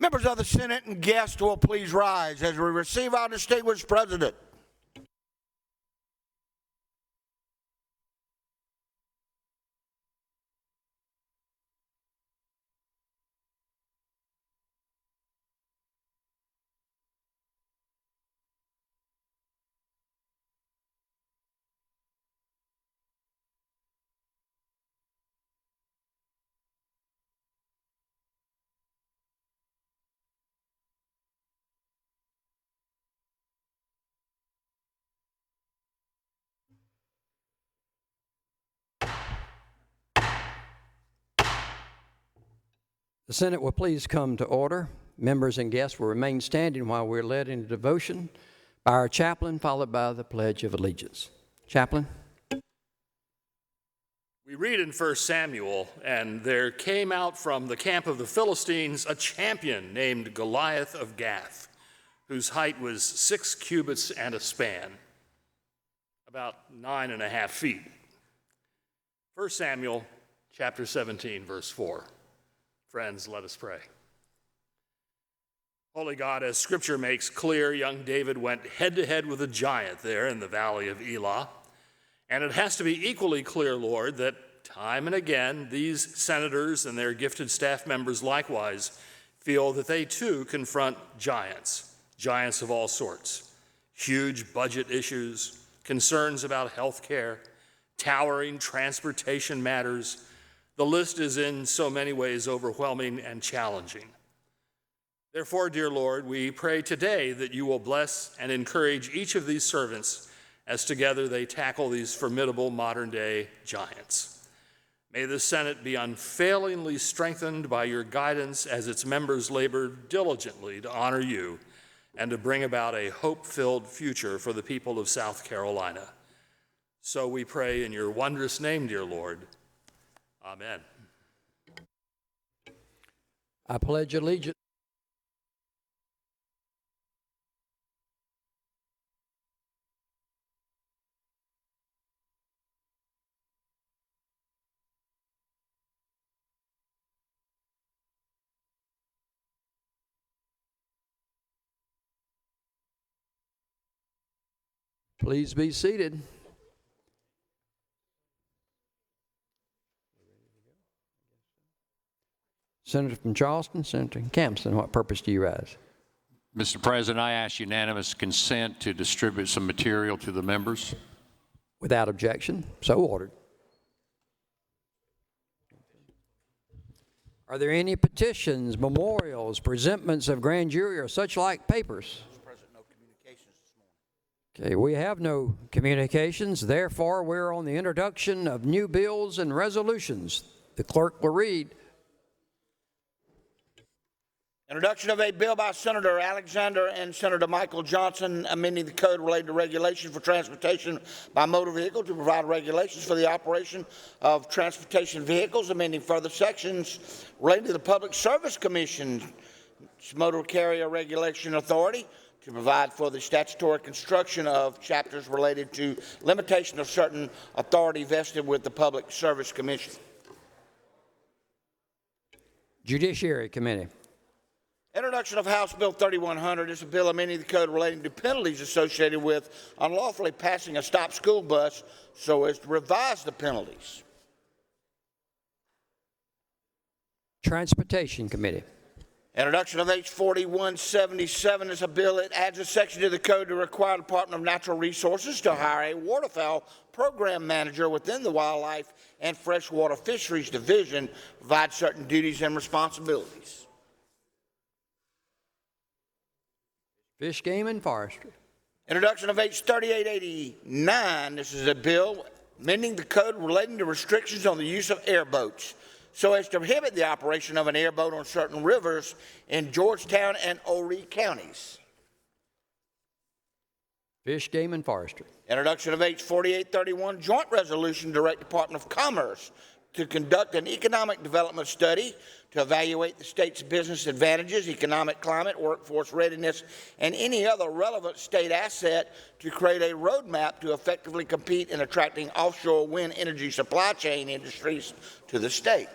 Members of the Senate and guests will please rise as we receive our distinguished president. The Senate will please come to order. Members and guests will remain standing while we're led into devotion by our chaplain, followed by the Pledge of Allegiance. Chaplain. We read in 1 Samuel, and there came out from the camp of the Philistines a champion named Goliath of Gath, whose height was 6 cubits and a span, about 9.5 feet. 1 Samuel chapter 17, verse 4. Friends, let us pray. Holy God, as Scripture makes clear, young David went head-to-head with a giant there in the valley of Elah. And it has to be equally clear, Lord, that time and again, these senators and their gifted staff members likewise feel that they too confront giants of all sorts. Huge budget issues, concerns about health care, towering transportation matters. The list is in so many ways overwhelming and challenging. Therefore, dear Lord, we pray today that you will bless and encourage each of these servants as together they tackle these formidable modern-day giants. May the Senate be unfailingly strengthened by your guidance as its members labor diligently to honor you and to bring about a hope-filled future for the people of South Carolina. So we pray in your wondrous name, dear Lord. Amen. I pledge allegiance. Please be seated. Senator from Charleston, Senator Campson, what purpose do you rise? Mr. President, I ask unanimous consent to distribute some material to the members. Without objection, so ordered. Are there any petitions, memorials, presentments of grand jury, or such like papers? Mr. President, no communications this morning. Okay, we have no communications. Therefore, we're on the introduction of new bills and resolutions. The clerk will read. Introduction of a bill by Senator Alexander and Senator Michael Johnson amending the code related to regulations for transportation by motor vehicle to provide regulations for the operation of transportation vehicles, amending further sections relating to the Public Service Commission's Motor Carrier Regulation Authority to provide for the statutory construction of chapters related to limitation of certain authority vested with the Public Service Commission. Judiciary Committee. Introduction of House Bill 3100 is a bill amending the code relating to penalties associated with unlawfully passing a stopped school bus so as to revise the penalties. Transportation Committee. Introduction of H 4177 is a bill that adds a section to the code to require the Department of Natural Resources to hire a waterfowl program manager within the Wildlife and Freshwater Fisheries Division to provide certain duties and responsibilities. Fish, Game, and Forestry. Introduction of H 3889. This is a bill amending the code relating to restrictions on the use of airboats so as to prohibit the operation of an airboat on certain rivers in Georgetown and Horry counties. Fish, Game, and Forestry. Introduction of H 4831, joint resolution to direct Department of Commerce to conduct an economic development study to evaluate the state's business advantages, economic climate, workforce readiness, and any other relevant state asset to create a roadmap to effectively compete in attracting offshore wind energy supply chain industries to the state.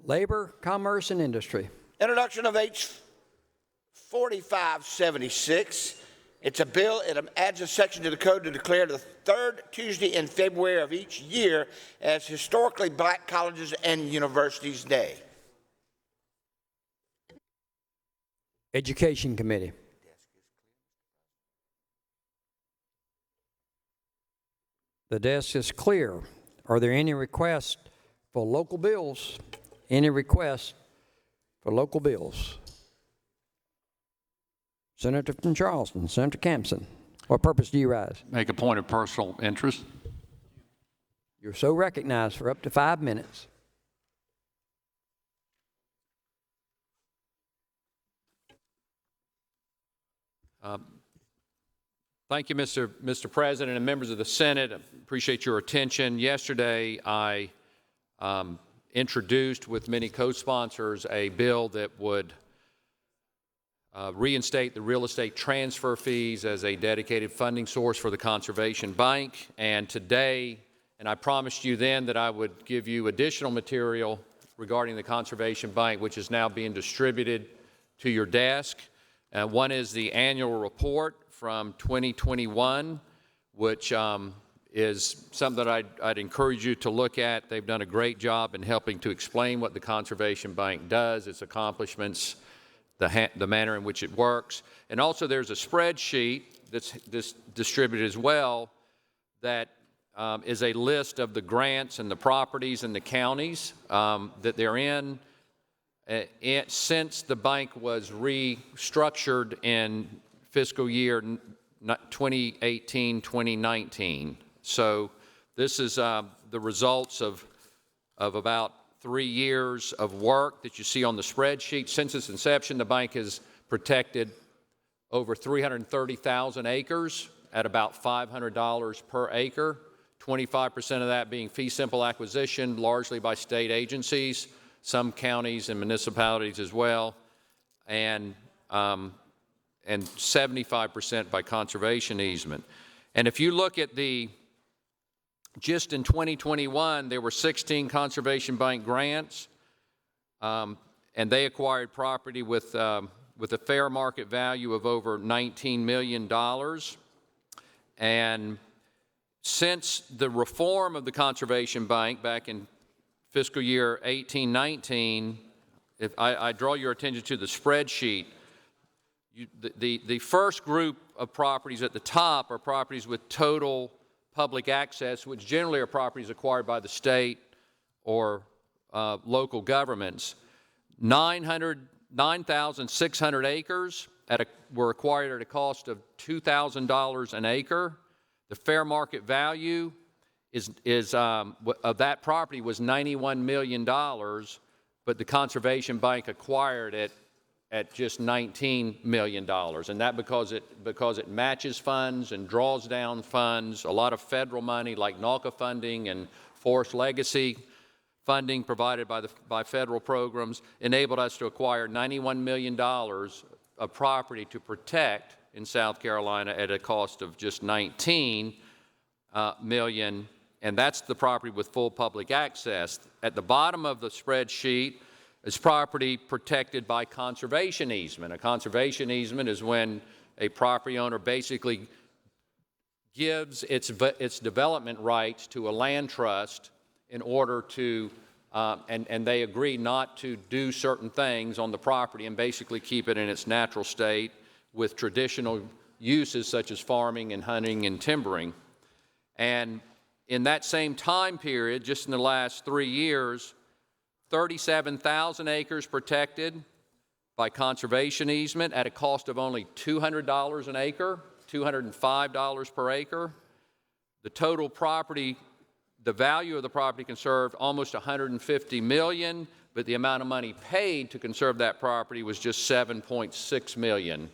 Labor, Commerce, and Industry. Introduction of H4576. It's a bill, it adds a section to the code to declare the third Tuesday in February of each year as Historically Black Colleges and Universities Day. Education Committee. The desk is clear. Are there any requests for local bills? Any requests for local bills? Senator from Charleston, Senator Campson. What purpose do you rise? Make a point of personal interest. You're so recognized for up to 5 minutes. Thank you, Mr. President and members of the Senate. I appreciate your attention. Yesterday, I introduced with many co-sponsors a bill that would reinstate the real estate transfer fees as a dedicated funding source for the Conservation Bank. And today, and I promised you then that I would give you additional material regarding the Conservation Bank, which is now being distributed to your desk. One is the annual report from 2021, which is something that I'd encourage you to look at. They've done a great job in helping to explain what the Conservation Bank does, its accomplishments, the manner in which it works. And also there's a spreadsheet that's distributed as well that is a list of the grants and the properties and the counties that they're in. Since the bank was restructured in fiscal year 2018-2019. So this is the results of about 3 years of work that you see on the spreadsheet. Since its inception, the bank has protected over 330,000 acres at about $500 per acre, 25% of that being fee simple acquisition, largely by state agencies, some counties and municipalities as well, and 75% by conservation easement. And if you look at just in 2021, there were 16 Conservation Bank grants, and they acquired property with a fair market value of over $19 million. And since the reform of the Conservation Bank back in fiscal year 18-19, if I draw your attention to the spreadsheet, the first group of properties at the top are properties with total public access, which generally are properties acquired by the state or local governments. 9,600 acres were acquired at a cost of $2,000 an acre. The fair market value of that property was $91 million, but the Conservation Bank acquired it at just $19 million, and that because it matches funds and draws down funds. A lot of federal money like NALCA funding and Forest Legacy funding provided by federal programs enabled us to acquire $91 million of property to protect in South Carolina at a cost of just $19 million, and that's the property with full public access. At the bottom of the spreadsheet is property protected by conservation easement. A conservation easement is when a property owner basically gives its development rights to a land trust in order to, and they agree not to do certain things on the property and basically keep it in its natural state with traditional uses such as farming and hunting and timbering. And in that same time period, just in the last 3 years, 37,000 acres protected by conservation easement at a cost of only $200 an acre, $205 per acre. The total property, the value of the property conserved, almost $150 million, but the amount of money paid to conserve that property was just $7.6 million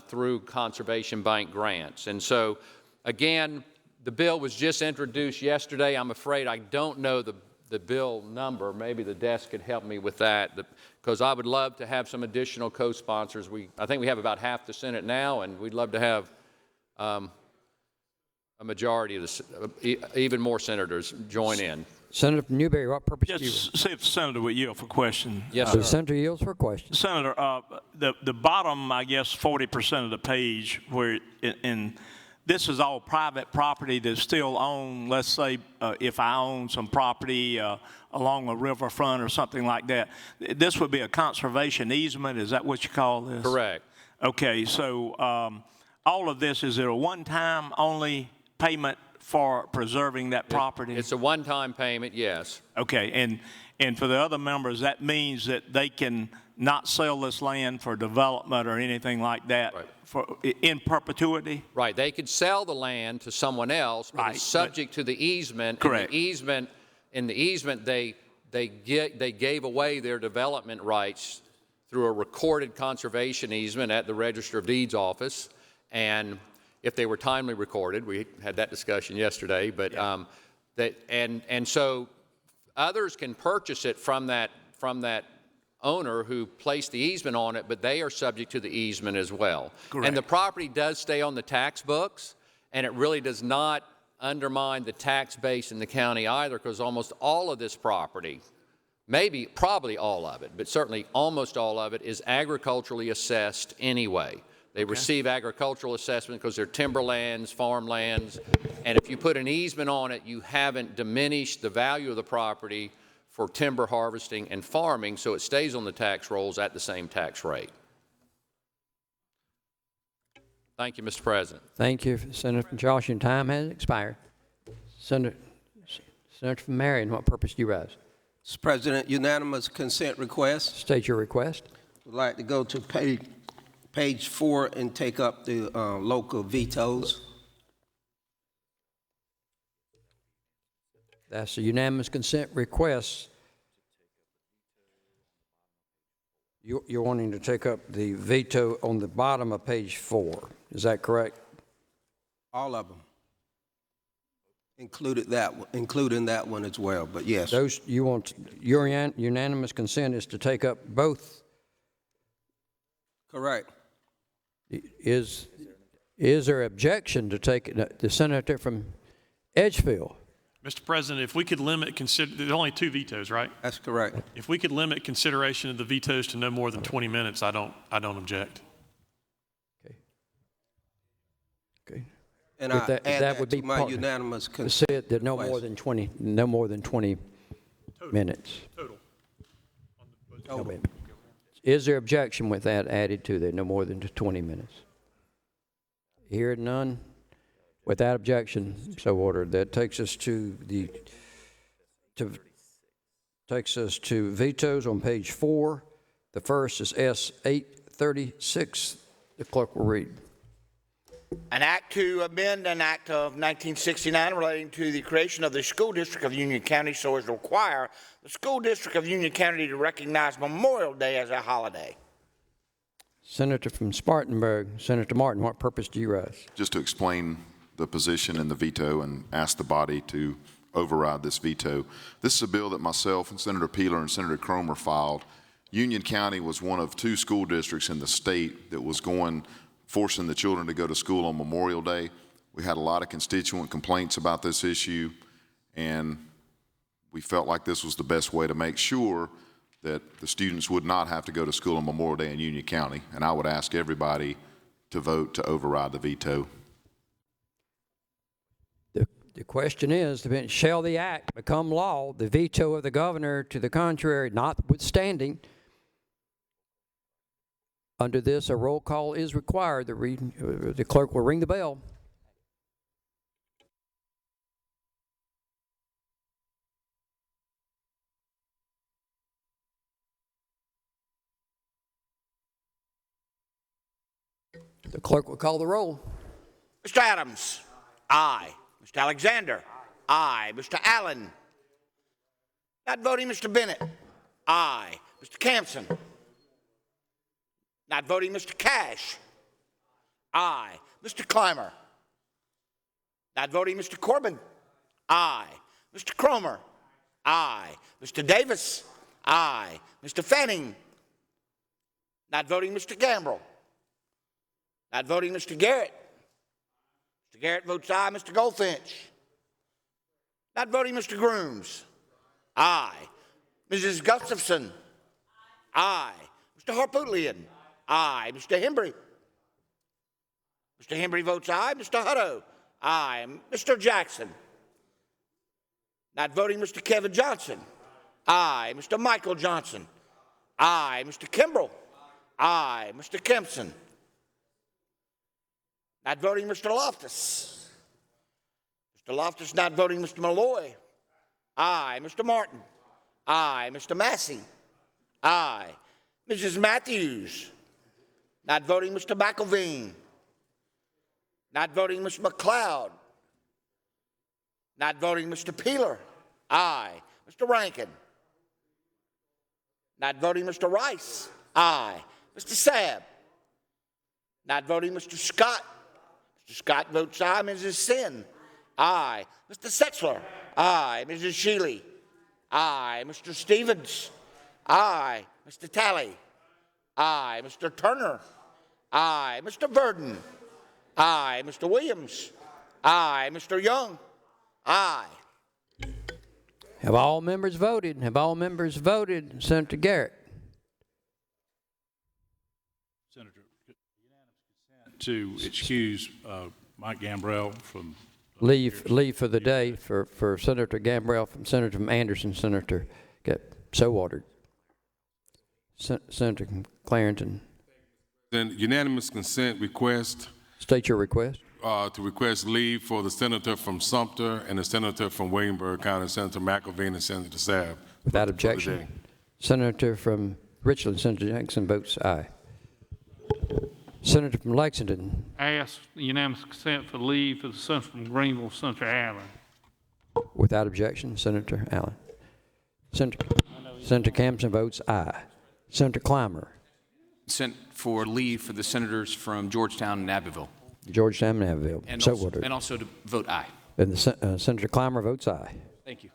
through Conservation Bank grants. And so, again, the bill was just introduced yesterday. I'm afraid I don't know the bill number. Maybe the desk could help me with that, because I would love to have some additional co-sponsors. I think we have about half the Senate now, and we'd love to have a majority of even more senators join in. Senator from Newberry, what purpose do you? Just see if the senator would yield for question. Yes, The sir. senator yields for a question. Senator, the bottom, I guess, 40% of the page where this is all private property that's still owned. Let's say if I own some property along a riverfront or something like that, this would be a conservation easement. Is that what you call this? Correct. Okay, so all of this, is it a one-time only payment for preserving that property? It's a one-time payment, yes. Okay, and for the other members, that means that they can not sell this land for development or anything like that in perpetuity? Right. They could sell the land to someone else, but it's subject to the easement. Correct. In the easement, they gave away their development rights through a recorded conservation easement at the Register of Deeds office, and if they were timely recorded, we had that discussion yesterday. But and so others can purchase it from that owner who placed the easement on it, but they are subject to the easement as well. Correct. And the property does stay on the tax books, and it really does not undermine the tax base in the county either, because almost all of this property, probably all of it, but certainly almost all of it, is agriculturally assessed anyway. They receive agricultural assessment because they're timberlands, farmlands, and if you put an easement on it, you haven't diminished the value of the property for timber harvesting and farming, so it stays on the tax rolls at the same tax rate. Thank you, Mr. President. Thank you, Senator from Charles. Your time has expired. Senator from Marion, what purpose do you rise? Mr. President, unanimous consent request. State your request. Would like to go to page 4 and take up the local vetoes. That's a unanimous consent request. You're wanting to take up the veto on the bottom of page 4. Is that correct? All of them. Including that one as well, but yes. Your unanimous consent is to take up both. Correct. Is there objection to take the senator from Edgefield? Mr. President, if we could limit, there's only 2 vetoes, right? That's correct. If we could limit consideration of the vetoes to no more than 20 minutes, I don't object. Okay. And I add that would to be my unanimous Said consent. that no more than 20 minutes. Total. Is there objection with that added to there, no more than 20 minutes? Hearing none, without objection, so ordered. That takes us to vetoes on page 4. The first is S836. The clerk will read. An act to amend an act of 1969 relating to the creation of the School District of Union County so as to require the School District of Union County to recognize Memorial Day as a holiday. Senator from Spartanburg, Senator Martin, what purpose do you rise? Just to explain the position in the veto and ask the body to override this veto. This is a bill that myself and Senator Peeler and Senator Cromer filed. Union County was one of 2 school districts in the state that was forcing the children to go to school on Memorial Day. We had a lot of constituent complaints about this issue, and we felt like this was the best way to make sure that the students would not have to go to school on Memorial Day in Union County. And I would ask everybody to vote to override the veto. The question is, shall the act become law, the veto of the governor to the contrary notwithstanding? Under this, a roll call is required. The clerk will ring the bell. The clerk will call the roll. Mr. Adams? Aye. Mr. Alexander? Aye. Mr. Allen? Not voting, Mr. Bennett? Aye. Mr. Campson? Not voting, Mr. Cash? Aye. Mr. Clymer? Not voting, Mr. Corbin? Aye. Mr. Cromer? Aye. Mr. Davis? Aye. Mr. Fanning? Not voting, Mr. Gambrell? Not voting, Mr. Garrett? Mr. Garrett votes aye. Mr. Goldfinch. Not voting, Mr. Grooms. Aye. Mrs. Gustafson. Aye. Mr. Harpootlian. Aye. Mr. Hembry. Mr. Hembry votes aye. Mr. Hutto. Aye. Mr. Jackson. Not voting, Mr. Kevin Johnson. Aye. Mr. Michael Johnson. Aye. Mr. Kimbrell. Aye. Mr. Kempson. Not voting, Mr. Loftus. Mr. Loftus not voting, Mr. Malloy. Aye. Mr. Martin. Aye. Mr. Massey. Aye. Mrs. Matthews. Not voting, Mr. McElveen. Not voting, Mr. McLeod. Not voting, Mr. Peeler. Aye. Mr. Rankin. Not voting, Mr. Rice. Aye. Mr. Sabb. Not voting, Mr. Scott. Mr. Scott votes aye. Mrs. Sin. Aye. Mr. Setzler. Aye. Mrs. Shealy. Aye. Mr. Stevens. Aye. Mr. Talley. Aye. Mr. Turner. Aye. Mr. Verdon. Aye. Mr. Williams. Aye. Mr. Young. Aye. Have all members voted? Have all members voted? Senator Garrett. Senator, to excuse Mike Gambrell from Leave for the day for Senator Gambrell Senator from Anderson. Senator, so ordered. Senator Clarendon. Then unanimous consent request. State your request. To request leave for the senator from Sumter and the senator from Williamsburg County, Senator McElveen and Senator Sabb. Without objection. Senator from Richland, Senator Jackson votes aye. Senator from Lexington. Ask unanimous consent for leave for the senator from Greenville, Senator Allen. Without objection, Senator Allen. Senator Campson votes aye. Senator Clymer. Consent for leave for the senators from Georgetown and Abbeville. Georgetown and Abbeville. And so also, ordered. and also to vote aye. And Senator Clymer votes aye. Thank you.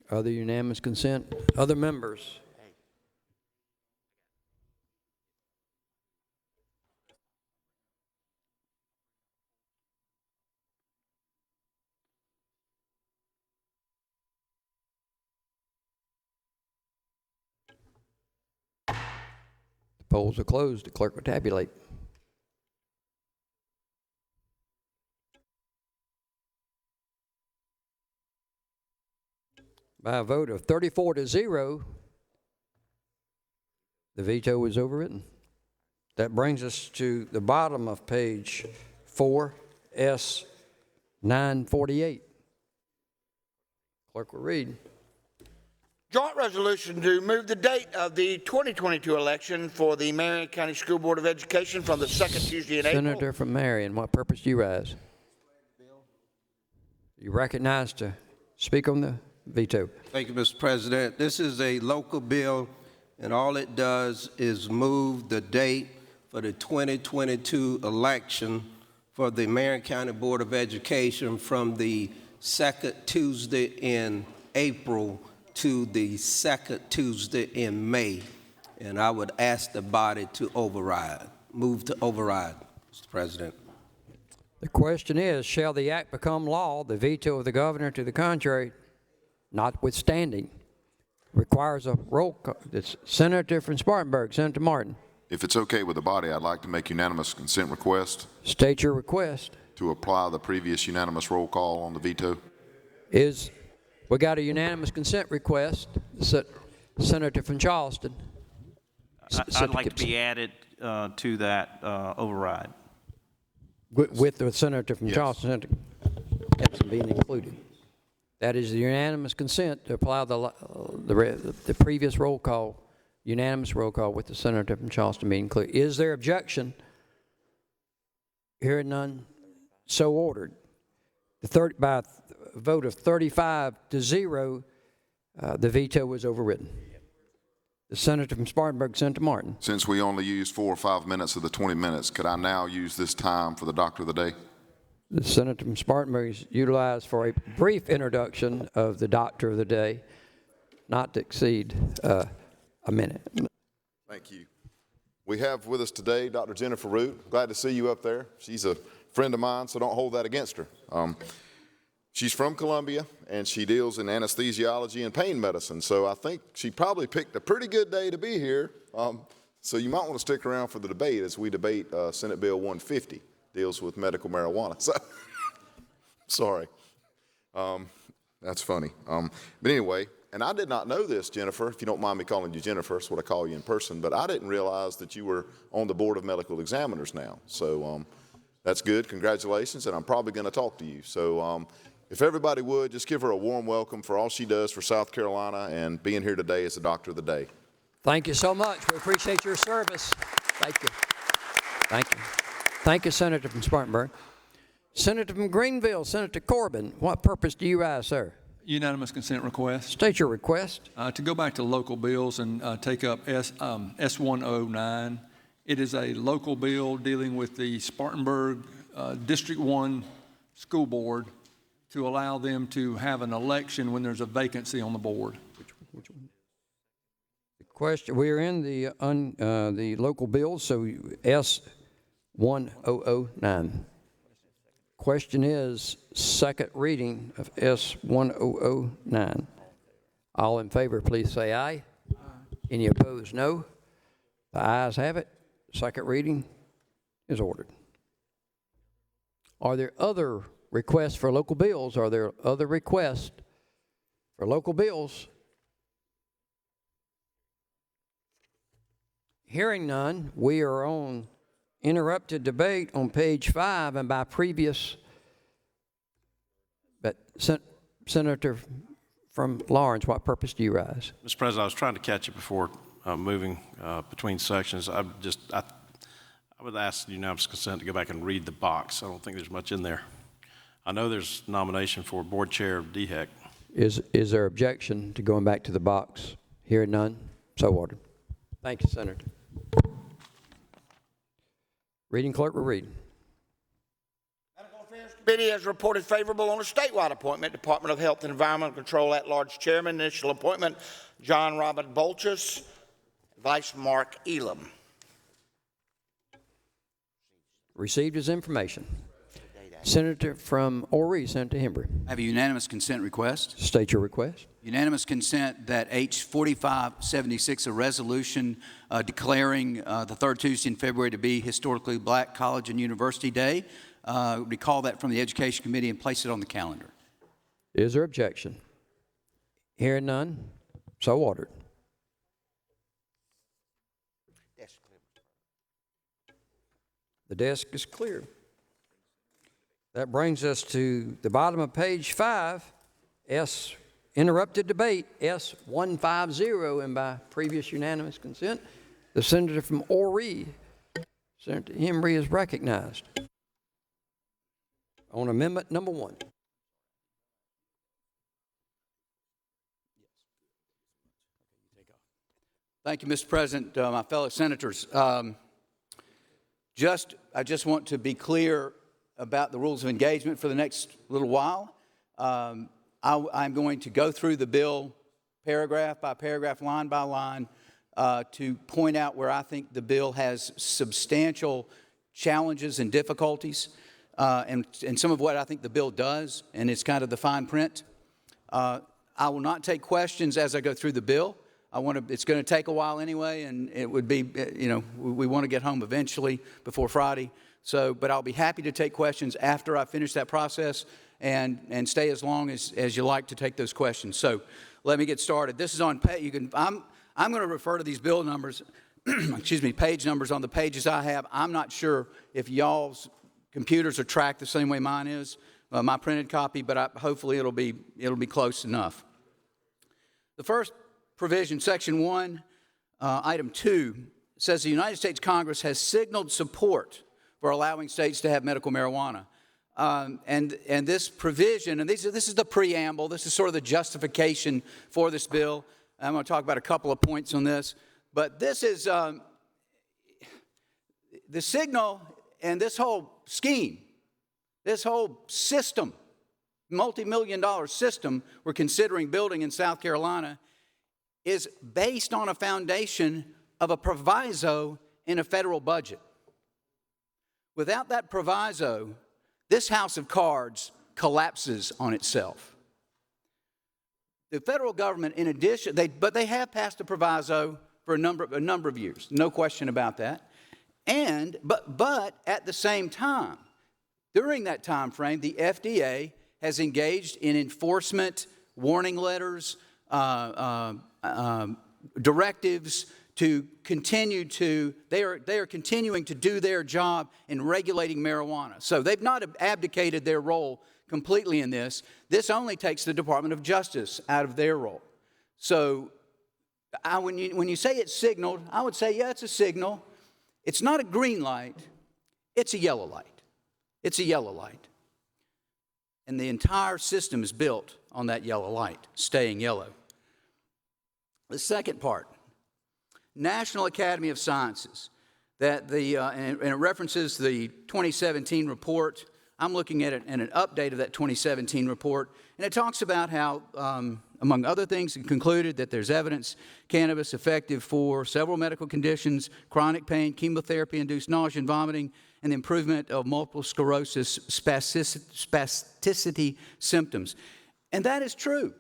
Other unanimous consent? Other members? The polls are closed. The clerk will tabulate. By a vote of 34-0, the veto was overridden. That brings us to the bottom of page 4, S948. Clerk will read. Joint resolution to move the date of the 2022 election for the Marion County School Board of Education from the second Tuesday in April. Senator from Marion, what purpose do you rise? You recognized to speak on the veto. Thank you, Mr. President. This is a local bill, and all it does is move the date for the 2022 election for the Marion County Board of Education from the second Tuesday in April to the second Tuesday in May. And I would ask the body to move to override, Mr. President. The question is, shall the act become law? The veto of the governor to the contrary, notwithstanding, requires a roll call. It's Senator from Spartanburg, Senator Martin. If it's okay with the body, I'd like to make unanimous consent request State your request. to apply the previous unanimous roll call on the veto. We got a unanimous consent request. Senator from Charleston. I'd like to be added to that override. With the senator from Charleston, Senator Epson being included. That is the unanimous consent to apply the previous roll call, unanimous roll call with the senator from Charleston being included. Is there objection? Hearing none, so ordered. By a vote of 35-0, the veto was overridden. The senator from Spartanburg, Senator Martin. Since we only used 4 or 5 minutes of the 20 minutes, could I now use this time for the doctor of the day? The senator from Spartanburg is utilized for a brief introduction of the doctor of the day, not to exceed a minute. Thank you. We have with us today Dr. Jennifer Root. Glad to see you up there. She's a friend of mine, so don't hold that against her. She's from Columbia, and she deals in anesthesiology and pain medicine, so I think she probably picked a pretty good day to be here. So you might want to stick around for the debate as we debate Senate Bill 150, deals with medical marijuana. So, sorry. That's funny. But anyway, and I did not know this, Jennifer, if you don't mind me calling you Jennifer, that's what I call you in person, but I didn't realize that you were on the Board of Medical Examiners now. So that's good. Congratulations, and I'm probably going to talk to you. So if everybody would, just give her a warm welcome for all she does for South Carolina and being here today as the Doctor of the Day. Thank you so much. We appreciate your service. Thank you. Thank you. Thank you, Senator from Spartanburg. Senator from Greenville, Senator Corbin, what purpose do you rise, sir? Unanimous consent request. State your request. To go back to local bills and take up S109. It is a local bill dealing with the Spartanburg District 1 School Board to allow them to have an election when there's a vacancy on the board. Which one? The question, we are in the local bills, so S1009. Question is second reading of S1009. All in favor, please say aye. Any opposed, no. The ayes have it. Second reading is ordered. Are there other requests for local bills? Are there other requests for local bills? Hearing none, we are on interrupted debate on page 5 and by previous, but Senator from Lawrence, what purpose do you rise? Mr. President, I was trying to catch it before moving between sections. I would ask unanimous consent to go back and read the box. I don't think there's much in there. I know there's nomination for board chair of DHEC. Is there objection to going back to the box? Hearing none, so ordered. Thank you, Senator. Reading clerk will read. Medical Affairs Committee has reported favorable on a statewide appointment. Department of Health and Environmental Control at-large chairman, initial appointment, John Robert Bolchus, Vice Mark Elam. Received his information. Senator from Horry, Senator Hembry. I have a unanimous consent request. State your request. Unanimous consent that H 4576, a resolution declaring the third Tuesday in February to be Historically Black College and University Day, recall that from the Education Committee and place it on the calendar. Is there objection? Hearing none, so ordered. The desk is clear. That brings us to the bottom of page 5, interrupted debate, S150, and by previous unanimous consent, the senator from Horry, Senator Hembry, is recognized on amendment number 1. Thank you, Mr. President, my fellow senators. I just want to be clear about the rules of engagement for the next little while. I'm going to go through the bill paragraph by paragraph, line by line, to point out where I think the bill has substantial challenges and difficulties, and some of what I think the bill does, and it's kind of the fine print. I will not take questions as I go through the bill. It's going to take a while anyway, and it would be, we want to get home eventually before Friday. But I'll be happy to take questions after I finish that process and stay as long as you like to take those questions. So let me get started. This is on page, I'm going to refer to these bill numbers, page numbers on the pages I have. I'm not sure if y'all's computers are tracked the same way mine is, my printed copy, but hopefully it'll be close enough. The first provision, section 1, item 2, says the United States Congress has signaled support for allowing states to have medical marijuana. And this provision, and this is the preamble, this is sort of the justification for this bill. I'm going to talk about a couple of points on this. But this is the signal, and this whole scheme, this whole system, multi-million-dollar system we're considering building in South Carolina is based on a foundation of a proviso in a federal budget. Without that proviso, this house of cards collapses on itself. The federal government, in addition, they have passed a proviso for a number of years, no question about that. But at the same time, during that time frame, the FDA has engaged in enforcement, warning letters, directives to continue to, they are continuing to do their job in regulating marijuana. So they've not abdicated their role completely in this. This only takes the Department of Justice out of their role. So when you say it's signaled, I would say, yeah, it's a signal. It's not a green light, it's a yellow light. It's a yellow light. And the entire system is built on that yellow light, staying yellow. The second part, National Academy of Sciences, and it references the 2017 report. I'm looking at an update of that 2017 report, and it talks about how, among other things, it concluded that there's evidence cannabis effective for several medical conditions, chronic pain, chemotherapy-induced nausea and vomiting, and the improvement of multiple sclerosis spasticity symptoms. And that is true.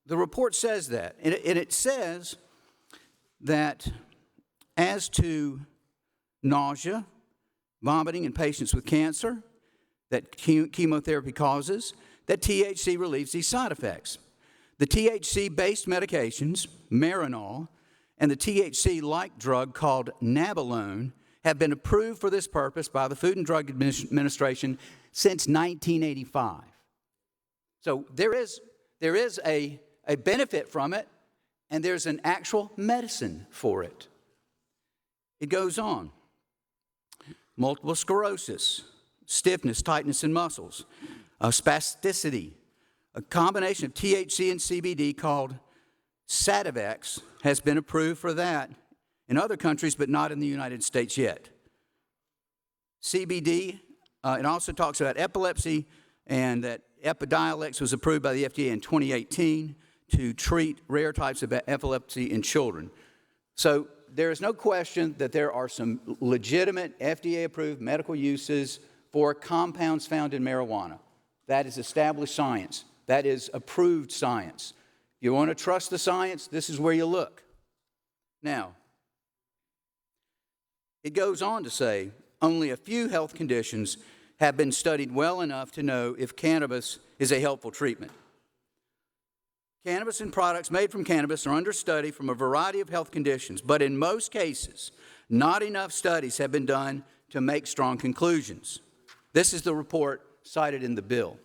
The report says that. And it says that as to nausea, vomiting in patients with cancer, that chemotherapy causes, that THC relieves these side effects. The THC-based medications, Marinol, and the THC-like drug called Nabilone have been approved for this purpose by the Food and Drug Administration since 1985. So there is a benefit from it, and there's an actual medicine for it. It goes on. Multiple sclerosis, stiffness, tightness in muscles, spasticity, a combination of THC and CBD called Sativex has been approved for that in other countries, but not in the United States yet. CBD, it also talks about epilepsy, and that Epidiolex was approved by the FDA in 2018 to treat rare types of epilepsy in children. So there is no question that there are some legitimate FDA-approved medical uses for compounds found in marijuana. That is established science. That is approved science. If you want to trust the science, this is where you look. Now, it goes on to say, only a few health conditions have been studied well enough to know if cannabis is a helpful treatment. Cannabis and products made from cannabis are under study from a variety of health conditions, but in most cases, not enough studies have been done to make strong conclusions. This is the report cited in the bill.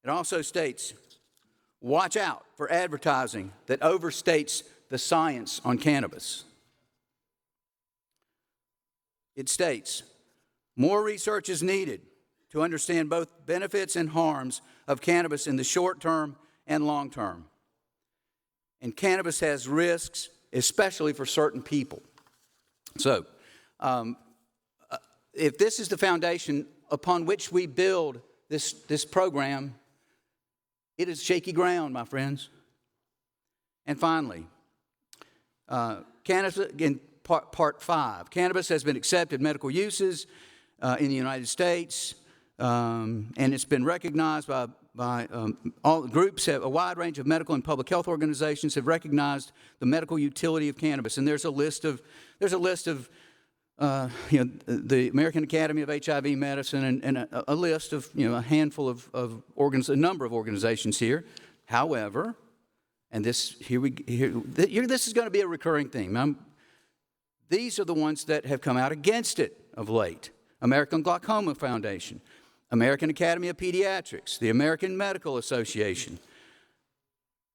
It also states, watch out for advertising that overstates the science on cannabis. It states, more research is needed to understand both benefits and harms of cannabis in the short term and long term. And cannabis has risks, especially for certain people. So, if this is the foundation upon which we build this program, it is shaky ground, my friends. And finally, cannabis, in part 5, cannabis has been accepted medical uses in the United States, and it's been recognized by all groups. A wide range of medical and public health organizations have recognized the medical utility of cannabis, and there's a list of the American Academy of HIV Medicine and a list of a handful of a number of organizations here. However, and this is going to be a recurring theme. These are the ones that have come out against it of late. American Glaucoma Foundation, American Academy of Pediatrics, the American Medical Association,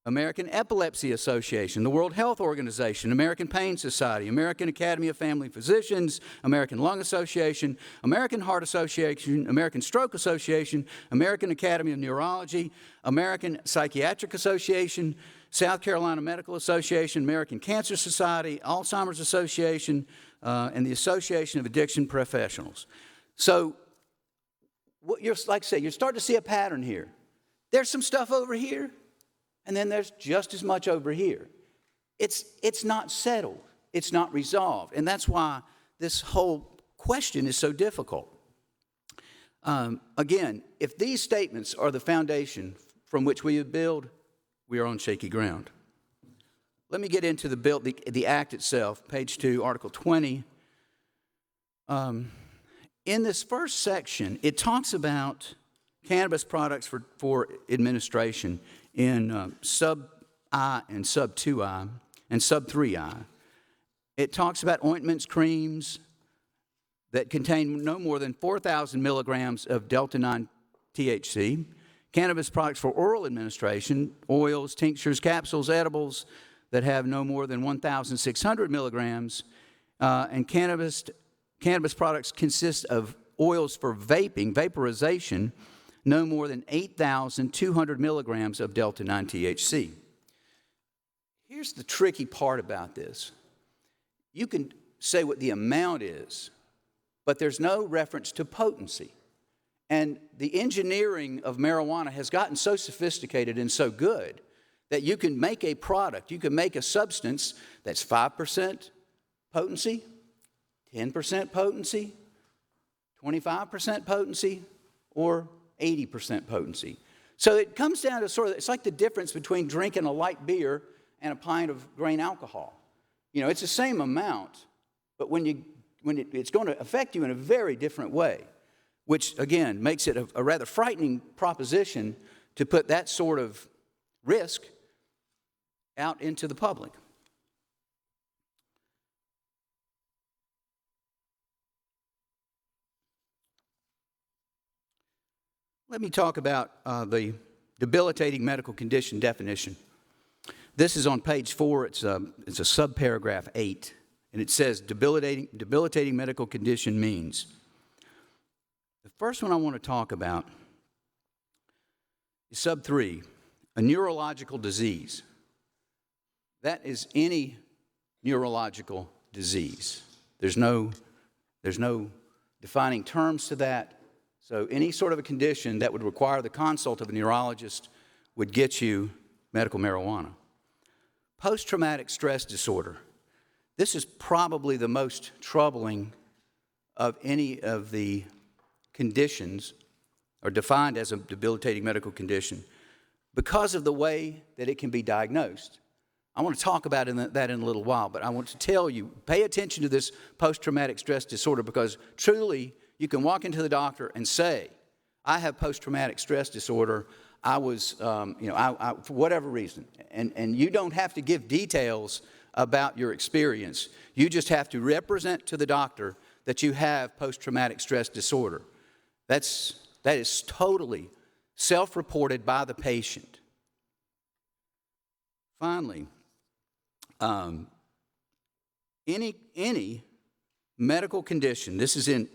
American Epilepsy Association, the World Health Organization, American Pain Society, American Academy of Family Physicians, American Lung Association, American Heart Association, American Stroke Association, American Academy of Neurology, American Psychiatric Association, South Carolina Medical Association, American Cancer Society, Alzheimer's Association, and the Association of Addiction Professionals. So, like I say, you're starting to see a pattern here. There's some stuff over here, and then there's just as much over here. It's not settled. it's not resolved. And that's why this whole question is so difficult. Again, if these statements are the foundation from which we build, we are on shaky ground. Let me get into the bill, the act itself, page 2, Article 20. In this first section, it talks about cannabis products for administration in sub I and sub 2I and sub 3I. It talks about ointments, creams that contain no more than 4,000 milligrams of delta-9 THC, cannabis products for oral administration, oils, tinctures, capsules, edibles that have no more than 1,600 milligrams, and cannabis products consist of oils for vaping, vaporization, no more than 8,200 milligrams of delta-9 THC. Here's the tricky part about this. You can say what the amount is, but there's no reference to potency. And the engineering of marijuana has gotten so sophisticated and so good that you can make a product, you can make a substance that's 5% potency, 10% potency, 25% potency, or 80% potency. So it comes down to sort of, it's like the difference between drinking a light beer and a pint of grain alcohol. You know, it's the same amount, but it's going to affect you in a very different way, which, again, makes it a rather frightening proposition to put that sort of risk out into the public. Let me talk about the debilitating medical condition definition. This is on page 4. It's a subparagraph 8, and it says debilitating medical condition means. The first one I want to talk about is sub 3, a neurological disease. That is any neurological disease. There's no defining terms to that. So any sort of a condition that would require the consult of a neurologist would get you medical marijuana. Post-traumatic stress disorder. This is probably the most troubling of any of the conditions, or defined as a debilitating medical condition, because of the way that it can be diagnosed. I want to talk about that in a little while, but I want to tell you, pay attention to this post-traumatic stress disorder, because truly, you can walk into the doctor and say, I have post-traumatic stress disorder. I was, for whatever reason. And you don't have to give details about your experience. You just have to represent to the doctor that you have post-traumatic stress disorder. That is totally self-reported by the patient. Finally, any medical condition, this is in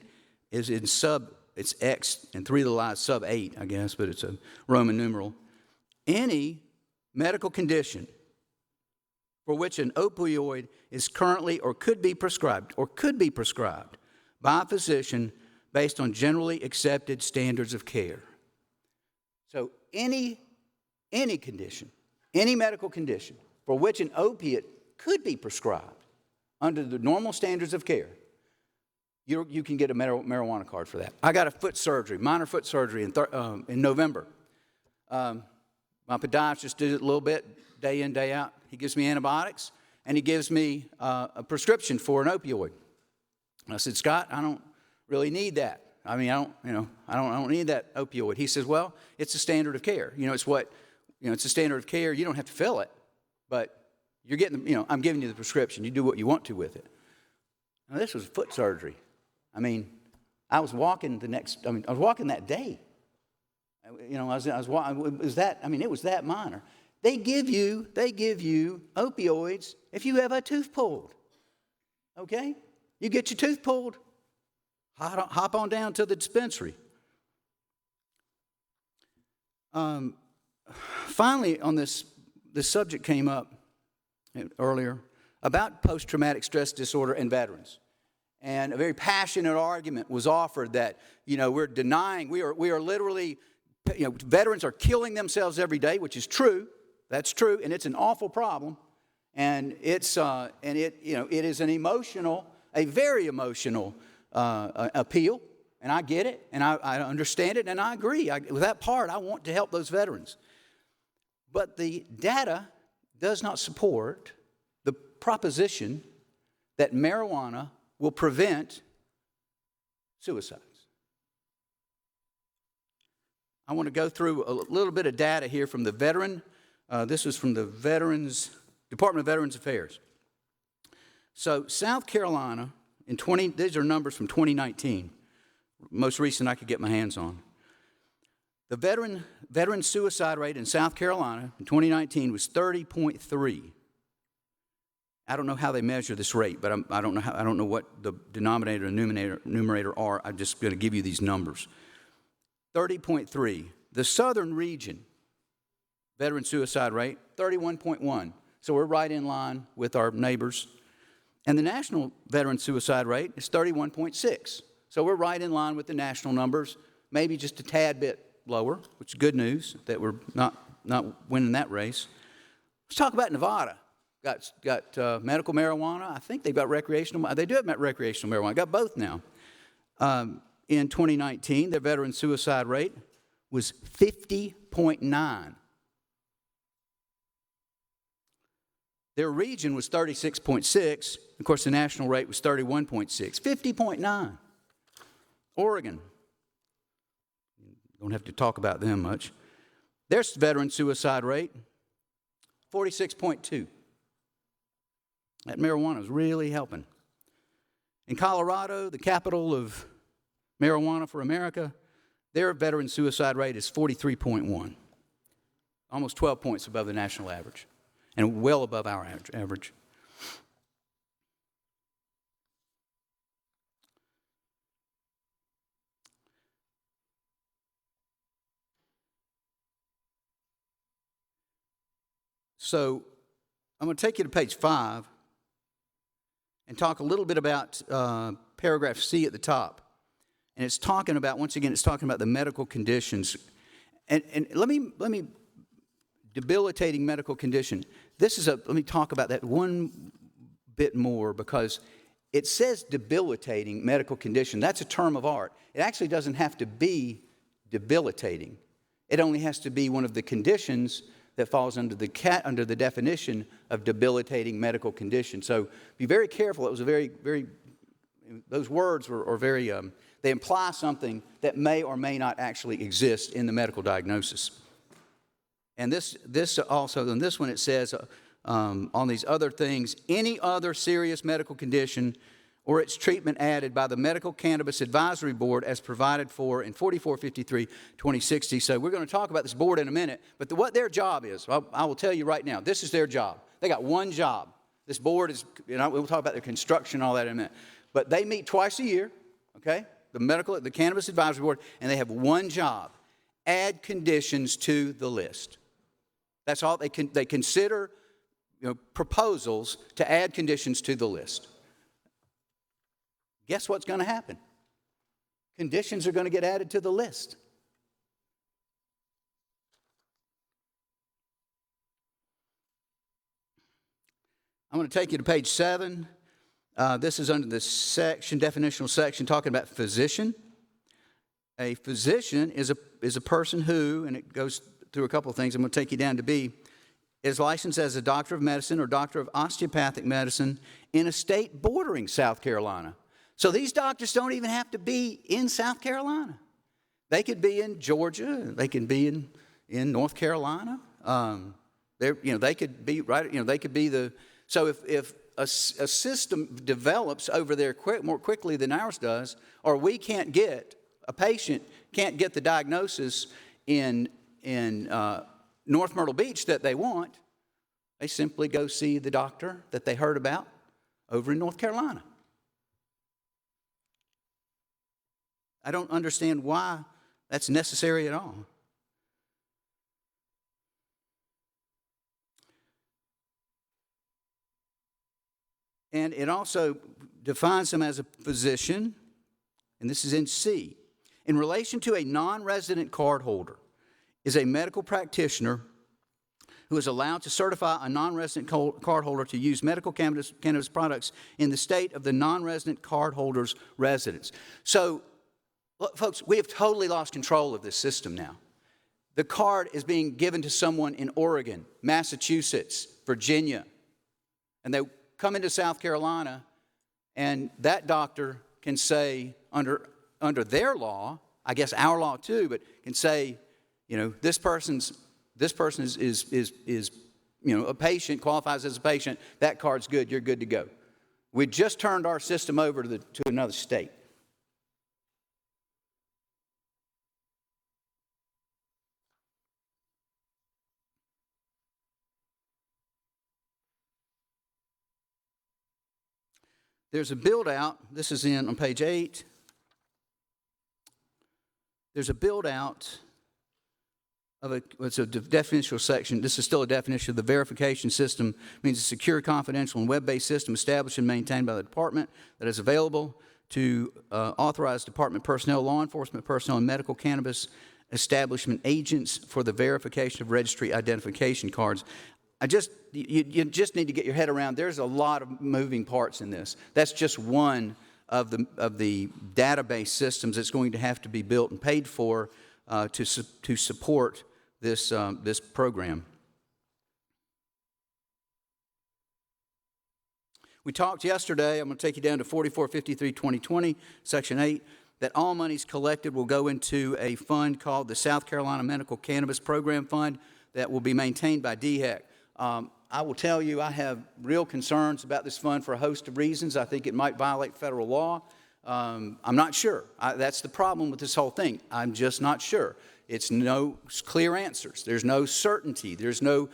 sub, it's X and 3 little I's, sub 8, I guess, but it's a Roman numeral. Any medical condition for which an opioid is currently or could be prescribed by a physician based on generally accepted standards of care. So any condition, any medical condition for which an opiate could be prescribed under the normal standards of care, you can get a marijuana card for that. I got a foot surgery, minor foot surgery in November. My podiatrist did it a little bit, day in, day out. He gives me antibiotics, and he gives me a prescription for an opioid. And I said, Scott, I don't really need that. I mean, I don't need that opioid. He says, well, it's a standard of care. It's a standard of care. You don't have to fill it, but you're getting, I'm giving you the prescription. You do what you want to with it. Now, this was foot surgery. I mean, I was walking that day. It was that minor. They give you opioids if you have a tooth pulled. Okay? You get your tooth pulled, hop on down to the dispensary. Finally, on this subject came up earlier about post-traumatic stress disorder and veterans. And a very passionate argument was offered that, we're denying, we are literally, veterans are killing themselves every day, which is true. That's true, and it's an awful problem. And it's it is a very emotional appeal, and I get it, and I understand it, and I agree. With that part, I want to help those veterans. But the data does not support the proposition that marijuana will prevent suicides. I want to go through a little bit of data here from the veteran. This is from the Department of Veterans Affairs. So South Carolina, these are numbers from 2019, most recent I could get my hands on. The veteran suicide rate in South Carolina in 2019 was 30.3. I don't know how they measure this rate, but I don't know what the denominator and numerator are. I'm just going to give you these numbers. 30.3. The southern region, veteran suicide rate, 31.1. So we're right in line with our neighbors. And the national veteran suicide rate is 31.6. So we're right in line with the national numbers, maybe just a tad bit lower, which is good news that we're not winning that race. Let's talk about Nevada. Got medical marijuana. I think they've got recreational. They do have recreational marijuana. Got both now. In 2019, their veteran suicide rate was 50.9. Their region was 36.6. Of course, the national rate was 31.6. 50.9. Oregon. Don't have to talk about them much. Their veteran suicide rate, 46.2. That marijuana is really helping. In Colorado, the capital of marijuana for America, their veteran suicide rate is 43.1. Almost 12 points above the national average, and well above our average. So I'm going to take you to page 5 and talk a little bit about paragraph C at the top. And it's talking about, once again, it's talking about the medical conditions. And let me debilitating medical condition. Let me talk about that one bit more, because it says debilitating medical condition. That's a term of art. It actually doesn't have to be debilitating. It only has to be one of the conditions that falls under the definition of debilitating medical condition. So be very careful. It was a very, those words are very, they imply something that may or may not actually exist in the medical diagnosis. And this also, in this one it says, on these other things, any other serious medical condition or its treatment added by the Medical Cannabis Advisory Board as provided for in 4453-2060. So we're going to talk about this board in a minute, but what their job is, I will tell you right now, this is their job. They got one job. This board is, we'll talk about their construction and all that in a minute, but they meet twice a year, okay? The Cannabis Advisory Board, and they have one job: add conditions to the list. That's all. They consider proposals to add conditions to the list. Guess what's going to happen? Conditions are going to get added to the list. I'm going to take you to page 7. This is under the definitional section, talking about physician. A physician is a person who, and it goes through a couple of things I'm going to take you down to B, is licensed as a doctor of medicine or doctor of osteopathic medicine in a state bordering South Carolina. So these doctors don't even have to be in South Carolina. They could be in Georgia. They can be in North Carolina. They could be right. They could be the. So if a system develops over there more quickly than ours does, or a patient can't get the diagnosis in North Myrtle Beach that they want, they simply go see the doctor that they heard about over in North Carolina. I don't understand why that's necessary at all. And it also defines them as a physician, and this is in C. In relation to a non-resident card holder, is a medical practitioner who is allowed to certify a non-resident cardholder to use medical cannabis products in the state of the non-resident cardholder's residence. So, look, folks, we have totally lost control of this system now. The card is being given to someone in Oregon, Massachusetts, Virginia, and they come into South Carolina, and that doctor can say, under their law, I guess our law too, but can say, you know, this person is you know, a patient, qualifies as a patient, that card's good, you're good to go. We just turned our system over to another state. There's a build out, this is on page 8. There's a build out of it's a definitional section. This is still a definition of the verification system. It means a secure, confidential, and web-based system established and maintained by the department that is available to authorized department personnel, law enforcement personnel, and medical cannabis establishment agents for the verification of registry identification cards. You just need to get your head around, there's a lot of moving parts in this. That's just one of the database systems that's going to have to be built and paid for to support this program. We talked yesterday, I'm going to take you down to 4453-2020, Section 8, that all monies collected will go into a fund called the South Carolina Medical Cannabis Program Fund that will be maintained by DHEC. I will tell you, I have real concerns about this fund for a host of reasons. I think it might violate federal law. I'm not sure. That's the problem with this whole thing. I'm just not sure. It's no clear answers. There's no certainty. There's no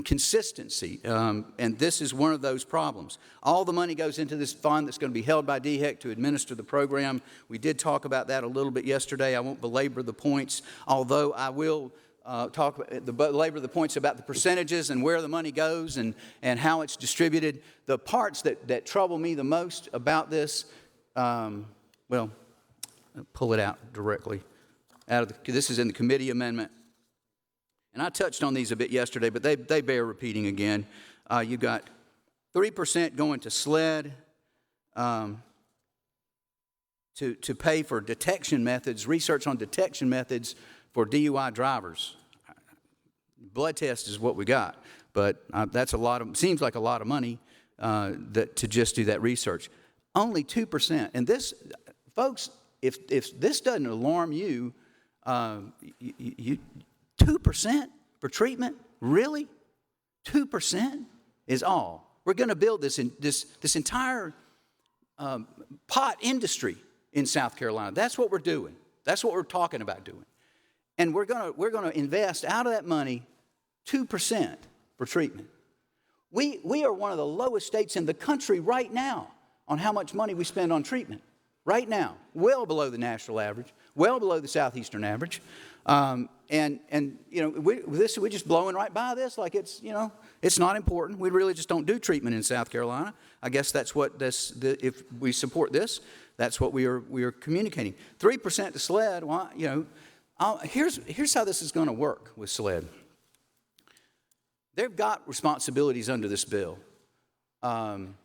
consistency. And this is one of those problems. All the money goes into this fund that's going to be held by DHEC to administer the program. We did talk about that a little bit yesterday. I won't belabor the points, although I will belabor the points about the percentages and where the money goes and how it's distributed. The parts that trouble me the most about this, well, I'll pull it out directly out of this is in the committee amendment. And I touched on these a bit yesterday, but they bear repeating again. You've got 3% going to SLED to pay for detection methods, research on detection methods for DUI drivers. Blood test is what we got, but that's seems like a lot of money to just do that research. Only 2%, and this, folks, if this doesn't alarm you, 2% for treatment, really? 2% is all. We're going to build this entire pot industry in South Carolina. That's what we're doing. That's what we're talking about doing. And we're going to invest out of that money 2% for treatment. We are one of the lowest states in the country right now on how much money we spend on treatment. Right now, well below the national average, well below the southeastern average. We're just blowing right by this like it's not important. We really just don't do treatment in South Carolina. I guess that's what if we support this, that's what we are communicating. 3% to SLED. Well, here's how this is going to work with SLED. They've got responsibilities under this bill, and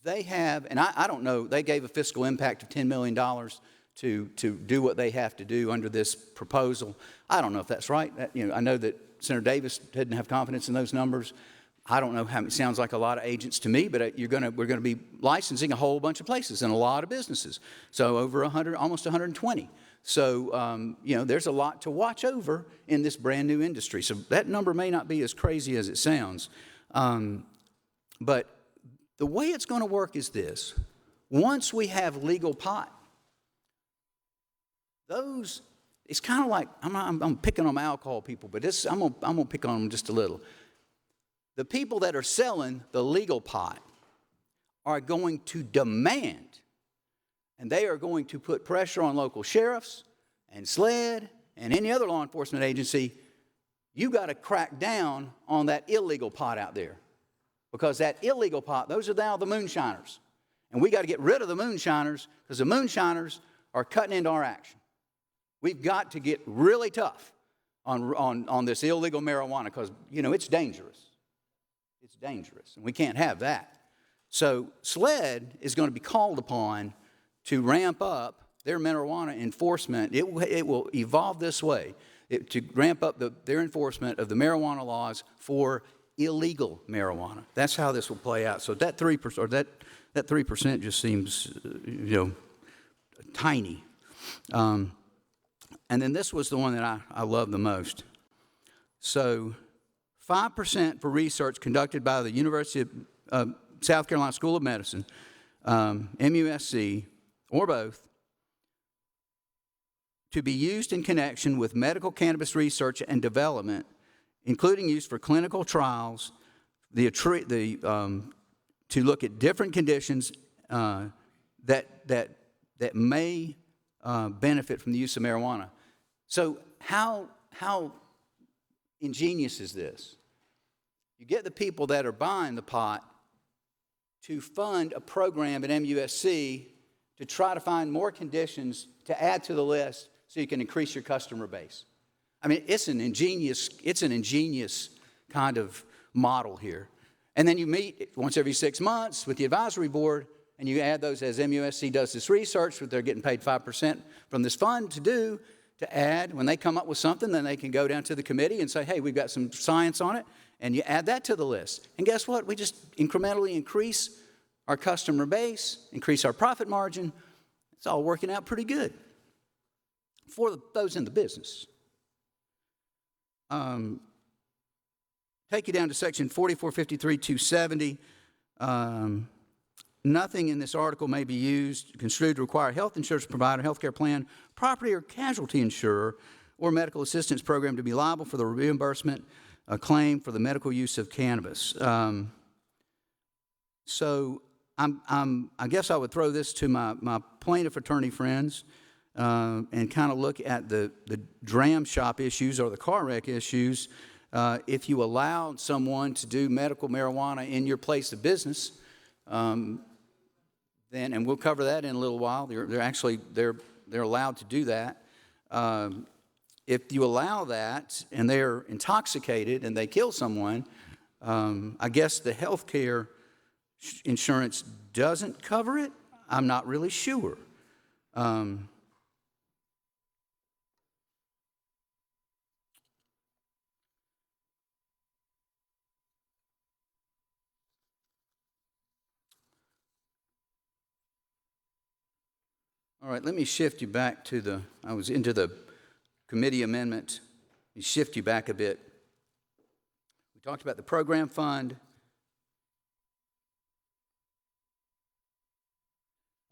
they have, and I don't know, they gave a fiscal impact of $10 million to do what they have to do under this proposal. I don't know if that's right. I know that Senator Davis didn't have confidence in those numbers. I don't know how it sounds like a lot of agents to me, but we're going to be licensing a whole bunch of places and a lot of businesses. So over 100, almost 120. So, there's a lot to watch over in this brand new industry. So that number may not be as crazy as it sounds. But the way it's going to work is this. Once we have legal pot, it's kind of like, I'm picking on alcohol people, but I'm going to pick on them just a little. The people that are selling the legal pot are going to demand, and they are going to put pressure on local sheriffs and SLED and any other law enforcement agency. You got to crack down on that illegal pot out there, because that illegal pot, those are now the moonshiners. And we got to get rid of the moonshiners, because the moonshiners are cutting into our action. We've got to get really tough on this illegal marijuana because, it's dangerous. It's dangerous, and we can't have that. So SLED is going to be called upon to ramp up their marijuana enforcement. It will evolve this way, to ramp up their enforcement of the marijuana laws for illegal marijuana. That's how this will play out. So that 3%, or that 3% just seems, tiny. And then this was the one that I love the most. So 5% for research conducted by the University of South Carolina School of Medicine, MUSC, or both, to be used in connection with medical cannabis research and development, including use for clinical trials, to look at different conditions that may benefit from the use of marijuana. So how ingenious is this? You get the people that are buying the pot to fund a program at MUSC to try to find more conditions to add to the list so you can increase your customer base. I mean, it's an ingenious kind of model here. And then you meet once every 6 months with the advisory board, and you add those as MUSC does this research, that they're getting paid 5% from this fund to add. When they come up with something, then they can go down to the committee and say, hey, we've got some science on it, and you add that to the list. And guess what? We just incrementally increase our customer base, increase our profit margin. It's all working out pretty good for those in the business. Take you down to section 4453-270. Nothing in this article may be used, construed to require a health insurance provider, health care plan, property or casualty insurer, or medical assistance program to be liable for the reimbursement claim for the medical use of cannabis. So I guess I would throw this to my plaintiff attorney friends and kind of look at the dram shop issues or the car wreck issues. If you allow someone to do medical marijuana in your place of business, then, and we'll cover that in a little while, they're allowed to do that. If you allow that and they're intoxicated and they kill someone, I guess the health care insurance doesn't cover it. I'm not really sure. All right, let me shift you back to I was into the committee amendment. Let me shift you back a bit. We talked about the program fund.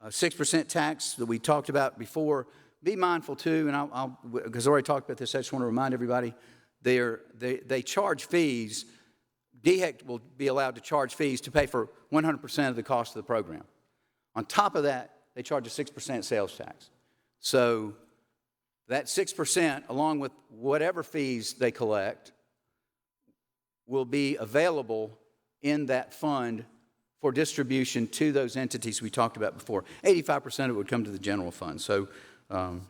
6% tax that we talked about before. Be mindful too, and because I already talked about this, I just want to remind everybody, they charge fees. DHEC will be allowed to charge fees to pay for 100% of the cost of the program. On top of that, they charge a 6% sales tax. So that 6%, along with whatever fees they collect, will be available in that fund for distribution to those entities we talked about before. 85% of it would come to the general fund. So we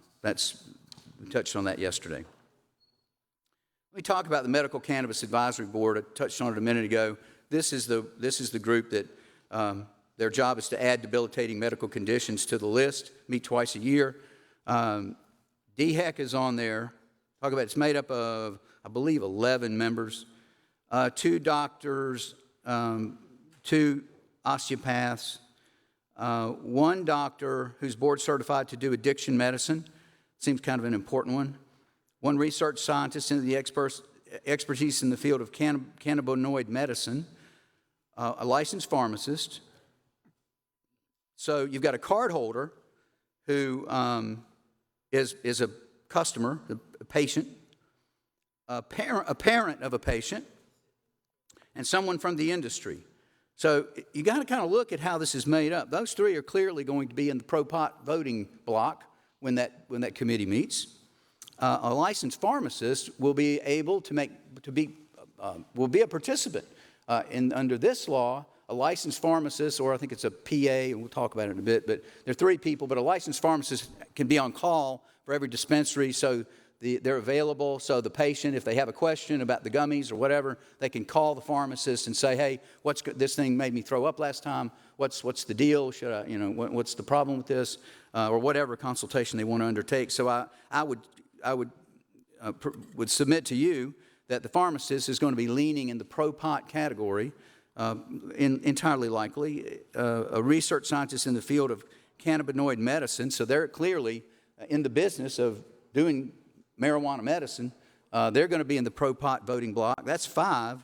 touched on that yesterday. Let me talk about the Medical Cannabis Advisory Board. I touched on it a minute ago. This is the group that their job is to add debilitating medical conditions to the list, meet twice a year. DHEC is on there. Talk about it's made up of, I believe, 11 members, 2 doctors, 2 osteopaths, 1 doctor who's board certified to do addiction medicine. Seems kind of an important one. 1 research scientist in the expertise in the field of cannabinoid medicine, a licensed pharmacist. So you've got a card holder who is a customer, a patient, a parent of a patient, and someone from the industry. So you got to kind of look at how this is made up. Those 3 are clearly going to be in the pro-pot voting block when that committee meets. A licensed pharmacist will be able will be a participant under this law. A licensed pharmacist, or I think it's a PA, and we'll talk about it in a bit, but there are 3 people, but a licensed pharmacist can be on call for every dispensary, so they're available, so the patient, if they have a question about the gummies or whatever, they can call the pharmacist and say, hey, this thing made me throw up last time. What's the deal? Should I, what's the problem with this? Or whatever consultation they want to undertake. So I would submit to you that the pharmacist is going to be leaning in the pro-pot category, entirely likely. A research scientist in the field of cannabinoid medicine, so they're clearly in the business of doing marijuana medicine. They're going to be in the pro-pot voting block. That's 5.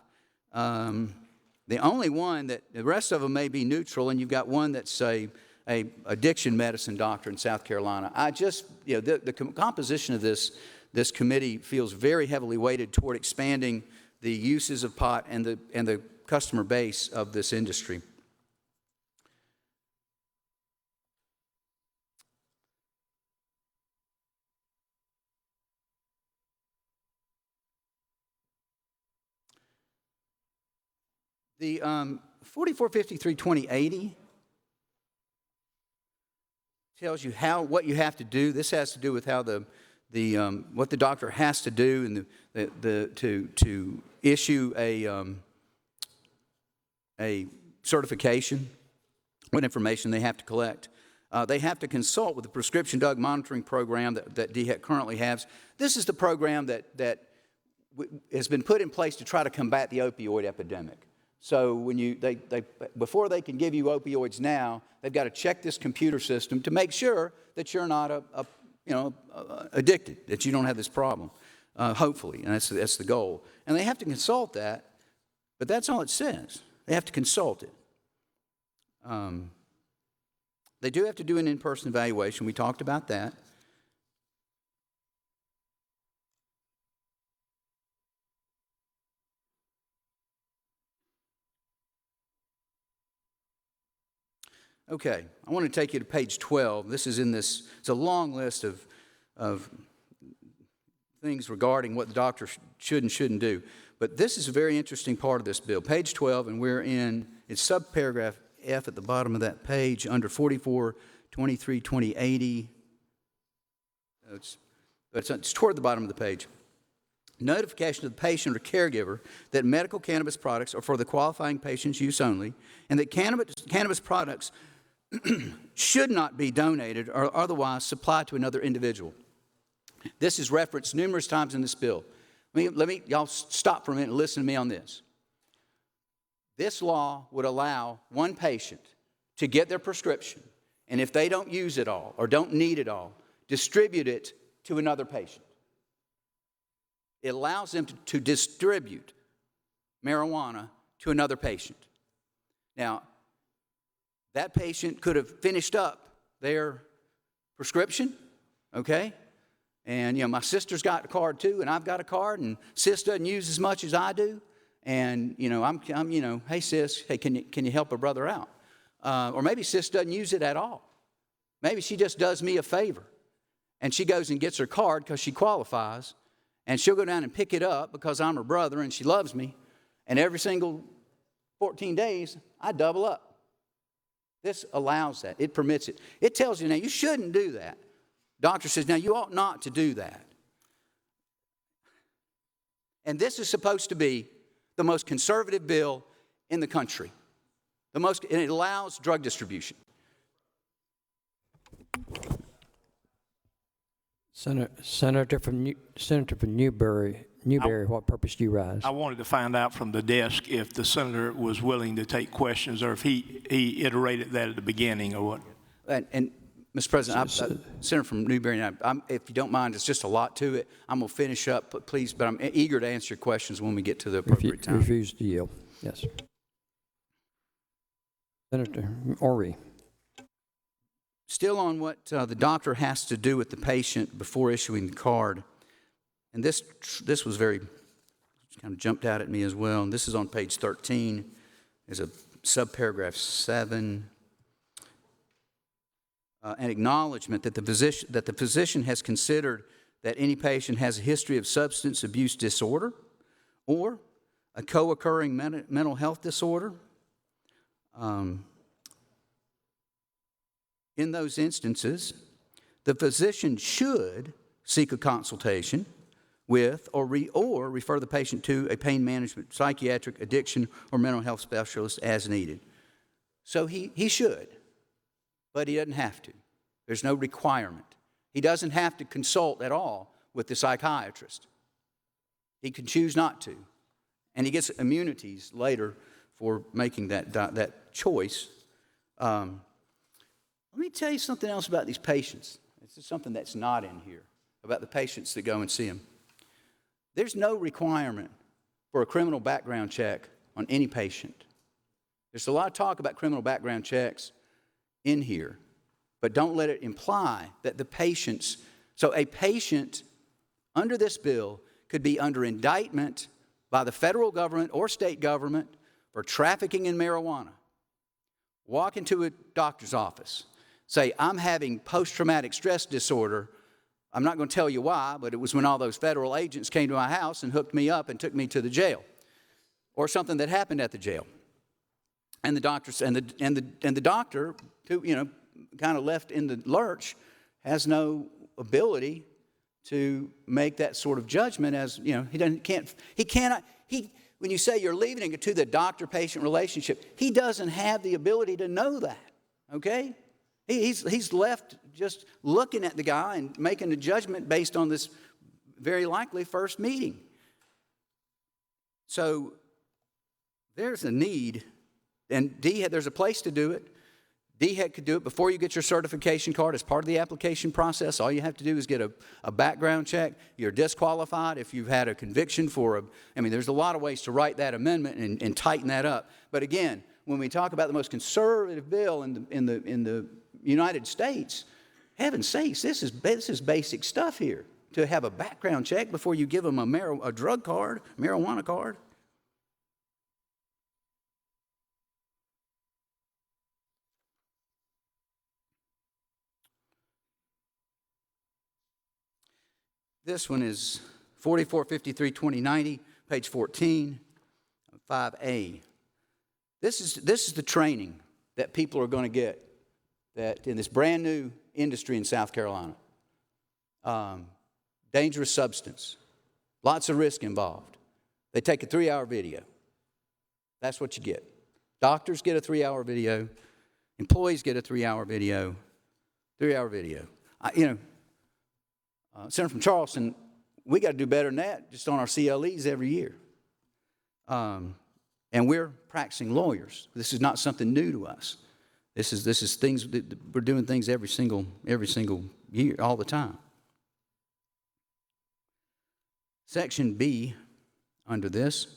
The only one that, the rest of them may be neutral, and you've got one that's a addiction medicine doctor in South Carolina. The composition of this committee feels very heavily weighted toward expanding the uses of pot and the customer base of this industry. The 4453-2080 tells you what you have to do. This has to do with how what the doctor has to do to issue a certification, what information they have to collect. They have to consult with the prescription drug monitoring program that DHEC currently has. This is the program that has been put in place to try to combat the opioid epidemic. So when before they can give you opioids now, they've got to check this computer system to make sure that you're not addicted, that you don't have this problem, hopefully, and that's the goal. And they have to consult that, but that's all it says. They have to consult it. They do have to do an in-person evaluation. We talked about that. Okay, I want to take you to page 12. This is it's a long list of things regarding what the doctor should and shouldn't do. But this is a very interesting part of this bill. Page 12, and it's subparagraph F at the bottom of that page under 4423-2080. It's toward the bottom of the page. Notification to the patient or caregiver that medical cannabis products are for the qualifying patient's use only, and that cannabis products should not be donated or otherwise supplied to another individual. This is referenced numerous times in this bill. Y'all stop for a minute and listen to me on this. This law would allow one patient to get their prescription, and if they don't use it all or don't need it all, distribute it to another patient. It allows them to distribute marijuana to another patient. Now, that patient could have finished up their prescription, okay? And, my sister's got a card too, and I've got a card, and sis doesn't use as much as I do. And, I'm hey, sis, hey, can you help a brother out? Or maybe sis doesn't use it at all. Maybe she just does me a favor, and she goes and gets her card because she qualifies, and she'll go down and pick it up because I'm her brother and she loves me, and every single 14 days, I double up. This allows that. It permits it. It tells you, now, you shouldn't do that. Doctor says, now, you ought not to do that. And this is supposed to be the most conservative bill in the country. And it allows drug distribution. Senator from Newberry, what purpose do you rise? I wanted to find out from the desk if the senator was willing to take questions or if he iterated that at the beginning or what. And Mr. President, Senator from Newberry, if you don't mind, it's just a lot to it. I'm going to finish up, please, but I'm eager to answer your questions when we get to the appropriate time. Refuse to yield. Yes. Senator Orry. Still on what the doctor has to do with the patient before issuing the card. And this was kind of jumped out at me as well. And this is on page 13. There's a subparagraph 7. An acknowledgement that the physician has considered that any patient has a history of substance abuse disorder or a co-occurring mental health disorder. In those instances, the physician should seek a consultation with or refer the patient to a pain management, psychiatric, addiction, or mental health specialist as needed. So he should, but he doesn't have to. There's no requirement. He doesn't have to consult at all with the psychiatrist. He can choose not to, and he gets immunities later for making that choice. Let me tell you something else about these patients. This is something that's not in here, about the patients that go and see them. There's no requirement for a criminal background check on any patient. There's a lot of talk about criminal background checks in here, but don't let it imply that the patients, so a patient under this bill could be under indictment by the federal government or state government for trafficking in marijuana. Walk into a doctor's office, say, I'm having post-traumatic stress disorder. I'm not going to tell you why, but it was when all those federal agents came to my house and hooked me up and took me to the jail, or something that happened at the jail. And the doctor, who, kind of left in the lurch, has no ability to make that sort of judgment. As when you say you're leaving it to the doctor-patient relationship, he doesn't have the ability to know that. Okay. He's left just looking at the guy and making a judgment based on this very likely first meeting. So there's a need, and there's a place to do it. DHEC could do it before you get your certification card as part of the application process. All you have to do is get a background check. You're disqualified if you've had a conviction there's a lot of ways to write that amendment and tighten that up. But again, when we talk about the most conservative bill in the United States, heaven's sakes, this is basic stuff here. To have a background check before you give them a drug card, marijuana card. This one is 4453-2090, page 14, 5A. This is the training that people are going to get that in this brand new industry in South Carolina. Dangerous substance, lots of risk involved. They take a 3-hour video. That's what you get. Doctors get a 3-hour video. Employees get a 3-hour video. 3-hour video. Senator from Charleston, we got to do better than that just on our CLEs every year. And we're practicing lawyers. This is not something new to us. This is things that we're doing things every single year, all the time. Section B under this.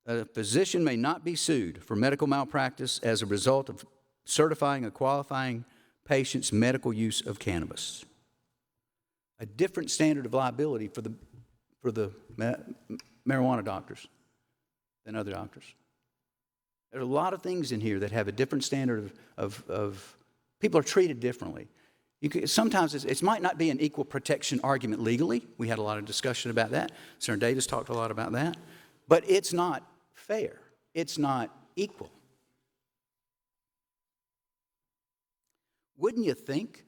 A physician may not be sued for medical malpractice as a result of certifying a qualifying patient's medical use of cannabis. A different standard of liability for the marijuana doctors than other doctors. There's a lot of things in here that have a different standard of people are treated differently. Sometimes it might not be an equal protection argument legally. We had a lot of discussion about that. Senator Davis talked a lot about that. But it's not fair. It's not equal. Wouldn't you think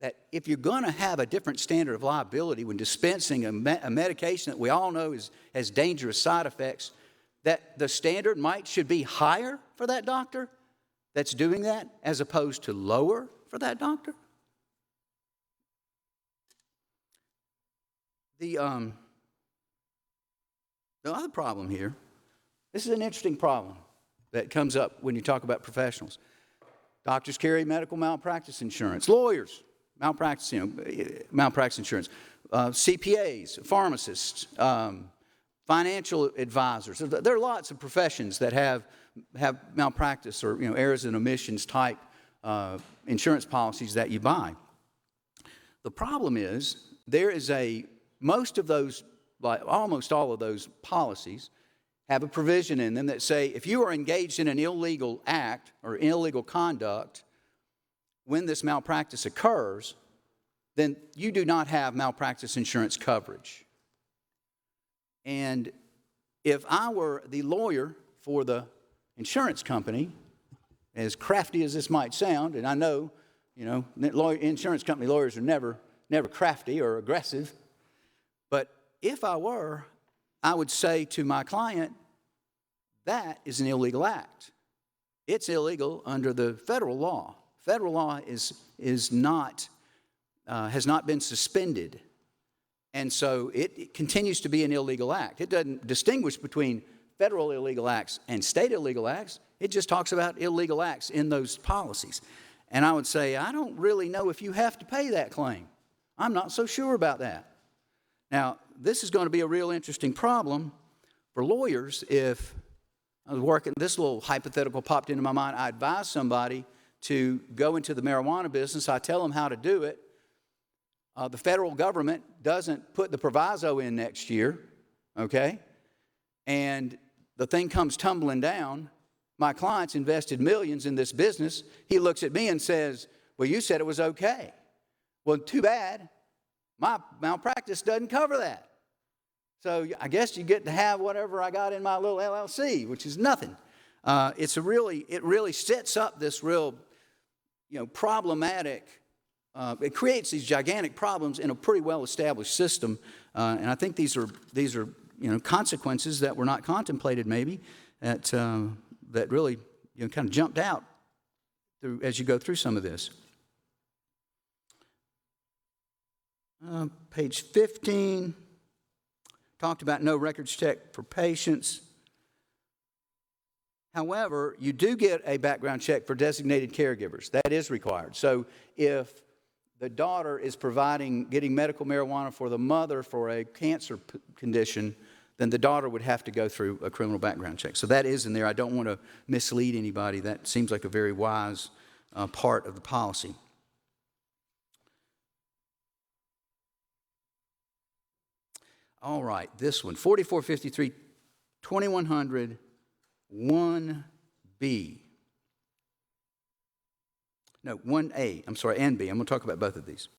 that if you're going to have a different standard of liability when dispensing a medication that we all know has dangerous side effects, that the standard should be higher for that doctor that's doing that as opposed to lower for that doctor? The other problem here, this is an interesting problem that comes up when you talk about professionals. Doctors carry medical malpractice insurance. Lawyers, malpractice insurance. CPAs, pharmacists, financial advisors. There are lots of professions that have malpractice or errors and omissions type insurance policies that you buy. The problem is almost all of those policies have a provision in them that say if you are engaged in an illegal act or illegal conduct when this malpractice occurs, then you do not have malpractice insurance coverage. And if I were the lawyer for the insurance company, as crafty as this might sound, and I know Insurance company lawyers are never crafty or aggressive. But if I were, I would say to my client, that is an illegal act. It's illegal under the federal law. Federal law has not been suspended. And so it continues to be an illegal act. It doesn't distinguish between federal illegal acts and state illegal acts. It just talks about illegal acts in those policies. And I would say, I don't really know if you have to pay that claim. I'm not so sure about that. Now, this is going to be a real interesting problem for lawyers if I was working, this little hypothetical popped into my mind. I advise somebody to go into the marijuana business. I tell them how to do it. The federal government doesn't put the proviso in next year, okay? And the thing comes tumbling down. My client's invested millions in this business. He looks at me and says, well, you said it was okay. Well, too bad. My malpractice doesn't cover that. So I guess you get to have whatever I got in my little LLC, which is nothing. It really sets up this real, problematic. It creates these gigantic problems in a pretty well-established system, and I think these are consequences that were not contemplated maybe that really kind of jumped out as you go through some of this. Page 15 talked about no records check for patients. However, you do get a background check for designated caregivers. That is required. So if the daughter is getting medical marijuana for the mother for a cancer condition, then the daughter would have to go through a criminal background check. So that is in there. I don't want to mislead anybody. That seems like a very wise part of the policy. All right, this one, 4453, 2100, 1B. No, 1A, I'm sorry, and B. I'm going to talk about both of these.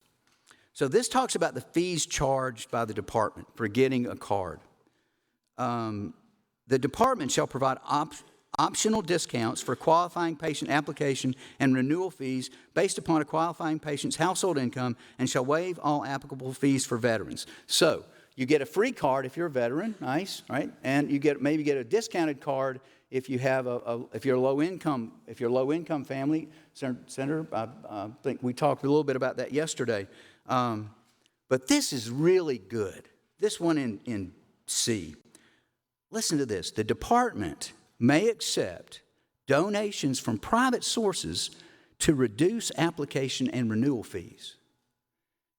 So this talks about the fees charged by the department for getting a card. The department shall provide optional discounts for qualifying patient application and renewal fees based upon a qualifying patient's household income and shall waive all applicable fees for veterans. So you get a free card if you're a veteran, nice, right? And you maybe get a discounted card if you have if you're a low income family. Senator, I think we talked a little bit about that yesterday. But this is really good. This one in C. Listen to this. The department may accept donations from private sources to reduce application and renewal fees.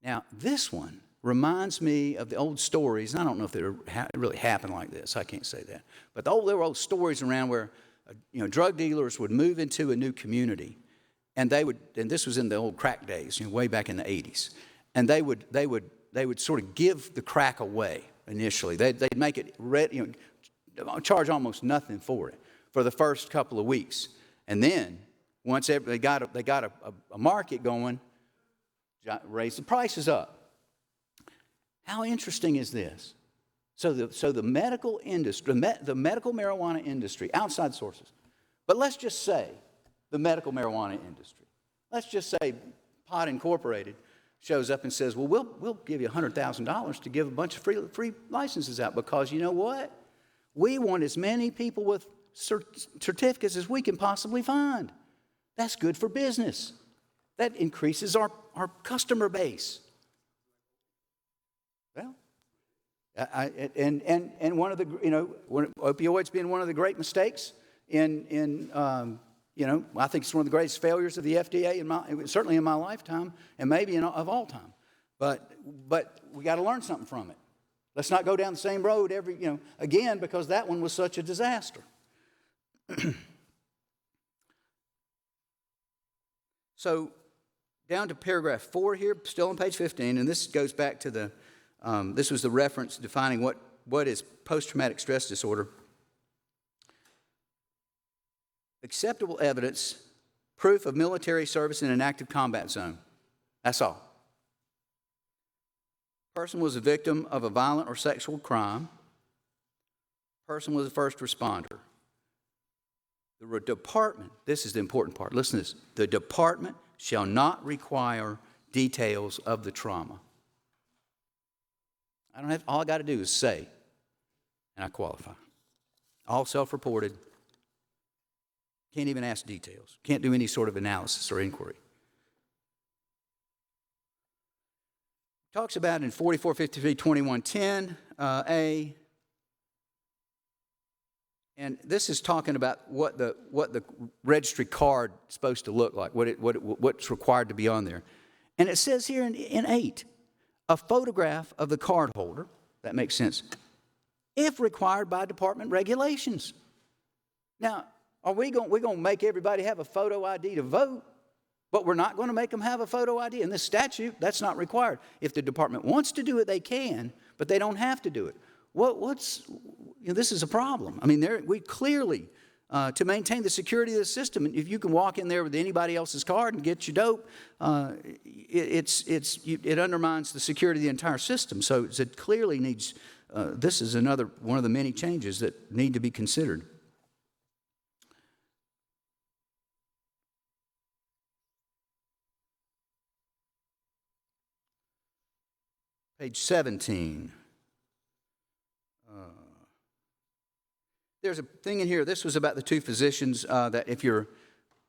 Now, this one reminds me of the old stories, and I don't know if they really happened like this. I can't say that. But there were old stories around where drug dealers would move into a new community, and this was in the old crack days, way back in the 80s, and they would sort of give the crack away initially. They'd make it charge almost nothing for it for the first couple of weeks, and then once they got a market going, raise the prices up. How interesting is this? So the medical industry, the medical marijuana industry, outside sources, but let's just say the medical marijuana industry, let's just say Pot Incorporated shows up and says, well, we'll give you $100,000 to give a bunch of free licenses out because you know what? We want as many people with certificates as we can possibly find. That's good for business. That increases our customer base. Well, and one of the opioids being one of the great mistakes I think it's one of the greatest failures of the FDA certainly in my lifetime and maybe of all time. But we got to learn something from it. Let's not go down the same road again because that one was such a disaster. So down to paragraph 4 here, still on page 15, and this goes back to this was the reference defining what is post-traumatic stress disorder. Acceptable evidence, proof of military service in an active combat zone. That's all. Person was a victim of a violent or sexual crime. Person was a first responder. The department, this is the important part, listen to this. The department shall not require details of the trauma. All I got to do is say, and I qualify. All self-reported. Can't even ask details. Can't do any sort of analysis or inquiry. Talks about in 4453-2110A, and this is talking about what the registry card is supposed to look like, what's required to be on there. And it says here in 8, a photograph of the card holder, that makes sense, if required by department regulations. Now, we're going to make everybody have a photo ID to vote, but we're not going to make them have a photo ID. In this statute, that's not required. If the department wants to do it, they can, but they don't have to do it. This is a problem. I mean, we clearly, to maintain the security of the system, if you can walk in there with anybody else's card and get your dope, it undermines the security of the entire system. So it clearly needs, this is another one of the many changes that need to be considered. Page 17. There's a thing in here, this was about the two physicians that if you're,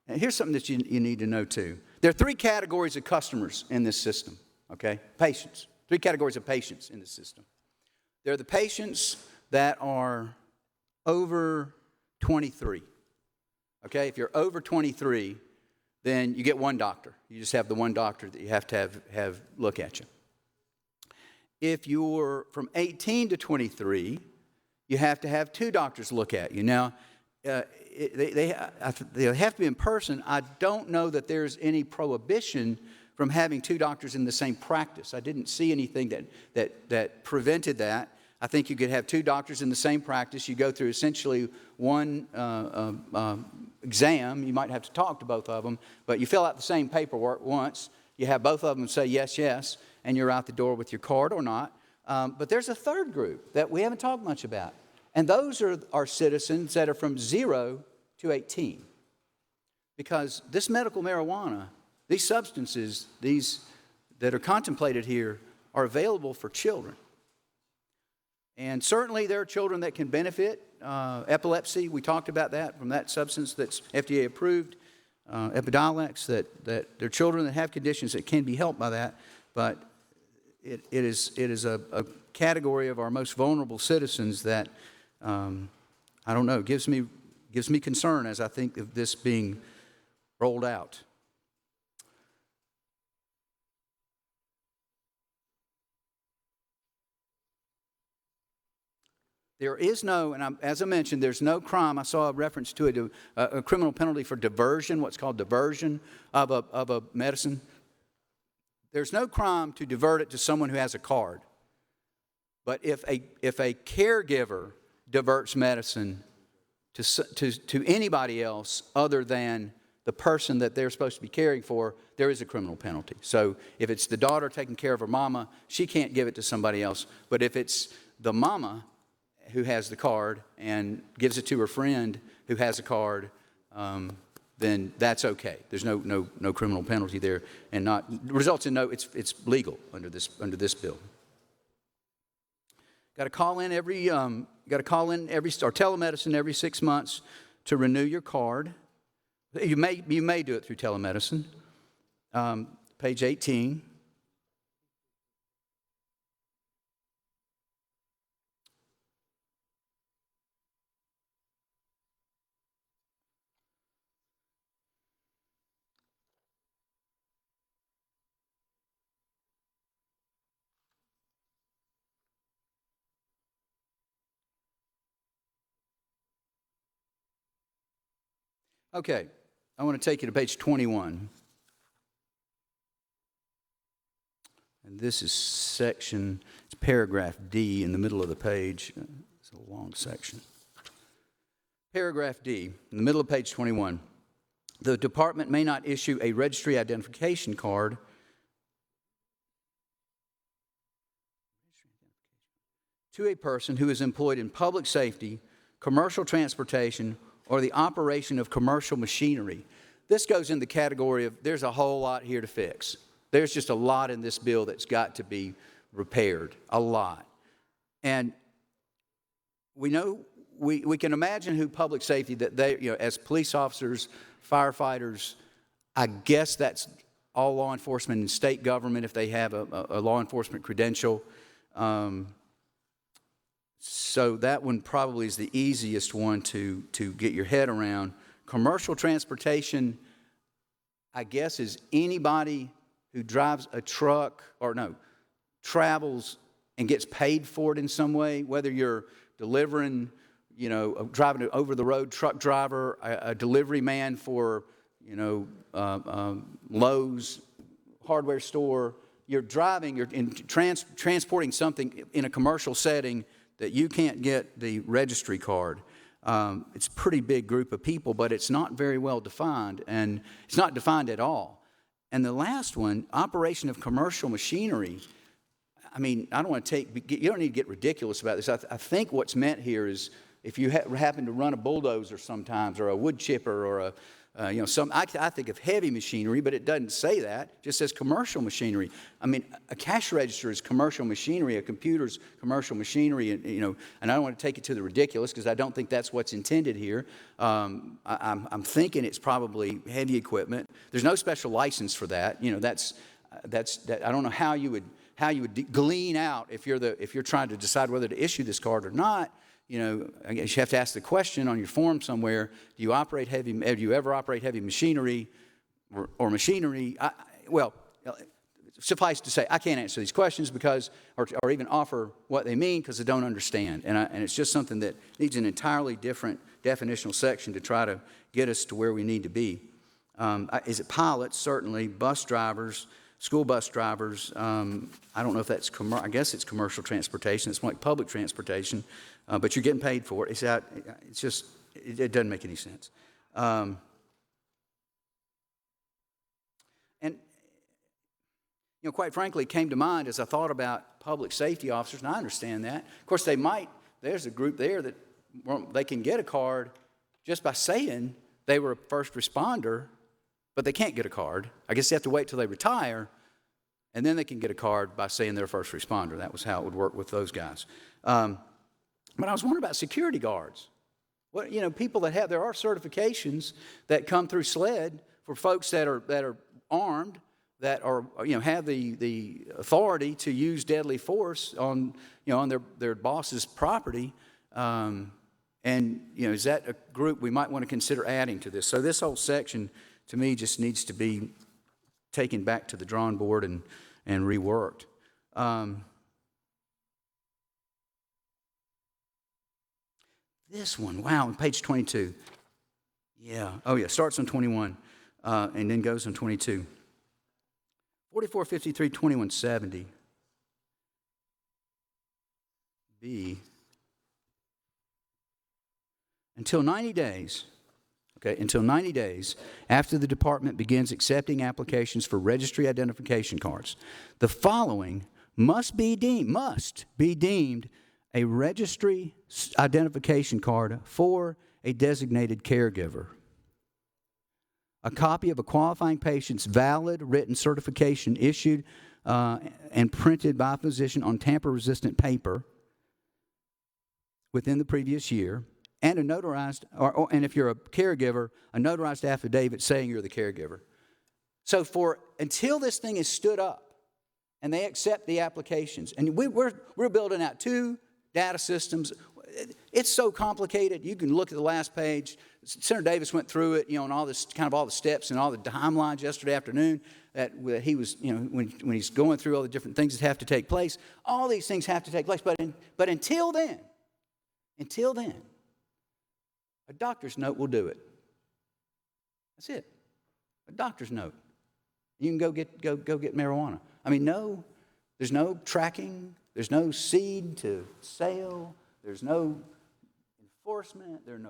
and here's something that you need to know too. There are 3 categories of customers in this system, okay? Patients. 3 categories of patients in this system. There are the patients that are over 23, okay? If you're over 23, then you get one doctor. You just have the one doctor that you have to have look at you. If you're from 18 to 23, you have to have 2 doctors look at you. Now, they have to be in person. I don't know that there's any prohibition from having 2 doctors in the same practice. I didn't see anything that prevented that. I think you could have 2 doctors in the same practice. You go through essentially one exam. You might have to talk to both of them, but you fill out the same paperwork once. You have both of them say yes, yes, and you're out the door with your card or not. But there's a third group that we haven't talked much about, and those are our citizens that are from 0 to 18. Because this medical marijuana, these substances, these that are contemplated here, are available for children. And certainly there are children that can benefit. Epilepsy, we talked about that from that substance that's FDA approved. Epidiolex, that there are children that have conditions that can be helped by that, but it is a category of our most vulnerable citizens that I don't know, gives me concern as I think of this being rolled out. There is no, and as I mentioned, there's no crime. I saw a reference to it, a criminal penalty for diversion, what's called diversion of a medicine. There's no crime to divert it to someone who has a card. But if a caregiver diverts medicine to anybody else other than the person that they're supposed to be caring for, there is a criminal penalty. So if it's the daughter taking care of her mama, she can't give it to somebody else. But if it's the mama who has the card and gives it to her friend who has a card, then that's okay. There's no criminal penalty there, and results in it's legal under this bill. Got to call in or telemedicine every 6 months to renew your card. You may do it through telemedicine. Page 18. Okay, I want to take you to page 21. And this is it's paragraph D in the middle of the page. It's a long section. Paragraph D, in the middle of page 21. The department may not issue a registry identification card to a person who is employed in public safety, commercial transportation, or the operation of commercial machinery. this goes in the category of there's a whole lot here to fix. There's just a lot in this bill that's got to be repaired, a lot. And we know, we can imagine who public safety, that they, as police officers, firefighters, I guess that's all law enforcement and state government if they have a law enforcement credential. So that one probably is the easiest one to get your head around. Commercial transportation, I guess, is anybody who drives a truck travels and gets paid for it in some way, whether you're delivering, driving an over-the-road truck driver, a delivery man for, Lowe's hardware store. You're driving, you're transporting something in a commercial setting that you can't get the registry card. It's a pretty big group of people, but it's not very well defined, and it's not defined at all. And the last one, operation of commercial machinery. I mean, I don't want to you don't need to get ridiculous about this. I think what's meant here is if you happen to run a bulldozer sometimes, or a wood chipper, or I think of heavy machinery, but it doesn't say that. It just says commercial machinery. I mean, a cash register is commercial machinery, a computer's commercial machinery, and I don't want to take it to the ridiculous because I don't think that's what's intended here. I'm thinking it's probably heavy equipment. There's no special license for that. I don't know how you would glean out if you're trying to decide whether to issue this card or not. I guess you have to ask the question on your form somewhere: do you ever operate heavy machinery or machinery? Suffice to say, I can't answer these questions or even offer what they mean because I don't understand. And it's just something that needs an entirely different definitional section to try to get us to where we need to be. Is it pilots? Certainly. Bus drivers, school bus drivers. I don't know if that's I guess it's commercial transportation. It's like public transportation, but you're getting paid for it. It doesn't make any sense. And quite frankly, it came to mind as I thought about public safety officers, and I understand that. Of course, there's a group there that they can get a card just by saying they were a first responder, but they can't get a card. I guess they have to wait till they retire, and then they can get a card by saying they're a first responder. That was how it would work with those guys. But I was wondering about security guards. People that there are certifications that come through SLED for folks that are armed, that are have the authority to use deadly force on their boss's property. Is that a group we might want to consider adding to this? So this whole section, to me, just needs to be taken back to the drawing board and reworked. This one, wow, on page 22. Starts on 21 and then goes on 22. 4453-2170. B. Until 90 days after the department begins accepting applications for registry identification cards, the following must be deemed a registry identification card for a designated caregiver. A copy of a qualifying patient's valid written certification issued and printed by a physician on tamper-resistant paper within the previous year, and a notarized, and if you're a caregiver, a notarized affidavit saying you're the caregiver. So until this thing is stood up and they accept the applications, and we're building out 2 data systems. It's so complicated. You can look at the last page. Senator Davis went through it, and all the steps and all the timelines yesterday afternoon that he was, when he's going through all the different things that have to take place. All these things have to take place, but until then, a doctor's note will do it. That's it. A doctor's note. You can go get marijuana. I mean, there's no tracking. There's no seed to sale. There's no enforcement. There are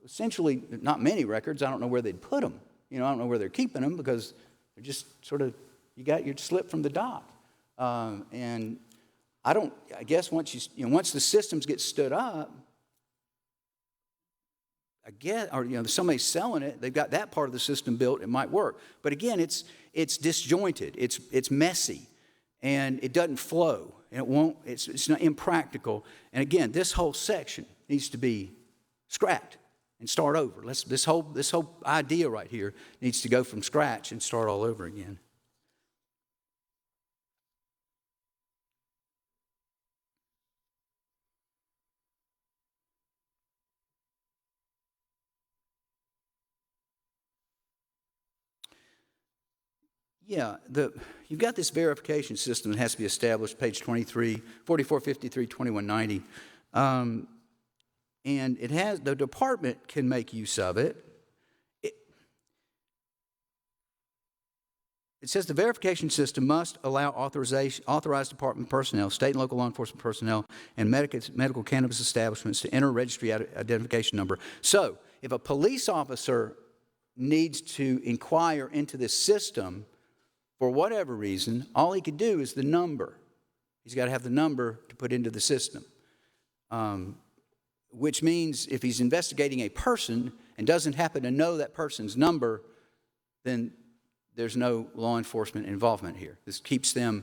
essentially not many records. I don't know where they'd put them. I don't know where they're keeping them because they're just sort of, you got your slip from the doc. And I guess once the systems get stood up, I guess, or somebody's selling it, they've got that part of the system built, it might work. But again, it's disjointed, it's messy, and it doesn't flow, and it won't. It's not impractical. And again, this whole section needs to be scrapped and start over. This whole idea right here needs to go from scratch and start all over again. Yeah, you've got this verification system that has to be established, page 23, 4453, 2190. And it has, the department can make use of it. It says the verification system must allow authorized department personnel, state and local law enforcement personnel, and medical cannabis establishments to enter a registry identification number. So if a police officer needs to inquire into this system, for whatever reason, all he could do is the number. He's got to have the number to put into the system. Which means if he's investigating a person and doesn't happen to know that person's number, then there's no law enforcement involvement here. This keeps them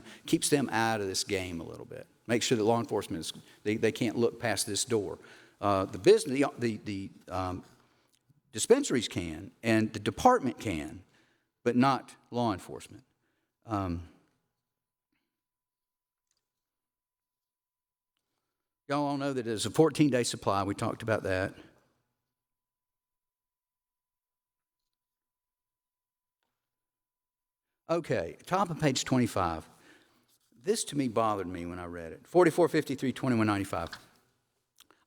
out of this game a little bit. Make sure that law enforcement they can't look past this door. The dispensaries can, and the department can, but not law enforcement. Y'all all know that there's a 14-day supply. We talked about that. Okay, top of page 25. This to me bothered me when I read it. 4453, 2195.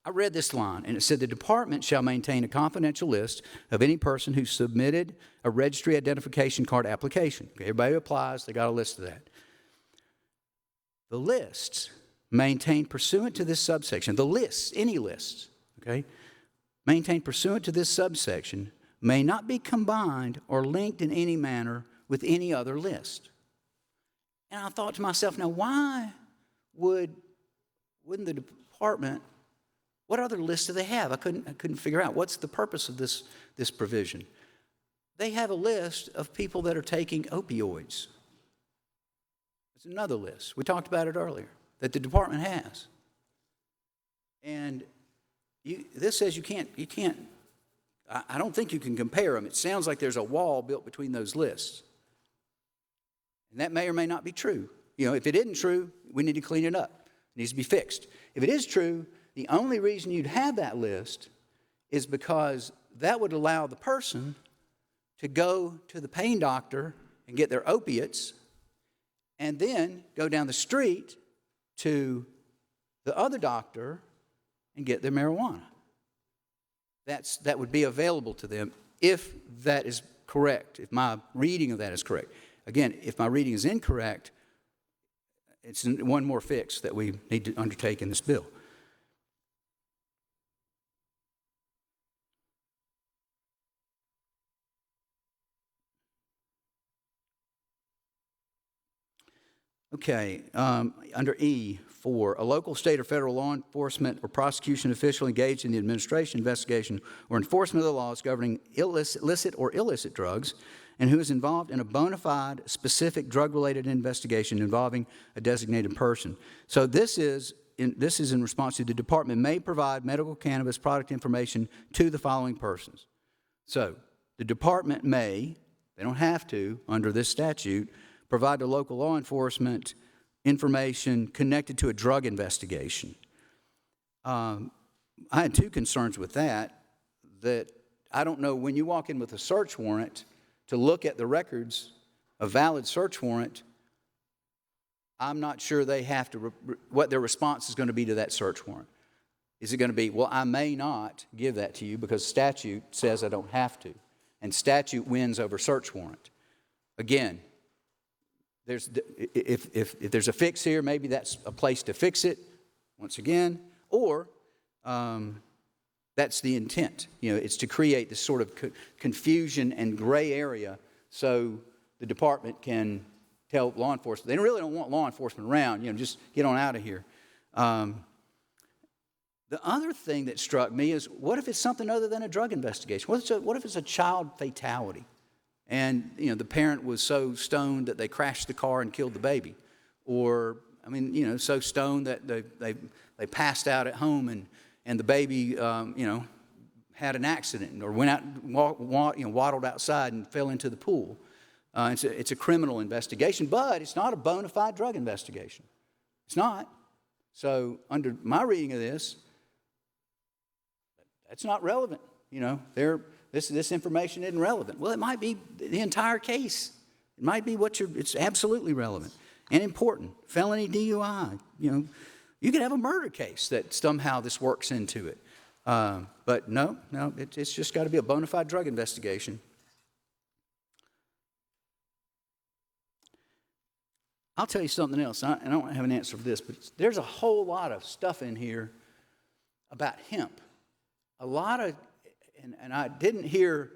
I read this line, and it said, the department shall maintain a confidential list of any person who submitted a registry identification card application. Okay, everybody who applies, they got a list of that. The lists maintained pursuant to this subsection, the lists, any lists, okay, maintained pursuant to this subsection may not be combined or linked in any manner with any other list. And I thought to myself, now why wouldn't the department, what other lists do they have? I couldn't figure out what's the purpose of this provision. They have a list of people that are taking opioids. It's another list. We talked about it earlier that the department has. And this says you can't, I don't think you can compare them. It sounds like there's a wall built between those lists. And that may or may not be true. If it isn't true, we need to clean it up. It needs to be fixed. If it is true, the only reason you'd have that list is because that would allow the person to go to the pain doctor and get their opiates and then go down the street to the other doctor and get their marijuana. That would be available to them if that is correct, if my reading of that is correct. Again, if my reading is incorrect, it's one more fix that we need to undertake in this bill. Okay, under E4, a local, state, or federal law enforcement or prosecution official engaged in the administration, investigation, or enforcement of the laws governing illicit or illicit drugs, and who is involved in a bona fide, specific drug-related investigation involving a designated person. So this is in response to the department may provide medical cannabis product information to the following persons. So the department may, they don't have to under this statute, provide to local law enforcement information connected to a drug investigation. I had two concerns with that I don't know when you walk in with a search warrant to look at the records, a valid search warrant, I'm not sure they have to, what their response is going to be to that search warrant. Is it going to be, well, I may not give that to you because statute says I don't have to, and statute wins over search warrant. Again, if there's a fix here, maybe that's a place to fix it, once again, or that's the intent. It's to create this sort of confusion and gray area so the department can tell law enforcement. They really don't want law enforcement around, just get on out of here. The other thing that struck me is, what if it's something other than a drug investigation? What if it's a child fatality? And, you know, the parent was so stoned that they crashed the car and killed the baby. Or, I mean, you know, so stoned that they passed out at home and the baby, you know, had an accident or went out, waddled outside and fell into the pool. It's a criminal investigation, but it's not a bona fide drug investigation. It's not. So under my reading of this, that's not relevant. You know, this information isn't relevant. Well, it might be the entire case. It might be it's absolutely relevant and important. Felony DUI, you know, you could have a murder case that somehow this works into it. But no, it's just got to be a bona fide drug investigation. I'll tell you something else. I don't have an answer for this, but there's a whole lot of stuff in here about hemp. A lot of, and I didn't hear,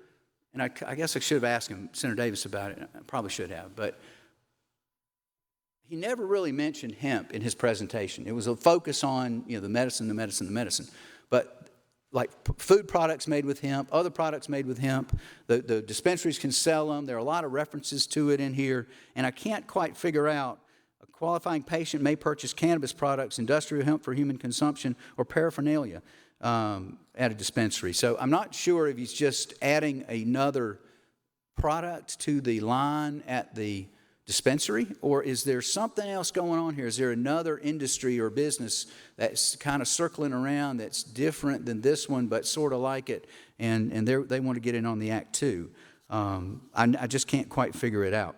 and I guess I should have asked him, Senator Davis, about it. I probably should have, but he never really mentioned hemp in his presentation. It was a focus on, you know, the medicine. But like food products made with hemp, other products made with hemp, the dispensaries can sell them. There are a lot of references to it in here, and I can't quite figure out, a qualifying patient may purchase cannabis products, industrial hemp for human consumption, or paraphernalia at a dispensary. So I'm not sure if he's just adding another product to the line at the dispensary, or is there something else going on here? Is there another industry or business that's kind of circling around that's different than this one but sort of like it, and they want to get in on the act too? I just can't quite figure it out.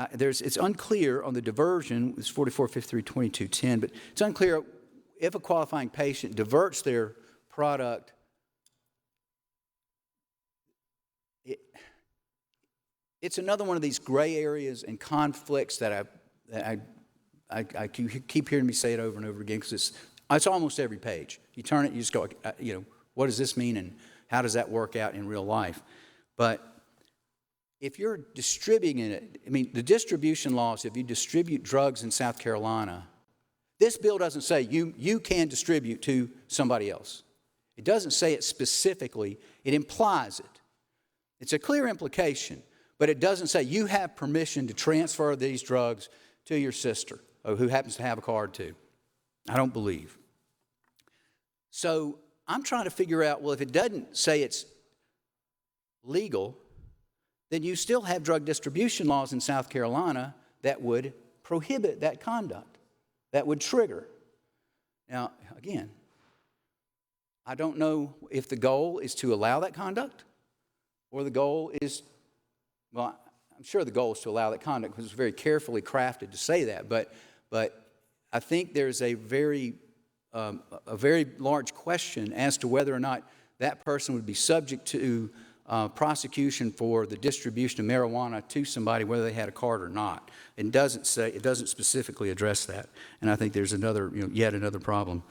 It's unclear on the diversion. It's 4453-2210, but it's unclear if a qualifying patient diverts their product. It's another one of these gray areas and conflicts that I keep hearing me say it over and over again, because it's almost every page. You turn it, you just go, you know, what does this mean, and how does that work out in real life? But if you're distributing it, I mean, the distribution laws, if you distribute drugs in South Carolina, this bill doesn't say you can distribute to somebody else. It doesn't say it specifically. It implies it. It's a clear implication, but it doesn't say you have permission to transfer these drugs to your sister, who happens to have a card too. I don't believe. So I'm trying to figure out, well, if it doesn't say it's legal, then you still have drug distribution laws in South Carolina that would prohibit that conduct, that would trigger. Now, again, I don't know if the goal is to allow that conduct, or the goal is, well, I'm sure the goal is to allow that conduct, because it's very carefully crafted to say that, but I think there's a very large question as to whether or not that person would be subject to prosecution for the distribution of marijuana to somebody, whether they had a card or not. It doesn't specifically address that, and I think there's yet another problem.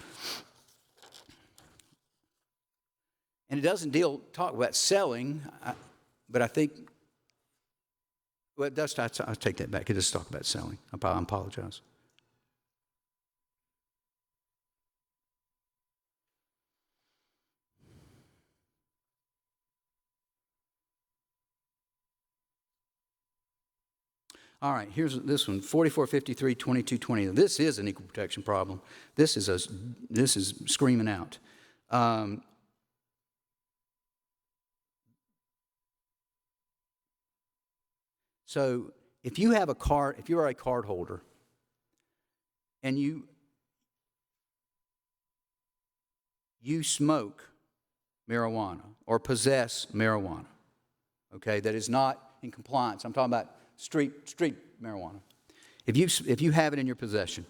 And it doesn't talk about selling, but I think, well, it does. I'll take that back. It does talk about selling. I apologize. All right, here's this one, 4453-2220. This is an equal protection problem. This is screaming out. So if you have a card, if you are a card holder, and you smoke marijuana or possess marijuana, okay, that is not in compliance. I'm talking about street marijuana. If you have it in your possession,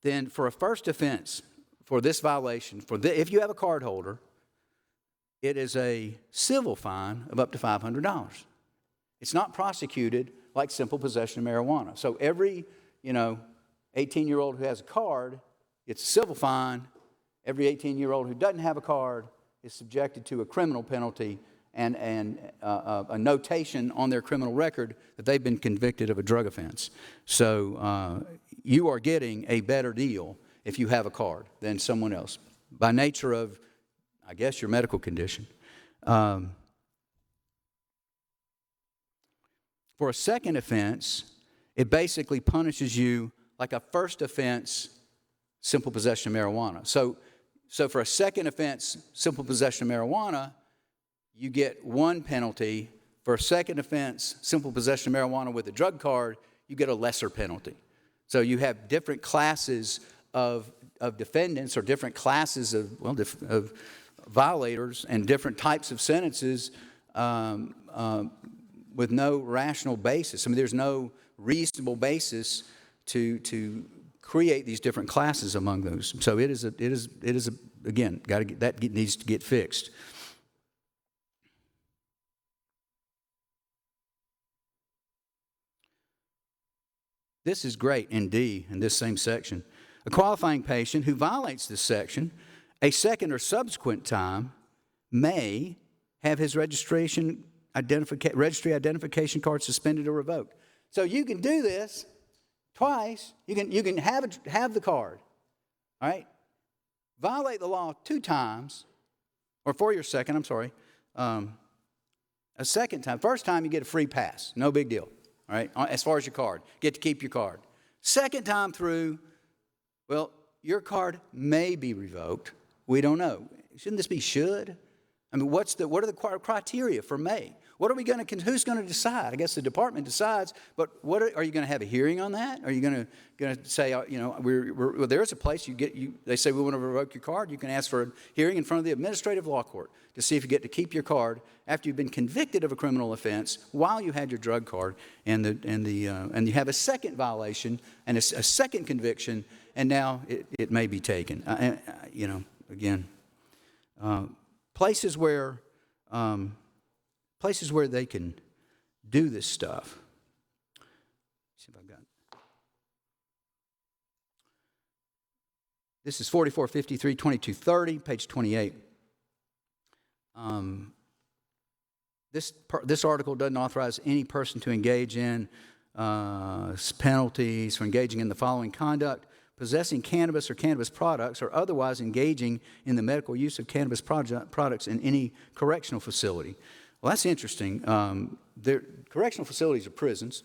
then for a first offense, for this violation, if you have a card holder, it is a civil fine of up to $500. It's not prosecuted like simple possession of marijuana. So every 18-year-old who has a card gets a civil fine. Every 18-year-old who doesn't have a card is subjected to a criminal penalty, and a notation on their criminal record that they've been convicted of a drug offense. So you are getting a better deal if you have a card than someone else, by nature of, I guess, your medical condition. For a second offense, it basically punishes you like a first offense, simple possession of marijuana. So for a second offense, simple possession of marijuana, you get one penalty. For a second offense, simple possession of marijuana with a drug card, you get a lesser penalty. So you have different classes of defendants, or different classes of violators, and different types of sentences with no rational basis. I mean, there's no reasonable basis to create these different classes among those. So it is again, that needs to get fixed. This is great in D, in this same section. A qualifying patient who violates this section a second or subsequent time may have his registry identification card suspended or revoked. So you can do this twice. You can have the card, all right? Violate the law 2 times, or for your second, I'm sorry, a second time. First time you get a free pass, no big deal, all right, as far as your card. Get to keep your card. Second time through, well, your card may be revoked. We don't know. Shouldn't this be should? I mean, what are the criteria for may? What are we going to? Who's going to decide? I guess the department decides. But are you going to have a hearing on that? Are you going to say, well, there is a place they say we want to revoke your card. You can ask for a hearing in front of the administrative law court to see if you get to keep your card after you've been convicted of a criminal offense while you had your drug card, and you have a second violation and a second conviction, and now it may be taken. Again, places where they can do this stuff. Let's see if I've got. This is 4453, 2230, page 28. This article doesn't authorize any person to engage in penalties for engaging in the following conduct: possessing cannabis or cannabis products, or otherwise engaging in the medical use of cannabis products in any correctional facility. Well, that's interesting. Correctional facilities are prisons.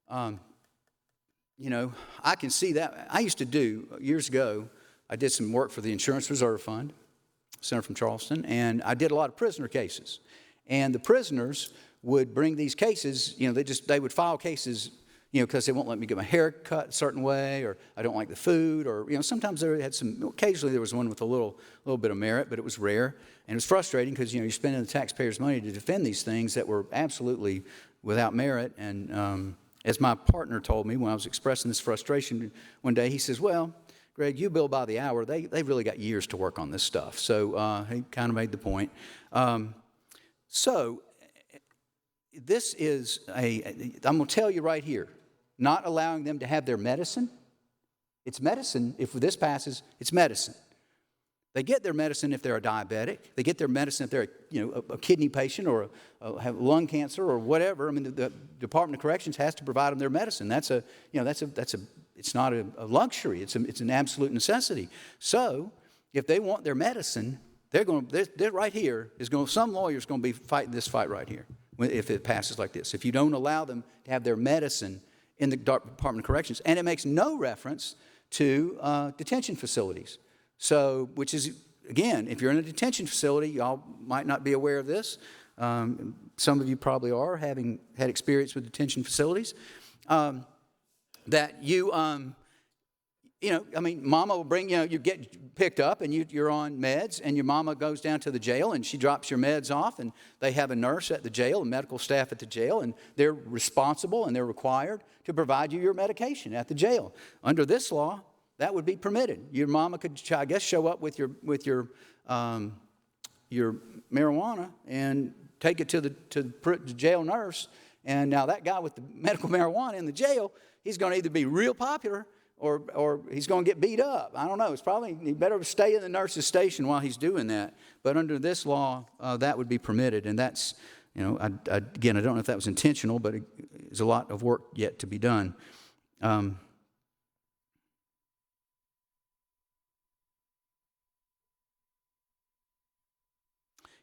I can see that. I used to do, years ago, I did some work for the Insurance Reserve Fund, Center from Charleston, and I did a lot of prisoner cases. And the prisoners would bring these cases, they would file cases, because they won't let me get my hair cut a certain way, or I don't like the food, or, sometimes occasionally there was one with a little bit of merit, but it was rare. And it was frustrating because, you're spending the taxpayers' money to defend these things that were absolutely without merit. And as my partner told me when I was expressing this frustration one day, he says, well, Greg, you bill by the hour. They've really got years to work on this stuff. So he kind of made the point. So this is I'm going to tell you right here, not allowing them to have their medicine. It's medicine. If this passes, it's medicine. They get their medicine if they're a diabetic. They get their medicine if they're a kidney patient or have lung cancer or whatever. I mean, the Department of Corrections has to provide them their medicine. It's not a luxury. It's an absolute necessity. So if they want their medicine, they're right here. Some lawyer's going to be fighting this fight right here if it passes like this. If you don't allow them to have their medicine in the Department of Corrections, and it makes no reference to detention facilities. So, which is, again, if you're in a detention facility, y'all might not be aware of this. Some of you probably are, having had experience with detention facilities. That mama will bring, you get picked up and you're on meds, and your mama goes down to the jail and she drops your meds off, and they have a nurse at the jail and medical staff at the jail, and they're responsible and they're required to provide you your medication at the jail. Under this law, that would be permitted. Your mama could, I guess, show up with your marijuana and take it to the jail nurse. And now that guy with the medical marijuana in the jail, he's going to either be real popular or he's going to get beat up. I don't know. It's probably, he better stay in the nurse's station while he's doing that. But under this law, that would be permitted. And that's, again, I don't know if that was intentional, but there's a lot of work yet to be done.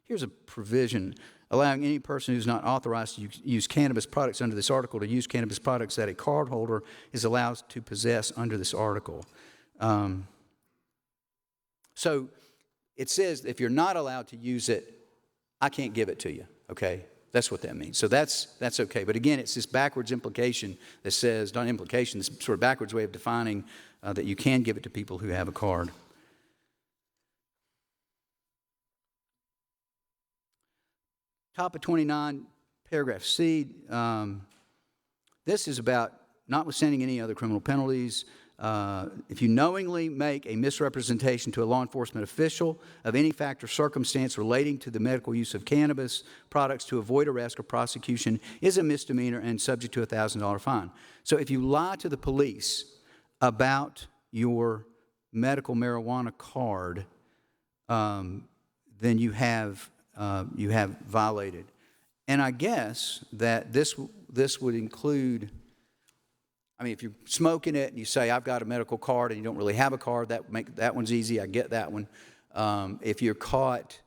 Here's a provision allowing any person who's not authorized to use cannabis products under this article to use cannabis products that a cardholder is allowed to possess under this article. So it says if you're not allowed to use it, I can't give it to you, okay? That's what that means. So that's okay. But again, it's this backwards implication that says, not implication, this sort of backwards way of defining that you can give it to people who have a card. Top of 29, paragraph C. This is about notwithstanding any other criminal penalties. If you knowingly make a misrepresentation to a law enforcement official of any fact or circumstance relating to the medical use of cannabis products to avoid arrest or prosecution is a misdemeanor and subject to a $1,000 fine. So if you lie to the police about your medical marijuana card, then you have violated. And I guess that this would include, I mean, if you're smoking it and you say, I've got a medical card and you don't really have a card, that one's easy, I get that one. If you're caught,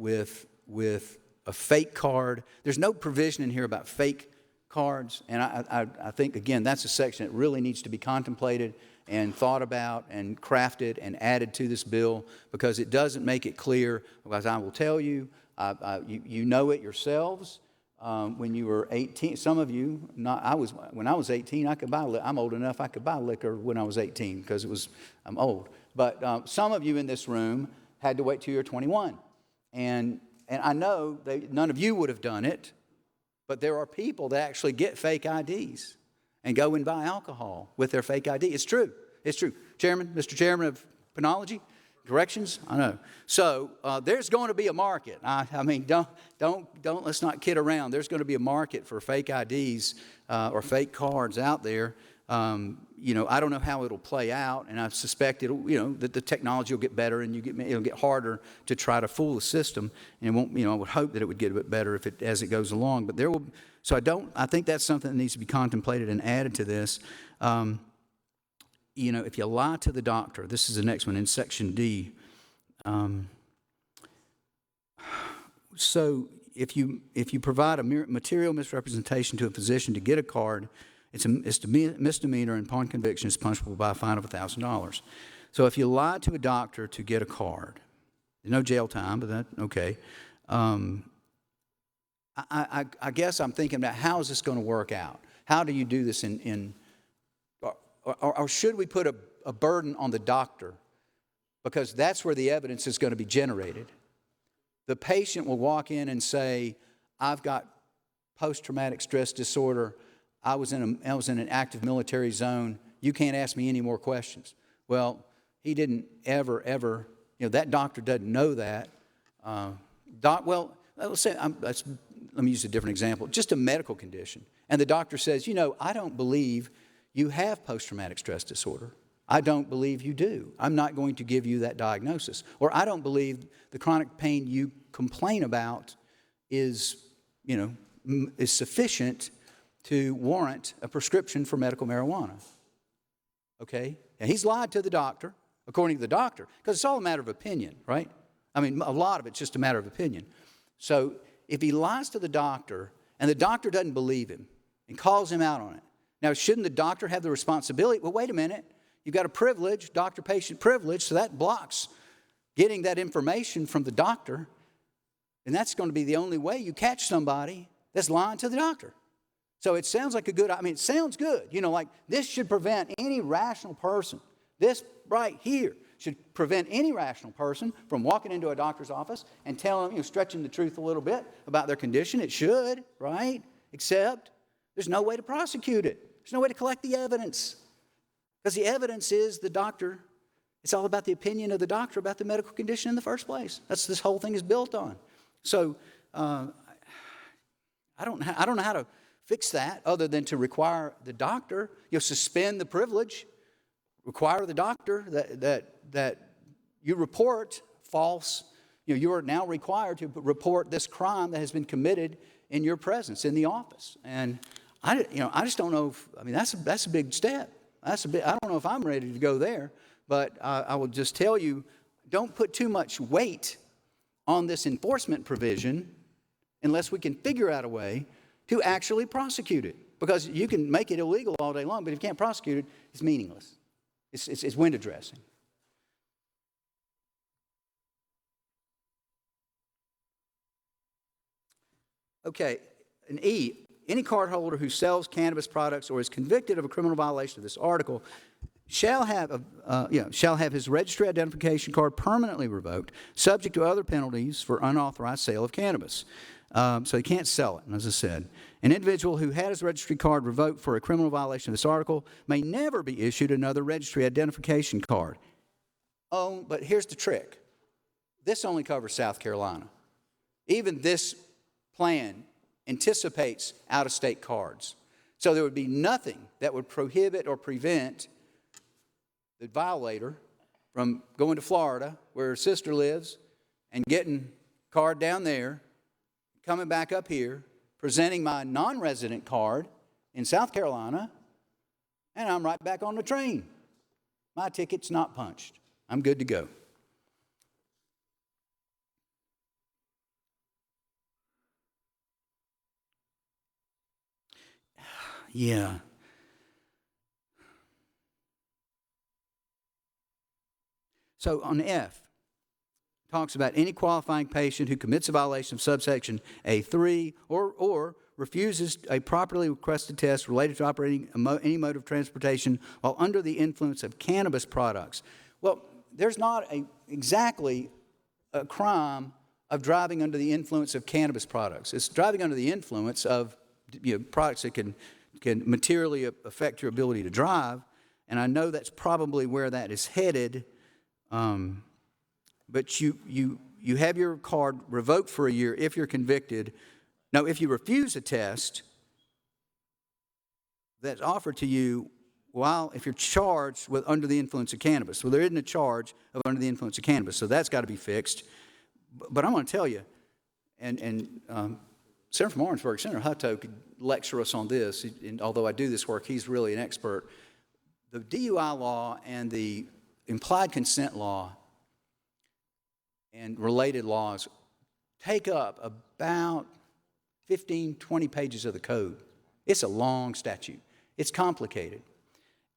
with a fake card, there's no provision in here about fake cards, and I think, again, that's a section that really needs to be contemplated and thought about and crafted and added to this bill, because it doesn't make it clear. Because I will tell you, you know it yourselves. When you were 18, some of you, when I was 18, I could buy. I'm old enough, I could buy liquor when I was 18 because I'm old. But some of you in this room had to wait till you're 21, and I know none of you would have done it, but there are people that actually get fake IDs and go and buy alcohol with their fake ID. It's true. It's true. Mr. Chairman of Penology, Corrections, I know. So there's going to be a market. I mean, let's not kid around. There's going to be a market for fake IDs or fake cards out there. I don't know how it'll play out, and I suspect that the technology will get better, and it'll get harder to try to fool the system. And it won't. I would hope that it would get a bit better as it goes along. But there will. So I think that's something that needs to be contemplated and added to this. If you lie to the doctor, this is the next one in Section D. So if you provide a material misrepresentation to a physician to get a card, it's a misdemeanor, and upon conviction is punishable by a fine of $1,000. So if you lie to a doctor to get a card, there's no jail time, but that's okay. I guess I'm thinking about how is this going to work out? How do you do this or should we put a burden on the doctor? Because that's where the evidence is going to be generated. The patient will walk in and say, I've got post-traumatic stress disorder. I was in an active military zone. You can't ask me any more questions. Well, he didn't ever, that doctor doesn't know that. Let me use a different example. Just a medical condition. And the doctor says, I don't believe you have post-traumatic stress disorder. I don't believe you do. I'm not going to give you that diagnosis. Or I don't believe the chronic pain you complain about is sufficient to warrant a prescription for medical marijuana. Okay? And he's lied to the doctor, according to the doctor, because it's all a matter of opinion, right? I mean, a lot of it's just a matter of opinion. So if he lies to the doctor and the doctor doesn't believe him and calls him out on it, now shouldn't the doctor have the responsibility? Well, wait a minute. You've got a privilege, doctor-patient privilege, so that blocks getting that information from the doctor. And that's going to be the only way you catch somebody that's lying to the doctor. So it sounds like it sounds good. Like this should prevent any rational person. This right here should prevent any rational person from walking into a doctor's office and telling them, stretching the truth a little bit about their condition. It should, right? Except there's no way to prosecute it. There's no way to collect the evidence. Because the evidence is the doctor. It's all about the opinion of the doctor about the medical condition in the first place. That's this whole thing is built on. So I don't know how to fix that other than to require the doctor, suspend the privilege, require the doctor that you report false. You are now required to report this crime that has been committed in your presence in the office. And I just don't know that's a big step. I don't know if I'm ready to go there, but I will just tell you, don't put too much weight on this enforcement provision unless we can figure out a way to actually prosecute it. Because you can make it illegal all day long, but if you can't prosecute it, it's meaningless. It's window dressing. Okay, an E, any cardholder who sells cannabis products or is convicted of a criminal violation of this article shall have his registry identification card permanently revoked, subject to other penalties for unauthorized sale of cannabis. So he can't sell it, as I said. An individual who had his registry card revoked for a criminal violation of this article may never be issued another registry identification card. Oh, but here's the trick. This only covers South Carolina. Even this plan anticipates out-of-state cards. So there would be nothing that would prohibit or prevent the violator from going to Florida, where her sister lives, and getting a card down there, coming back up here, presenting my non-resident card in South Carolina, and I'm right back on the train. My ticket's not punched. I'm good to go. Yeah. So on F, talks about any qualifying patient who commits a violation of subsection A3 or refuses a properly requested test related to operating any mode of transportation while under the influence of cannabis products. Well, there's not exactly a crime of driving under the influence of cannabis products. It's driving under the influence of products that can materially affect your ability to drive, and I know that's probably where that is headed. But you have your card revoked for a year if you're convicted. Now, if you refuse a test that's offered to you if you're charged with under the influence of cannabis. Well, there isn't a charge of under the influence of cannabis, so that's got to be fixed. But I'm going to tell you, and Senator from Orangeburg, Senator Hutto could lecture us on this, and although I do this work, he's really an expert. The DUI law and the implied consent law and related laws take up about 15, 20 pages of the code. It's a long statute. It's complicated.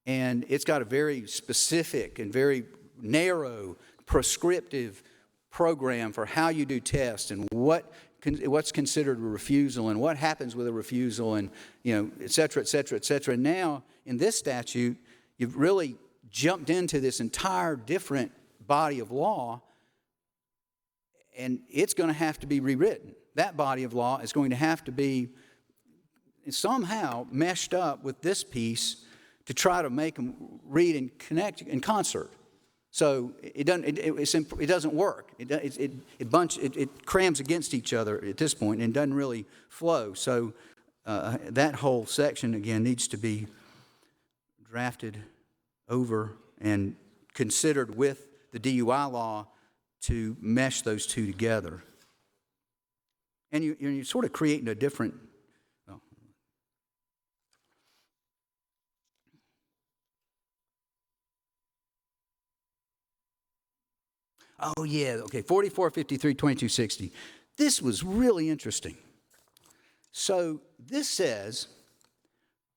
And it's got a very specific and very narrow prescriptive program for how you do tests and what's considered a refusal and what happens with a refusal and, et cetera, et cetera, et cetera. And now, in this statute, you've really jumped into this entire different body of law, and it's going to have to be rewritten. That body of law is going to have to be somehow meshed up with this piece to try to make them read and connect in concert. So it doesn't work. It crams against each other at this point and doesn't really flow. So that whole section, again, needs to be drafted over and considered with the DUI law to mesh those two together. And you're sort of creating a different... Oh, yeah, okay, 4453, 2260. This was really interesting. So this says,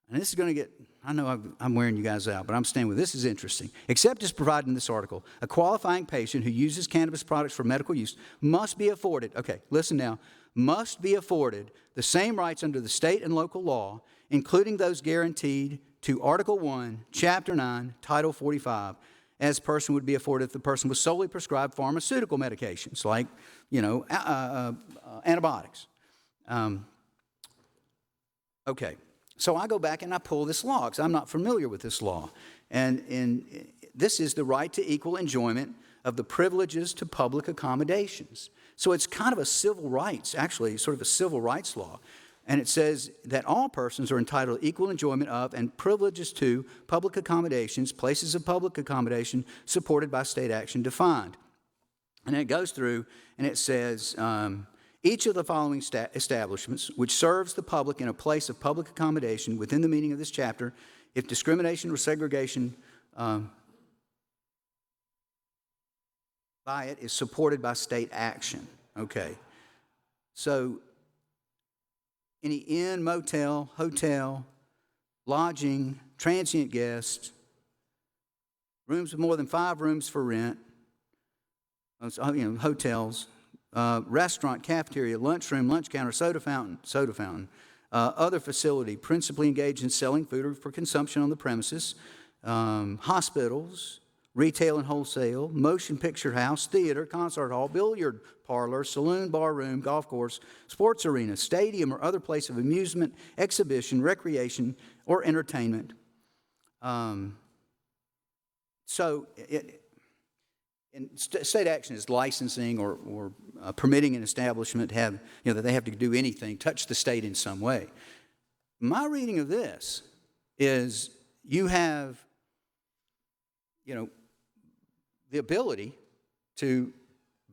and this is going to get, I know I'm wearing you guys out, but I'm staying with this. Is interesting. Except as provided in this article, a qualifying patient who uses cannabis products for medical use must be afforded, okay, listen now, must be afforded the same rights under the state and local law, including those guaranteed to Article 1, Chapter 9, Title 45, as a person would be afforded if the person was solely prescribed pharmaceutical medications, like, antibiotics. Okay, so I go back and I pull this law, because I'm not familiar with this law. And this is the right to equal enjoyment of the privileges to public accommodations. So it's kind of a civil rights, actually, sort of a civil rights law. And it says that all persons are entitled to equal enjoyment of and privileges to public accommodations, places of public accommodation supported by state action defined. And then it goes through and it says, each of the following establishments which serves the public in a place of public accommodation within the meaning of this chapter, if discrimination or segregation by it is supported by state action. Okay. So any inn, motel, hotel, lodging, transient guest, rooms with more than 5 rooms for rent, hotels, restaurant, cafeteria, lunchroom, lunch counter, soda fountain, other facility principally engaged in selling food or for consumption on the premises, hospitals, retail and wholesale, motion picture house, theater, concert hall, billiard parlor, saloon, bar room, golf course, sports arena, stadium, or other place of amusement, exhibition, recreation, or entertainment. State action is licensing or permitting an establishment to have, that they have to do anything, touch the state in some way. My reading of this is you have, the ability to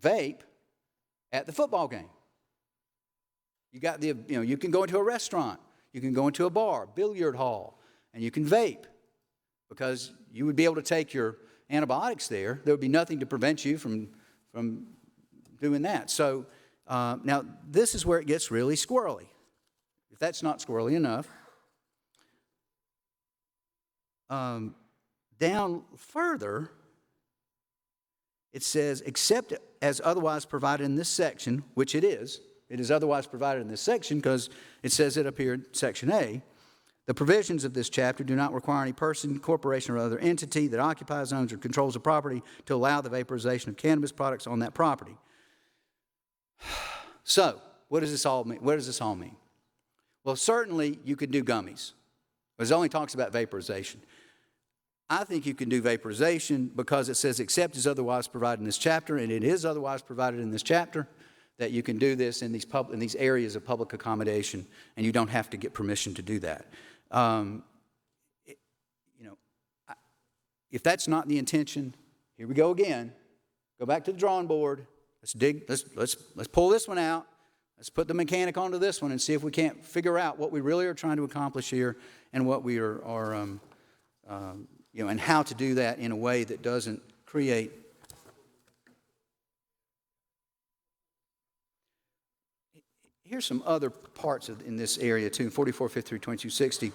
vape at the football game. You got you can go into a restaurant, you can go into a bar, billiard hall, and you can vape because you would be able to take your antibiotics there. There would be nothing to prevent you from doing that. So now this is where it gets really squirrely. If that's not squirrely enough, down further, it says, except as otherwise provided in this section, which it is otherwise provided in this section because it says it up here in Section A, the provisions of this chapter do not require any person, corporation, or other entity that occupies, owns, or controls a property to allow the vaporization of cannabis products on that property. So, what does this all mean? What does this all mean? Well, certainly you could do gummies. It only talks about vaporization. I think you can do vaporization because it says except as otherwise provided in this chapter, and it is otherwise provided in this chapter, that you can do this in these areas of public accommodation, and you don't have to get permission to do that. If that's not the intention, here we go again. Go back to the drawing board. Let's pull this one out. Let's put the mechanic onto this one and see if we can't figure out what we really are trying to accomplish here and what we are and how to do that in a way that doesn't create. Here's some other parts in this area too, 4450 through 2260.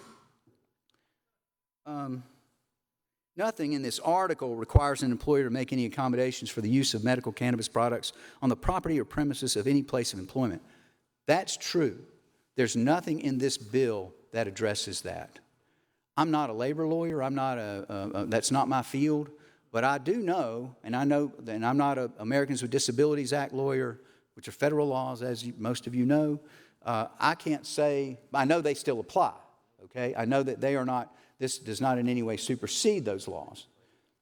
Nothing in this article requires an employer to make any accommodations for the use of medical cannabis products on the property or premises of any place of employment. That's true. There's nothing in this bill that addresses that. I'm not a labor lawyer. I'm not that's not my field. But I do know, and I'm not an Americans with Disabilities Act lawyer, which are federal laws, as most of you know. I can't say, I know they still apply, okay? I know that they are not, this does not in any way supersede those laws.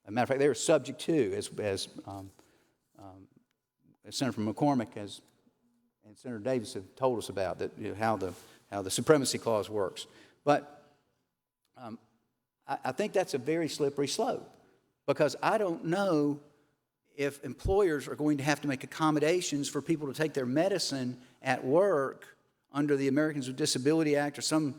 As a matter of fact, they are subject to, as Senator McCormick and Senator Davis have told us about, that how the supremacy clause works. But I think that's a very slippery slope because I don't know if employers are going to have to make accommodations for people to take their medicine at work under the Americans with Disability Act or some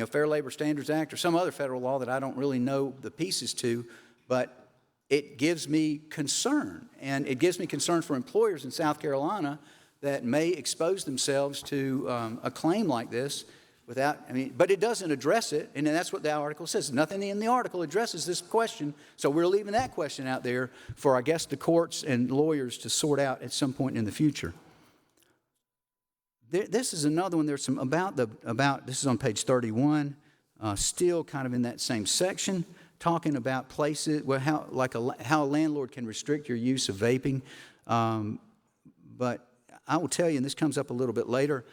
Fair Labor Standards Act or some other federal law that I don't really know the pieces to, but it gives me concern. And it gives me concern for employers in South Carolina that may expose themselves to a claim like this without, but it doesn't address it, and that's what the article says. Nothing in the article addresses this question, so we're leaving that question out there for, I guess, the courts and lawyers to sort out at some point in the future. This is another one. There's some this is on page 31, still kind of in that same section, talking about places where how a landlord can restrict your use of vaping. But I will tell you, and this comes up a little bit later,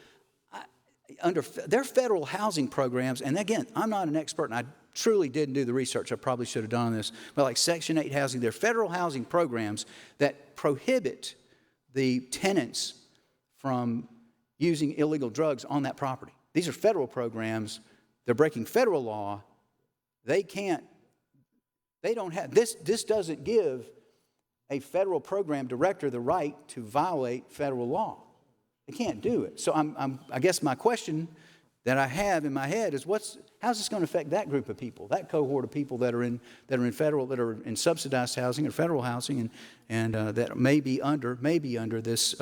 under their federal housing programs, and again, I'm not an expert, and I truly didn't do the research I probably should have done on this, but like Section 8 housing, they're federal housing programs that prohibit the tenants from using illegal drugs on that property. These are federal programs. They're breaking federal law. They don't have, this doesn't give a federal program director the right to violate federal law. They can't do it. So I guess my question that I have in my head is how's this going to affect that group of people, that cohort of people that are in subsidized housing or federal housing and that may be under this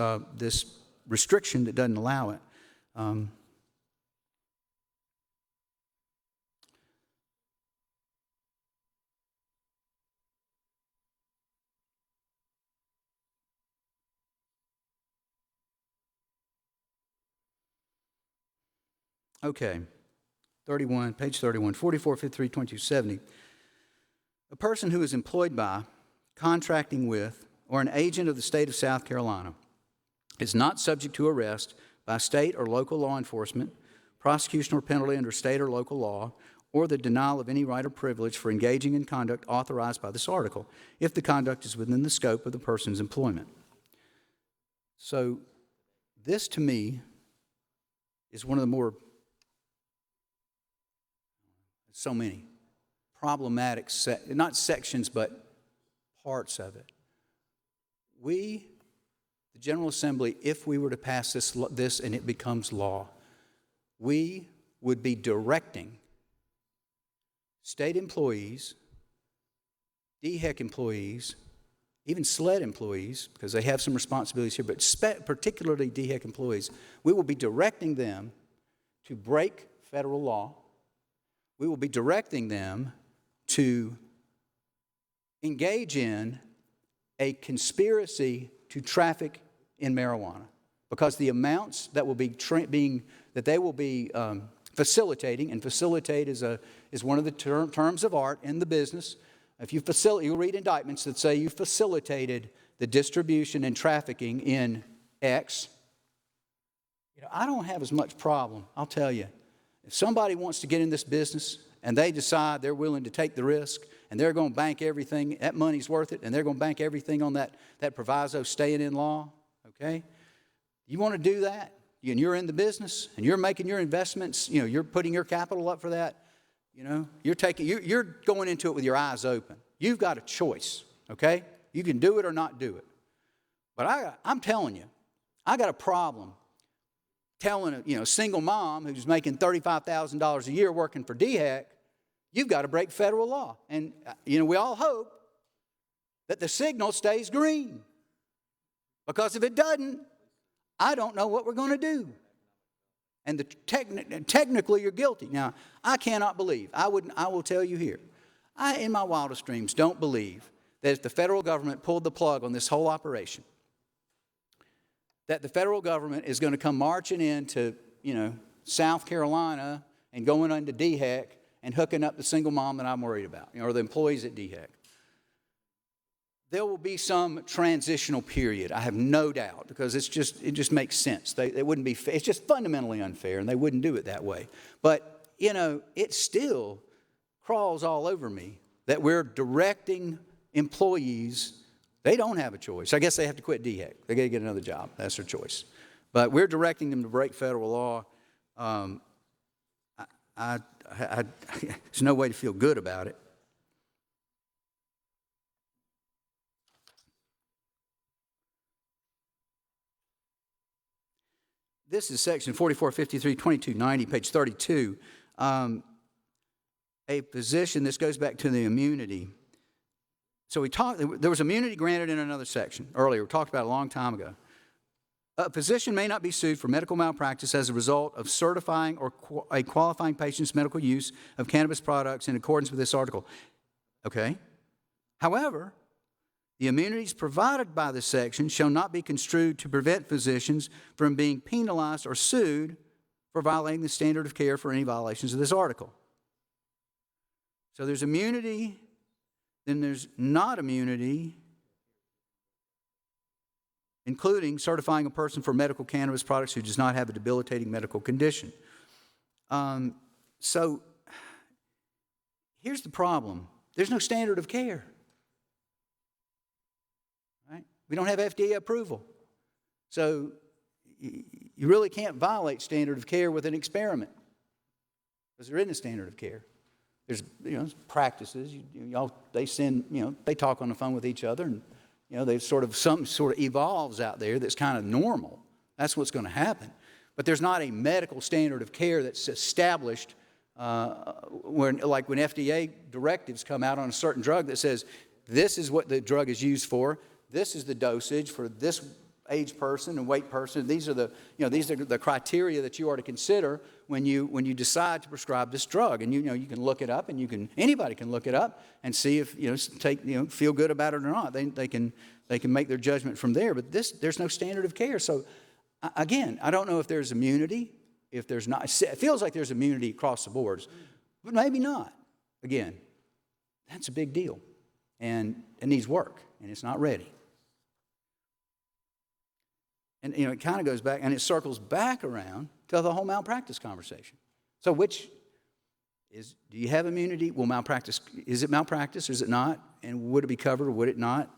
restriction that doesn't allow it. Okay, 31, page 31, 4453, 2270. A person who is employed by, contracting with, or an agent of the state of South Carolina is not subject to arrest by state or local law enforcement, prosecution or penalty under state or local law, or the denial of any right or privilege for engaging in conduct authorized by this article, if the conduct is within the scope of the person's employment. So this, to me, is one of the more so many problematic, not sections, but parts of it. We, the General Assembly, if we were to pass this and it becomes law, we would be directing state employees, DHEC employees, even SLED employees, because they have some responsibilities here, but particularly DHEC employees, we will be directing them to break federal law. We will be directing them to engage in a conspiracy to traffic in marijuana, because the amounts that will be facilitating, and facilitate is one of the terms of art in the business. If you'll read indictments that say you facilitated the distribution and trafficking in X. I don't have as much problem, I'll tell you. If somebody wants to get in this business and they decide they're willing to take the risk and they're going to bank everything, that money's worth it, and they're going to bank everything on that proviso staying in law, okay? You want to do that, and you're in the business, and you're making your investments, you're putting your capital up for that, you're going into it with your eyes open. You've got a choice, okay? You can do it or not do it. But I'm telling you, I got a problem telling a single mom who's making $35,000 a year working for DHEC, you've got to break federal law. And, we all hope that the signal stays green. Because if it doesn't, I don't know what we're going to do. And technically, you're guilty. Now, I cannot believe, I will tell you here, I, in my wildest dreams, don't believe that if the federal government pulled the plug on this whole operation, that the federal government is going to come marching into, South Carolina and going into DHEC and hooking up the single mom that I'm worried about, or the employees at DHEC. There will be some transitional period, I have no doubt, because it just makes sense. They wouldn't be, it's just fundamentally unfair, and they wouldn't do it that way. But, it still crawls all over me that we're directing employees. They don't have a choice. I guess they have to quit DHEC. They got to get another job. That's their choice. But we're directing them to break federal law. There's no way to feel good about it. This is section 4453, 2290, page 32. A position, this goes back to the immunity. So there was immunity granted in another section earlier. We talked about it a long time ago. A physician may not be sued for medical malpractice as a result of certifying or a qualifying patient's medical use of cannabis products in accordance with this article. Okay? However, the immunities provided by this section shall not be construed to prevent physicians from being penalized or sued for violating the standard of care for any violations of this article. So there's immunity. Then there's not immunity, including certifying a person for medical cannabis products who does not have a debilitating medical condition. So here's the problem. There's no standard of care. Right? We don't have FDA approval. So you really can't violate standard of care with an experiment because there isn't a standard of care. There's, practices. They talk on the phone with each other, and, they something sort of evolves out there that's kind of normal. That's what's going to happen. But there's not a medical standard of care that's established when FDA directives come out on a certain drug that says, this is what the drug is used for, this is the dosage for this age person and weight person. These are the criteria that you are to consider when you decide to prescribe this drug. And you can look it up, and anybody can look it up and see if feel good about it or not. They can make their judgment from there. But there's no standard of care. So again, I don't know if there's immunity. If there's not, it feels like there's immunity across the boards, but maybe not. Again, that's a big deal, and it needs work, and it's not ready. And, it kind of goes back, and it circles back around to the whole malpractice conversation. So do you have immunity? Well, malpractice, is it malpractice or is it not? And would it be covered or would it not?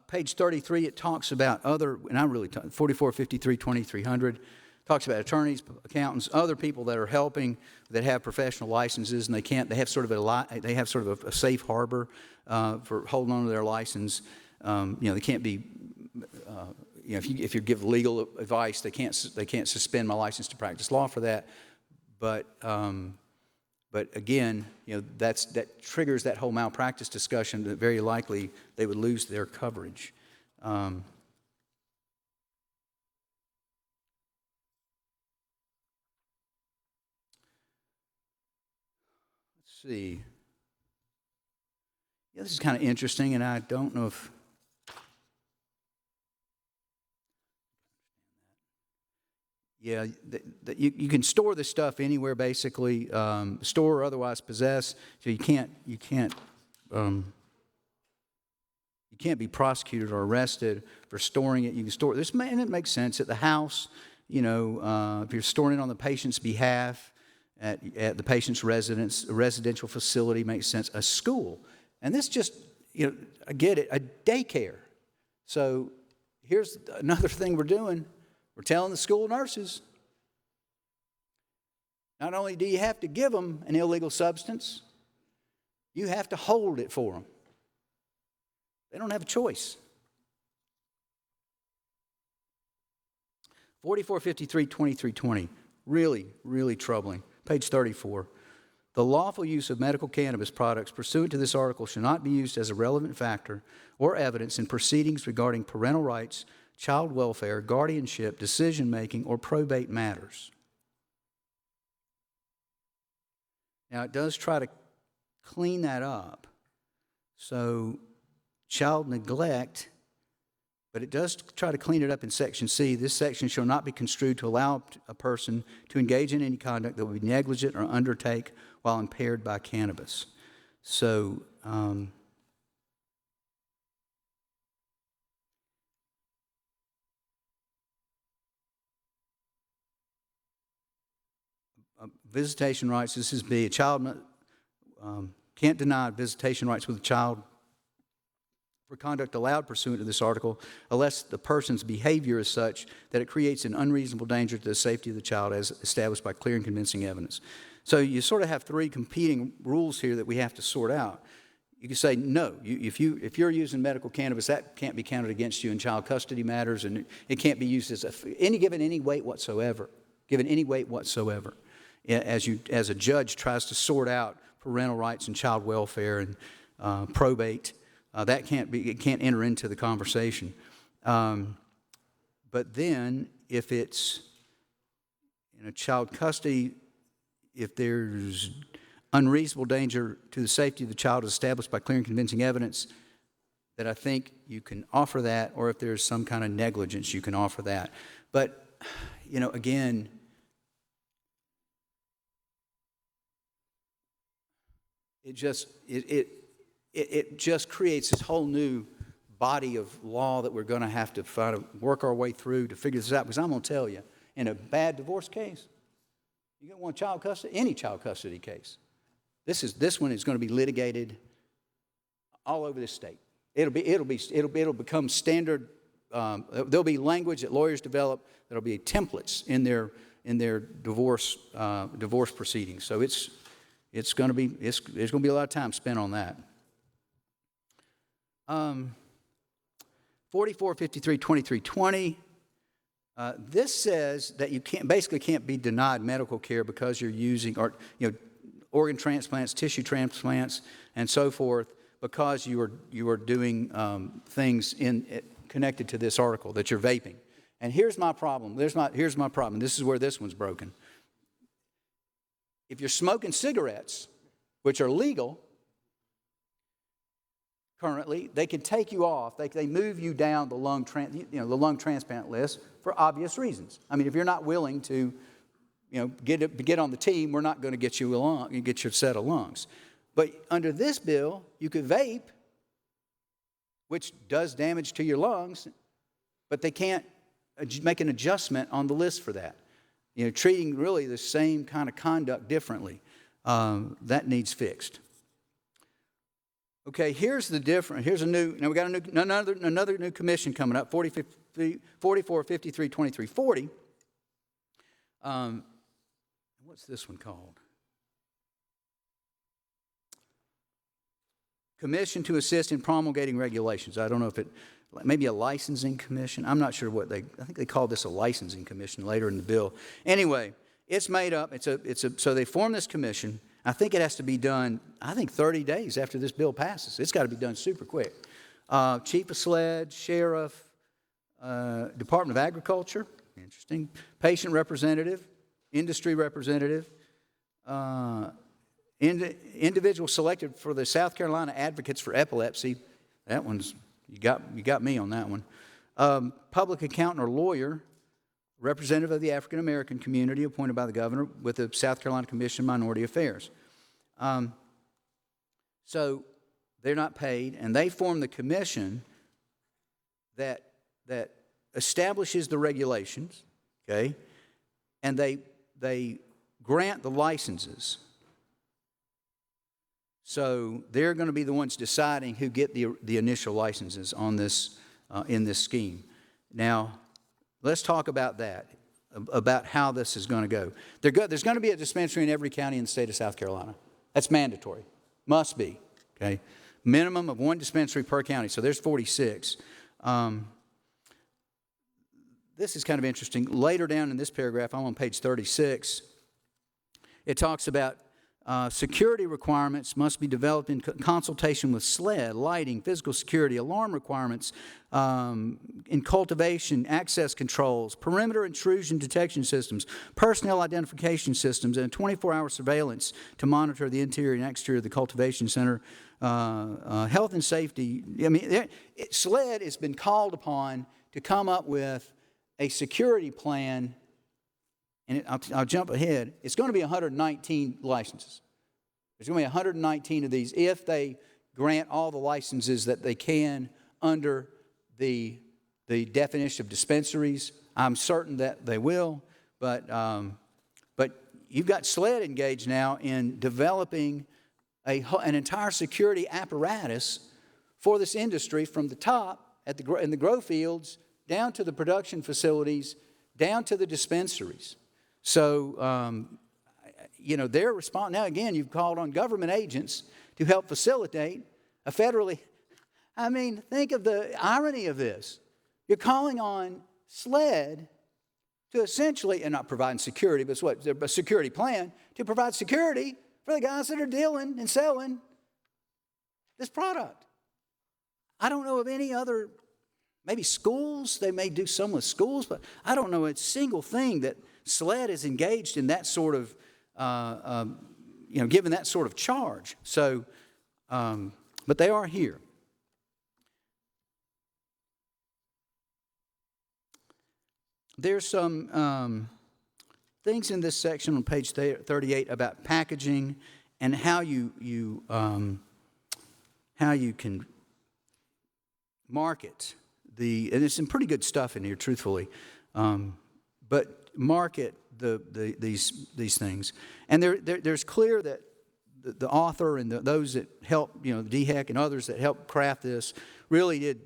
Page 33, it talks about other, and I'm really talking, 4453, 2300, talks about attorneys, accountants, other people that are helping that have professional licenses, and they have sort of a safe harbor for holding on to their license. They can't be, if you give legal advice, they can't suspend my license to practice law for that. But again, that triggers that whole malpractice discussion that very likely they would lose their coverage. Let's see. Yeah, this is kind of interesting, and I don't know if... Yeah, you can store this stuff anywhere, basically, store or otherwise possess. So you can't be prosecuted or arrested for storing it. You can store this, and it makes sense at the house. If you're storing it on the patient's behalf at the patient's residence, a residential facility makes sense. A school, and this just, I get it, a daycare. So here's another thing we're doing. We're telling the school nurses, not only do you have to give them an illegal substance, you have to hold it for them. They don't have a choice. 4453, 2320, really, really troubling. Page 34. The lawful use of medical cannabis products pursuant to this article shall not be used as a relevant factor or evidence in proceedings regarding parental rights, child welfare, guardianship, decision-making, or probate matters. Now, it does try to clean that up. So, child neglect, but it does try to clean it up in Section C. This section shall not be construed to allow a person to engage in any conduct that would be negligent or undertake while impaired by cannabis. So, visitation rights, this is B. A child can't deny visitation rights with a child for conduct allowed pursuant to this article unless the person's behavior is such that it creates an unreasonable danger to the safety of the child as established by clear and convincing evidence. So you sort of have three competing rules here that we have to sort out. You can say, no, if you're using medical cannabis, that can't be counted against you in child custody matters, and it can't be used as given any weight whatsoever. As a judge tries to sort out parental rights and child welfare and probate, it can't enter into the conversation. But then, if it's in a child custody, if there's unreasonable danger to the safety of the child is established by clear and convincing evidence, that I think you can offer that, or if there's some kind of negligence, you can offer that. But, again, it just creates this whole new body of law that we're going to have to work our way through to figure this out. Because I'm going to tell you, in a bad divorce case, you don't want child custody, any child custody case. This one is going to be litigated all over this state. It'll become standard. There'll be language that lawyers develop that'll be templates in their divorce proceedings. So there's going to be a lot of time spent on that. 4453-2320. This says that you can't be denied medical care because you're using organ transplants, tissue transplants, and so forth, because you are doing things connected to this article, that you're vaping. And here's my problem. Here's my problem. This is where this one's broken. If you're smoking cigarettes, which are legal currently, they can take you off. They move you down the lung transplant list for obvious reasons. I mean, if you're not willing to, get on the team, we're not going to get you a set of lungs. But under this bill, you could vape, which does damage to your lungs, but they can't make an adjustment on the list for that. Treating really the same kind of conduct differently. That needs fixed. Okay, here's the difference. Here's now we got another new commission coming up, 4453-2340. What's this one called? Commission to assist in promulgating regulations. I don't know if maybe a licensing commission. I'm not sure I think they called this a licensing commission later in the bill. Anyway, it's made up. So they form this commission. I think it has to be done, 30 days after this bill passes. It's got to be done super quick. Chief of SLED, Sheriff, Department of Agriculture, interesting, patient representative, industry representative, individual selected for the South Carolina Advocates for Epilepsy. That one's, you got me on that one. Public accountant or lawyer, representative of the African American community appointed by the governor with the South Carolina Commission on Minority Affairs. So they're not paid, and they form the commission that establishes the regulations, okay, and they grant the licenses. So they're going to be the ones deciding who get the initial licenses on this in this scheme. Now, let's talk about that, about how this is going to go. There's going to be a dispensary in every county in the state of South Carolina. That's mandatory. Must be. Okay? Minimum of one dispensary per county. So there's 46. This is kind of interesting. Later down in this paragraph, I'm on page 36, it talks about security requirements must be developed in consultation with SLED, lighting, physical security, alarm requirements, in cultivation, access controls, perimeter intrusion detection systems, personnel identification systems, and 24-hour surveillance to monitor the interior and exterior of the cultivation center, health and safety. I mean, SLED has been called upon to come up with a security plan. And I'll jump ahead. It's going to be 119 licenses. There's going to be 119 of these if they grant all the licenses that they can under the definition of dispensaries. I'm certain that they will, but you've got SLED engaged now in developing an entire security apparatus for this industry from the top in the grow fields down to the production facilities, down to the dispensaries. So, their response, now again, you've called on government agents to help facilitate a federally, think of the irony of this. You're calling on SLED to essentially, and not providing security, but it's what, a security plan, to provide security for the guys that are dealing and selling this product. I don't know of any other, maybe schools, they may do some with schools, but I don't know a single thing that SLED is engaged in that sort of, given that sort of charge. So, but they are here. There's some things in this section on page 38 about packaging and how you can market and there's some pretty good stuff in here, truthfully, but market these things. And there's clear that the author and those that help, the DHEC and others that helped craft this really did,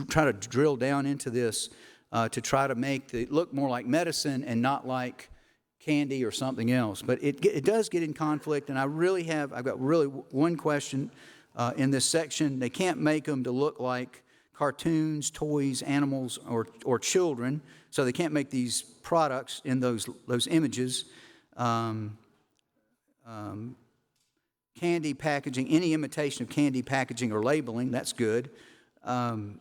try to drill down into this to try to make it look more like medicine and not like candy or something else. But it does get in conflict, and I've got really one question in this section. They can't make them to look like cartoons, toys, animals, or children, so they can't make these products in those images. Candy packaging, any imitation of candy packaging or labeling, that's good. That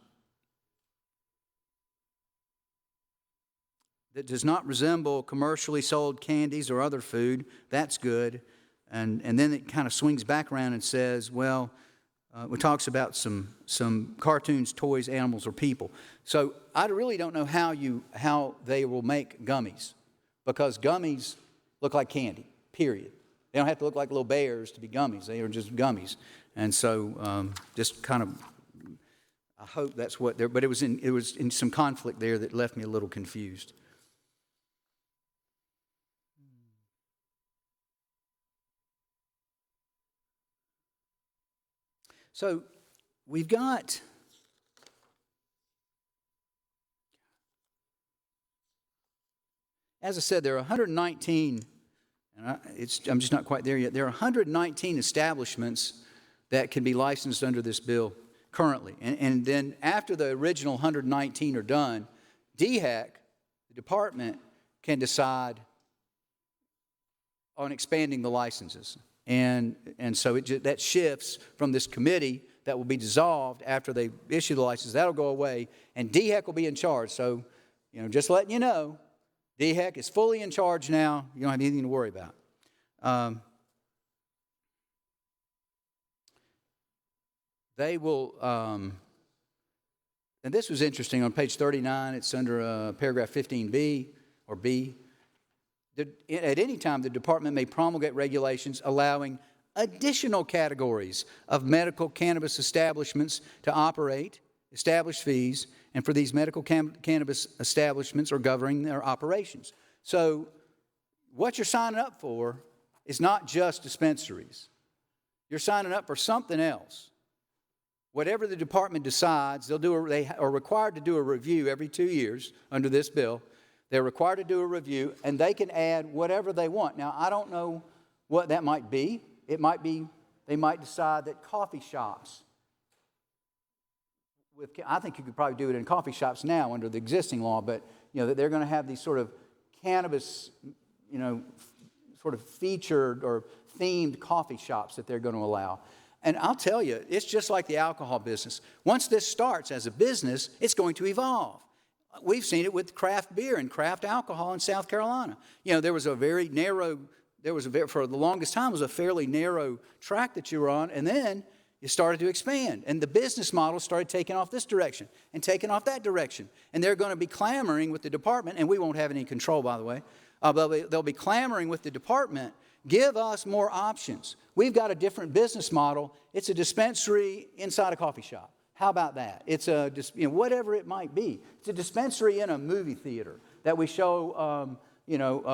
does not resemble commercially sold candies or other food, that's good. And then it kind of swings back around and says, well, it talks about some cartoons, toys, animals, or people. So I really don't know how they will make gummies, because gummies look like candy, period. They don't have to look like little bears to be gummies. They are just gummies. And so just kind of, I hope that's what they're, but it was in some conflict there that left me a little confused. So we've got, as I said, there are 119, and I'm just not quite there yet. There are 119 establishments that can be licensed under this bill currently. And then after the original 119 are done, DHEC, the department, can decide on expanding the licenses. And so that shifts from this committee that will be dissolved after they issue the license. That'll go away, and DHEC will be in charge. So, just letting you know, DHEC is fully in charge now. You don't have anything to worry about. They will, and this was interesting, on page 39, it's under paragraph 15B, or B. At any time, the department may promulgate regulations allowing additional categories of medical cannabis establishments to operate, establish fees, and for these medical cannabis establishments are governing their operations. So what you're signing up for is not just dispensaries. You're signing up for something else. Whatever the department decides, they are required to do a review every 2 years under this bill. They're required to do a review, and they can add whatever they want. Now, I don't know what that might be. It might be, they might decide that coffee shops, I think you could probably do it in coffee shops now under the existing law, but, that they're going to have these sort of cannabis, sort of featured or themed coffee shops that they're going to allow. And I'll tell you, it's just like the alcohol business. Once this starts as a business, it's going to evolve. We've seen it with craft beer and craft alcohol in South Carolina. There was a very narrow, for the longest time, was a fairly narrow track that you were on, and then it started to expand. And the business model started taking off this direction and taking off that direction. And they're going to be clamoring with the department, and we won't have any control, by the way. They'll be clamoring with the department, give us more options. We've got a different business model. It's a dispensary inside a coffee shop. How about that? It's whatever it might be. It's a dispensary in a movie theater that we show,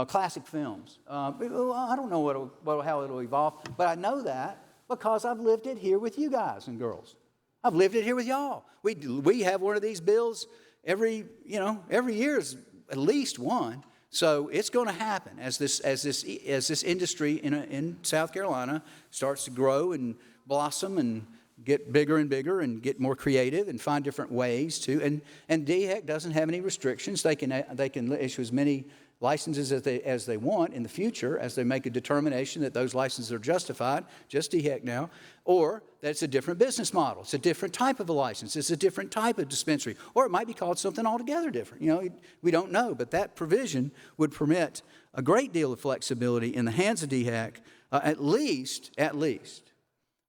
classic films. I don't know how it'll evolve, but I know that because I've lived it here with you guys and girls. I've lived it here with y'all. We have one of these bills every year is at least one. So it's going to happen as this industry in South Carolina starts to grow and blossom and get bigger and bigger and get more creative and find different ways to. And DHEC doesn't have any restrictions. They can issue as many licenses as they want in the future as they make a determination that those licenses are justified, just DHEC now, or that it's a different business model. It's a different type of a license. It's a different type of dispensary. Or it might be called something altogether different. We don't know. But that provision would permit a great deal of flexibility in the hands of DHEC, at least,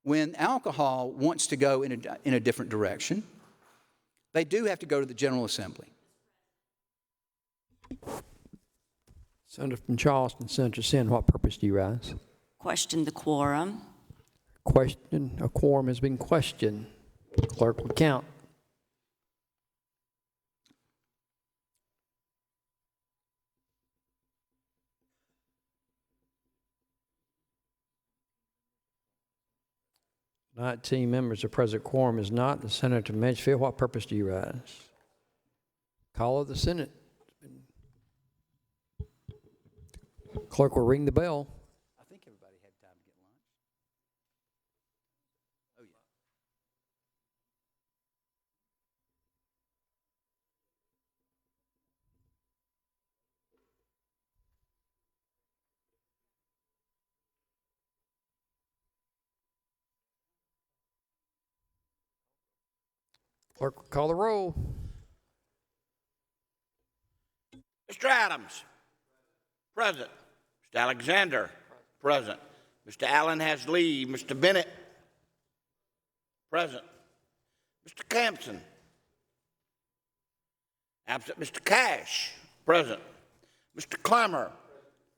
when alcohol wants to go in a different direction. They do have to go to the General Assembly. Senator from Charleston, Senator Sin, what purpose do you rise? Question the quorum. A quorum has been questioned. Clerk will count. 19 members are present. Quorum is not. The Senator from Edgefield, what purpose do you rise? Call of the Senate. Clerk will ring the bell. I think everybody had time to get lunch. Oh, yeah. Clerk will call the roll. Mr. Adams. Present. Mr. Alexander. Present. Mr. Allen has leave. Mr. Bennett. Present. Mr. Campson. Absent. Mr. Cash. Present. Mr. Clymer.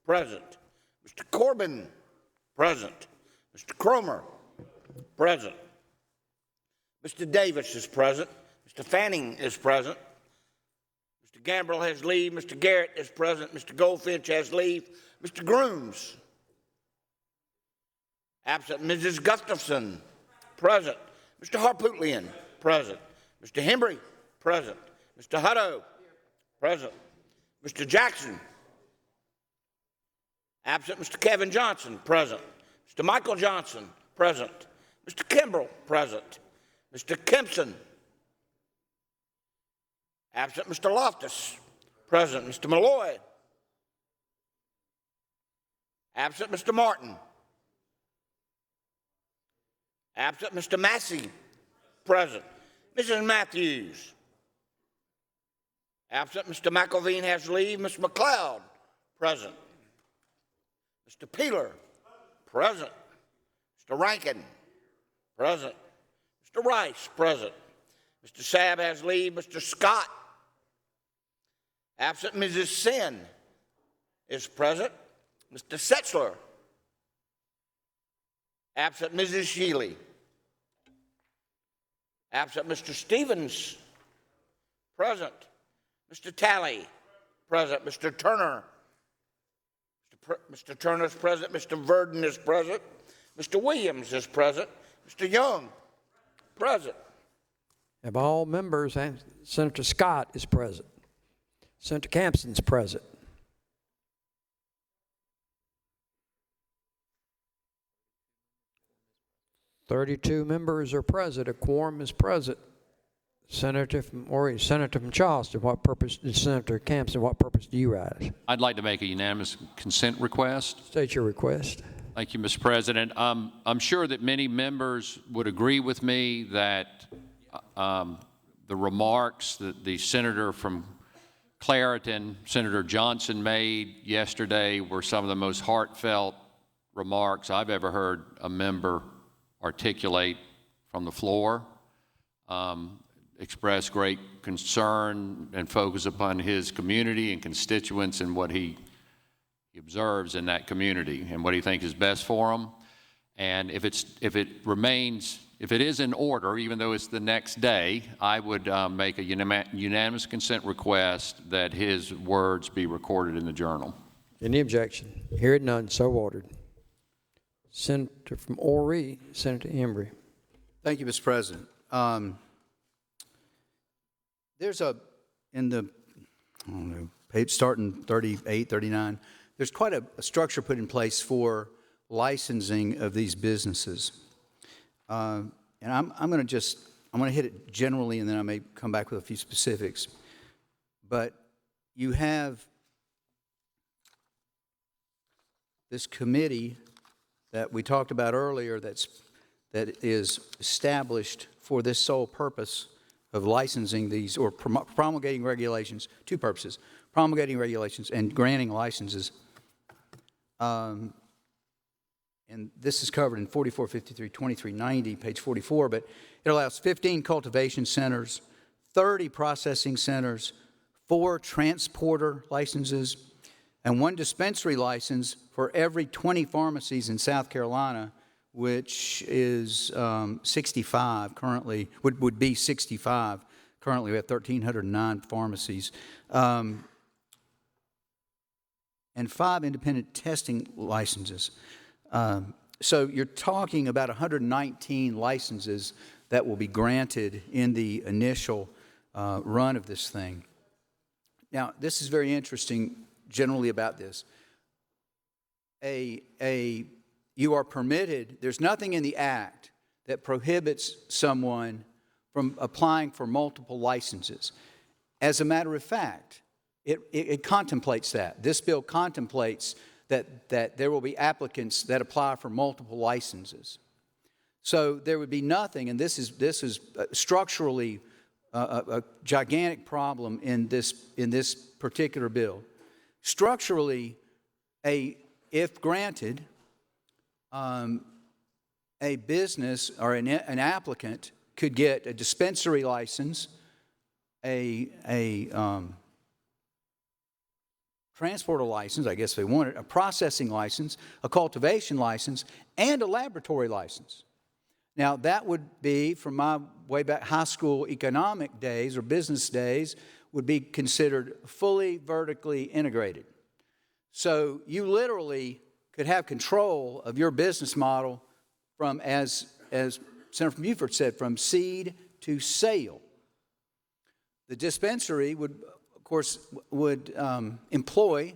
Present. Mr. Corbin. Present. Mr. Cromer. Present. Mr. Davis is present. Mr. Fanning is present. Mr. Gambrell has leave. Mr. Garrett is present. Mr. Goldfinch has leave. Mr. Grooms. Absent. Mrs. Gustafson. Present. Mr. Harpootlian. Present. Mr. Hembry. Present. Mr. Hutto. Present. Mr. Jackson. Absent. Mr. Kevin Johnson. Present. Mr. Michael Johnson. Present. Mr. Kimbrell. Present. Mr. Kempson. Absent. Mr. Loftus. Present. Mr. Malloy. Absent. Mr. Martin. Absent. Mr. Massey. Present. Mrs. Matthews. Absent. Mr. McElveen has leave. Mr. McLeod. Present. Mr. Peeler. Present. Mr. Rankin. Present. Mr. Rice. Present. Mr. Sabb has leave. Mr. Scott. Absent. Mrs. Sin is present. Mr. Setzler. Absent. Mrs. Shealy. Absent. Mr. Stevens. Present. Mr. Talley. Present. Mr. Turner. Mr. Turner is present. Mr. Verdon is present. Mr. Williams is present. Mr. Young. Present. Of all members, and Senator Scott is present. Senator Campson is present. "32 members are present. A quorum is present. Senator from Charleston, what purpose, Senator Campson, what purpose do you rise? I'd like to make a unanimous consent request. State your request. Thank you, Mr. President. I'm sure that many members would agree with me that the remarks that the senator from Clareton, Senator Johnson, made yesterday were some of the most heartfelt remarks I've ever heard a member articulate from the floor. Express great concern and focus upon his community and constituents and what he observes in that community and what he thinks is best for them. And if it is in order, even though it's the next day, I would make a unanimous consent request that his words be recorded in the journal. Any objection? Hearing none, so ordered. Senator from Horry, Senator Embry. Thank you, Mr. President. There's in the, I don't know, page starting 38, 39, there's quite a structure put in place for licensing of these businesses. And I'm going to hit it generally, and then I may come back with a few specifics. But you have this committee that we talked about earlier that is established for this sole purpose of licensing these or promulgating regulations, two purposes, promulgating regulations and granting licenses. And this is covered in 4453, 2390, page 44, but it allows 15 cultivation centers, 30 processing centers, 4 transporter licenses, and 1 dispensary license for every 20 pharmacies in South Carolina, which is 65 currently, would be 65. Currently, we have 1,309 pharmacies. And 5 independent testing licenses. So you're talking about 119 licenses that will be granted in the initial run of this thing. Now, this is very interesting generally about this. You are permitted, there's nothing in the Act that prohibits someone from applying for multiple licenses. As a matter of fact, it contemplates that. This bill contemplates that there will be applicants that apply for multiple licenses. So there would be nothing, and this is structurally a gigantic problem in this particular bill. Structurally, if granted, a business or an applicant could get a dispensary license, a transporter license, I guess they want it, a processing license, a cultivation license, and a laboratory license. Now, that would be, from my way back high school economic days or business days, would be considered fully vertically integrated. So you literally could have control of your business model from, as Senator from Beaufort said, from seed to sale. The dispensary would, of course, employ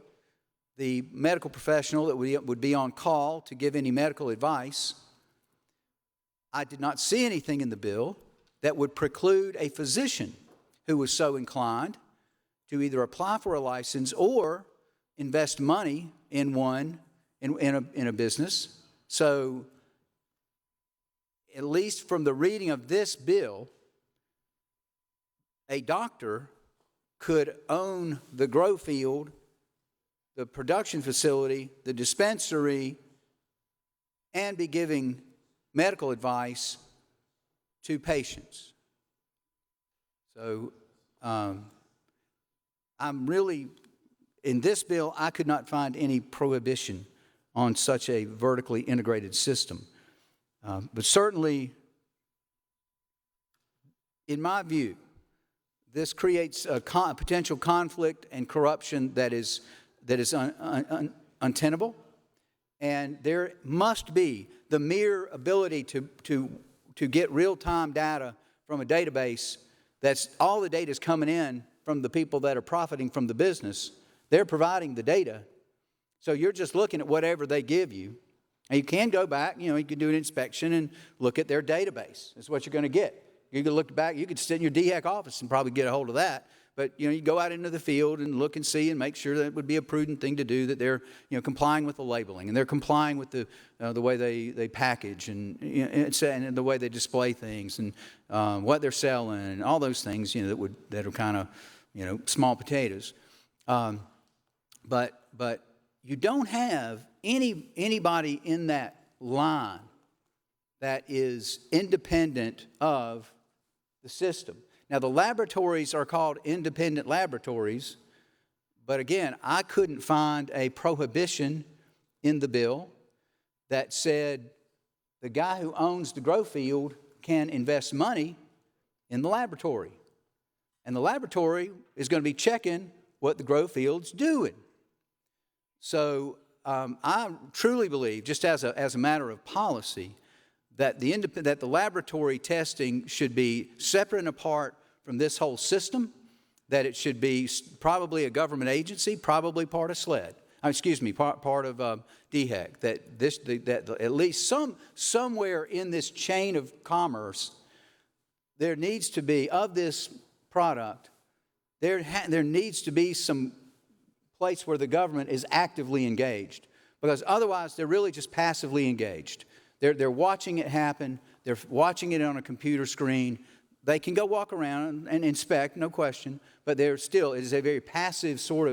the medical professional that would be on call to give any medical advice. I did not see anything in the bill that would preclude a physician who was so inclined to either apply for a license or invest money in one in a business. So, at least from the reading of this bill, a doctor could own the grow field, the production facility, the dispensary, and be giving medical advice to patients. So I'm really, in this bill, I could not find any prohibition on such a vertically integrated system. But certainly, in my view, this creates a potential conflict and corruption that is untenable. And there must be the mere ability to get real-time data from a database. That's all the data is coming in from the people that are profiting from the business. They're providing the data. So you're just looking at whatever they give you. And you can go back, you can do an inspection and look at their database. That's what you're going to get. You can look back, you could sit in your DHEC office and probably get a hold of that. But, you go out into the field and look and see and make sure that it would be a prudent thing to do, that they're, complying with the labeling and they're complying with the way they package and the way they display things and what they're selling and all those things, that are kind of, small potatoes. But you don't have anybody in that line that is independent of the system. Now, the laboratories are called independent laboratories, but again, I couldn't find a prohibition in the bill that said the guy who owns the grow field can invest money in the laboratory. And the laboratory is going to be checking what the grow field's doing. So I truly believe, just as a matter of policy, that the laboratory testing should be separate and apart from this whole system, that it should be probably a government agency, probably part of SLED. Part of DHEC. That at least somewhere in this chain of commerce, there needs to be, of this product, there needs to be some place where the government is actively engaged, because otherwise they're really just passively engaged. They're watching it happen. They're watching it on a computer screen. They can go walk around and inspect, no question, but it is a very passive sort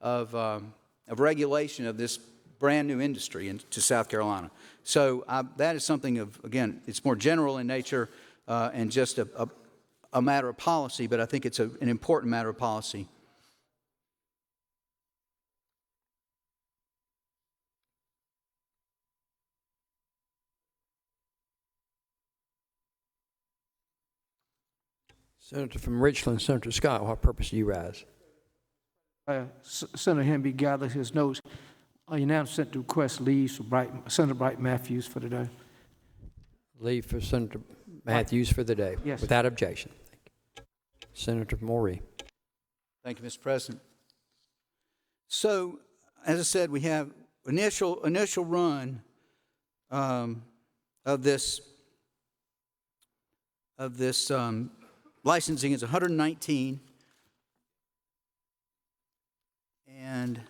of regulation of this brand new industry into South Carolina. So that is something again, it's more general in nature and just a matter of policy, but I think it's an important matter of policy. Senator from Richland, Senator Scott, what purpose do you rise? Senator Henby gathered his notes. Unanimous consent to request leave for Senator Bright Matthews for today. Leave for Senator Matthews for the day. Yes. Without objection. Thank you. Senator Morey. Thank you, Mr. President. So, as I said, we have initial run of this licensing is 119, and I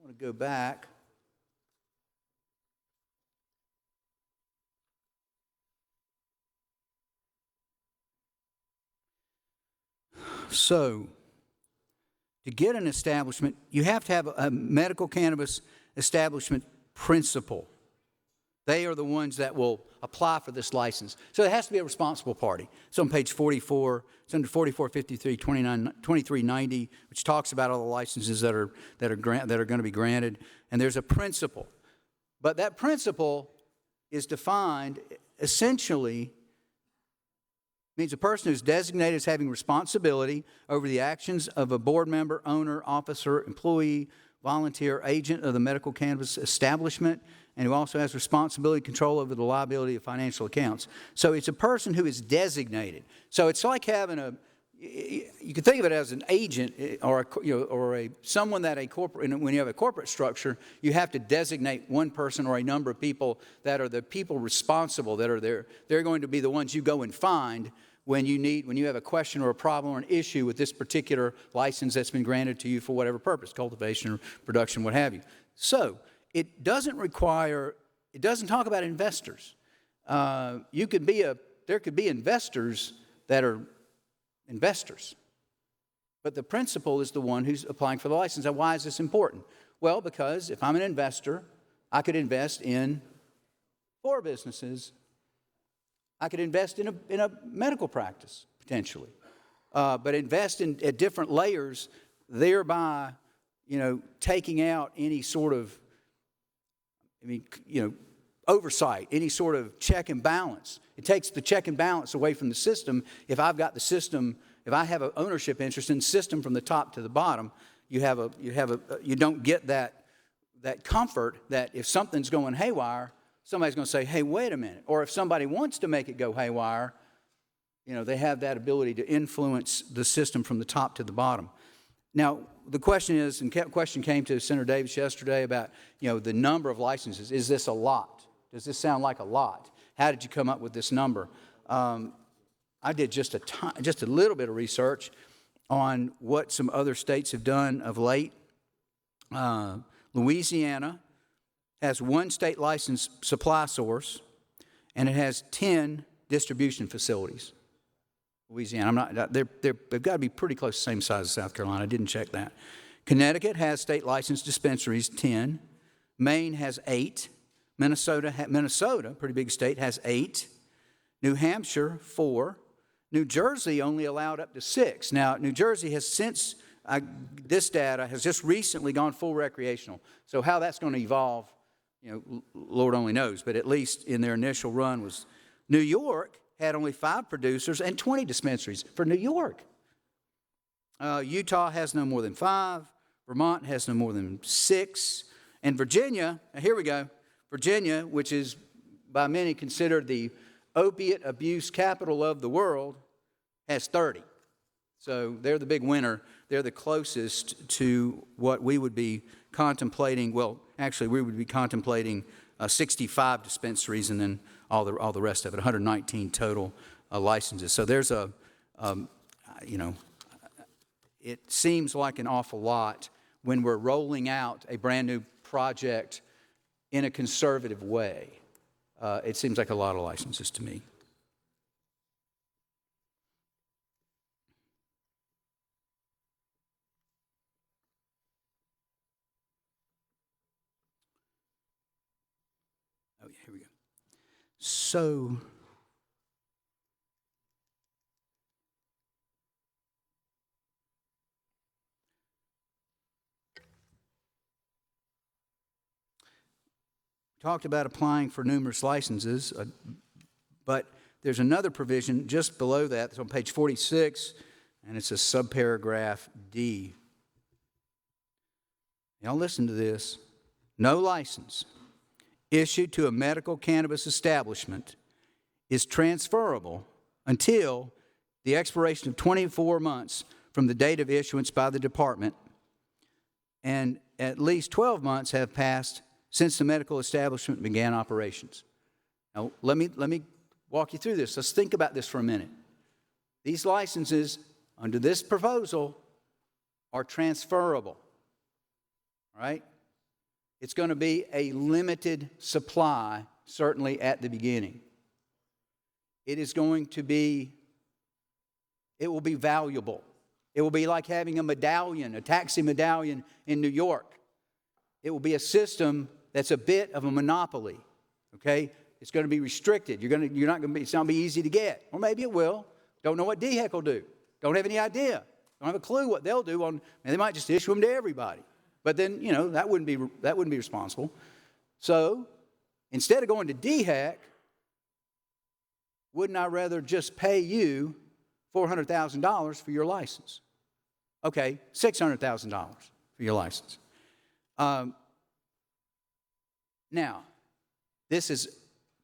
want to go back. So, to get an establishment, you have to have a medical cannabis establishment principal. They are the ones that will apply for this license. So it has to be a responsible party. It's on page 44, it's under 4453, 2390, which talks about all the licenses that are going to be granted. And there's a principal. But that principal is defined essentially means a person who's designated as having responsibility over the actions of a board member, owner, officer, employee, volunteer, agent of the medical cannabis establishment, and who also has responsibility and control over the liability of financial accounts. So it's a person who is designated. So it's like having you can think of it as an agent or someone that when you have a corporate structure, you have to designate one person or a number of people that are the people responsible that are there. They're going to be the ones you go and find when you have a question or a problem or an issue with this particular license that's been granted to you for whatever purpose, cultivation or production, what have you. So it doesn't talk about investors. There could be investors that are investors. But the principal is the one who's applying for the license. Now, why is this important? Well, because if I'm an investor, I could invest in 4 businesses. I could invest in a medical practice, potentially. But invest at different layers, thereby, taking out any sort of, oversight, any sort of check and balance. It takes the check and balance away from the system. If I've got the system, if I have an ownership interest in the system from the top to the bottom, you don't get that comfort that if something's going haywire, somebody's going to say, hey, wait a minute. Or if somebody wants to make it go haywire, they have that ability to influence the system from the top to the bottom. Now, the question is, and question came to Senator Davis yesterday about, the number of licenses. Is this a lot? Does this sound like a lot? How did you come up with this number? I did just a little bit of research on what some other states have done of late. Louisiana has 1 state license supply source, and it has 10 distribution facilities. Louisiana, they've got to be pretty close to the same size as South Carolina. I didn't check that. Connecticut has state licensed dispensaries, 10. Maine has 8. Minnesota, pretty big state, has 8. New Hampshire, 4. New Jersey only allowed up to 6. Now, New Jersey has this data has just recently gone full recreational. So how that's going to evolve, Lord only knows. But at least in their initial run was New York had only 5 producers and 20 dispensaries for New York. Utah has no more than 5. Vermont has no more than 6. And Virginia, now here we go. Virginia, which is by many considered the opiate abuse capital of the world, has 30. So they're the big winner. They're the closest to what we would be contemplating. Well, actually, we would be contemplating 65 dispensaries and then all the rest of it, 119 total licenses. So there's it seems like an awful lot when we're rolling out a brand new project in a conservative way. It seems like a lot of licenses to me. Oh, yeah, here we go. So, talked about applying for numerous licenses, but there's another provision just below that. It's on page 46, and it's a subparagraph D. Y'all listen to this. No license issued to a medical cannabis establishment is transferable until the expiration of 24 months from the date of issuance by the department, and at least 12 months have passed since the medical establishment began operations. Now, let me walk you through this. Let's think about this for a minute. These licenses, under this proposal, are transferable, all right? It's going to be a limited supply, certainly at the beginning. It is going to be, it will be valuable. It will be like having a medallion, a taxi medallion in New York. It will be a system that's a bit of a monopoly, okay? It's going to be restricted. It's not going to be easy to get. Or maybe it will. Don't know what DHEC will do. Don't have any idea. Don't have a clue what they'll do and they might just issue them to everybody. But then, you know, that wouldn't be responsible. So, instead of going to DHEC, wouldn't I rather just pay you $400,000 for your license? Okay, $600,000 for your license. Now, this is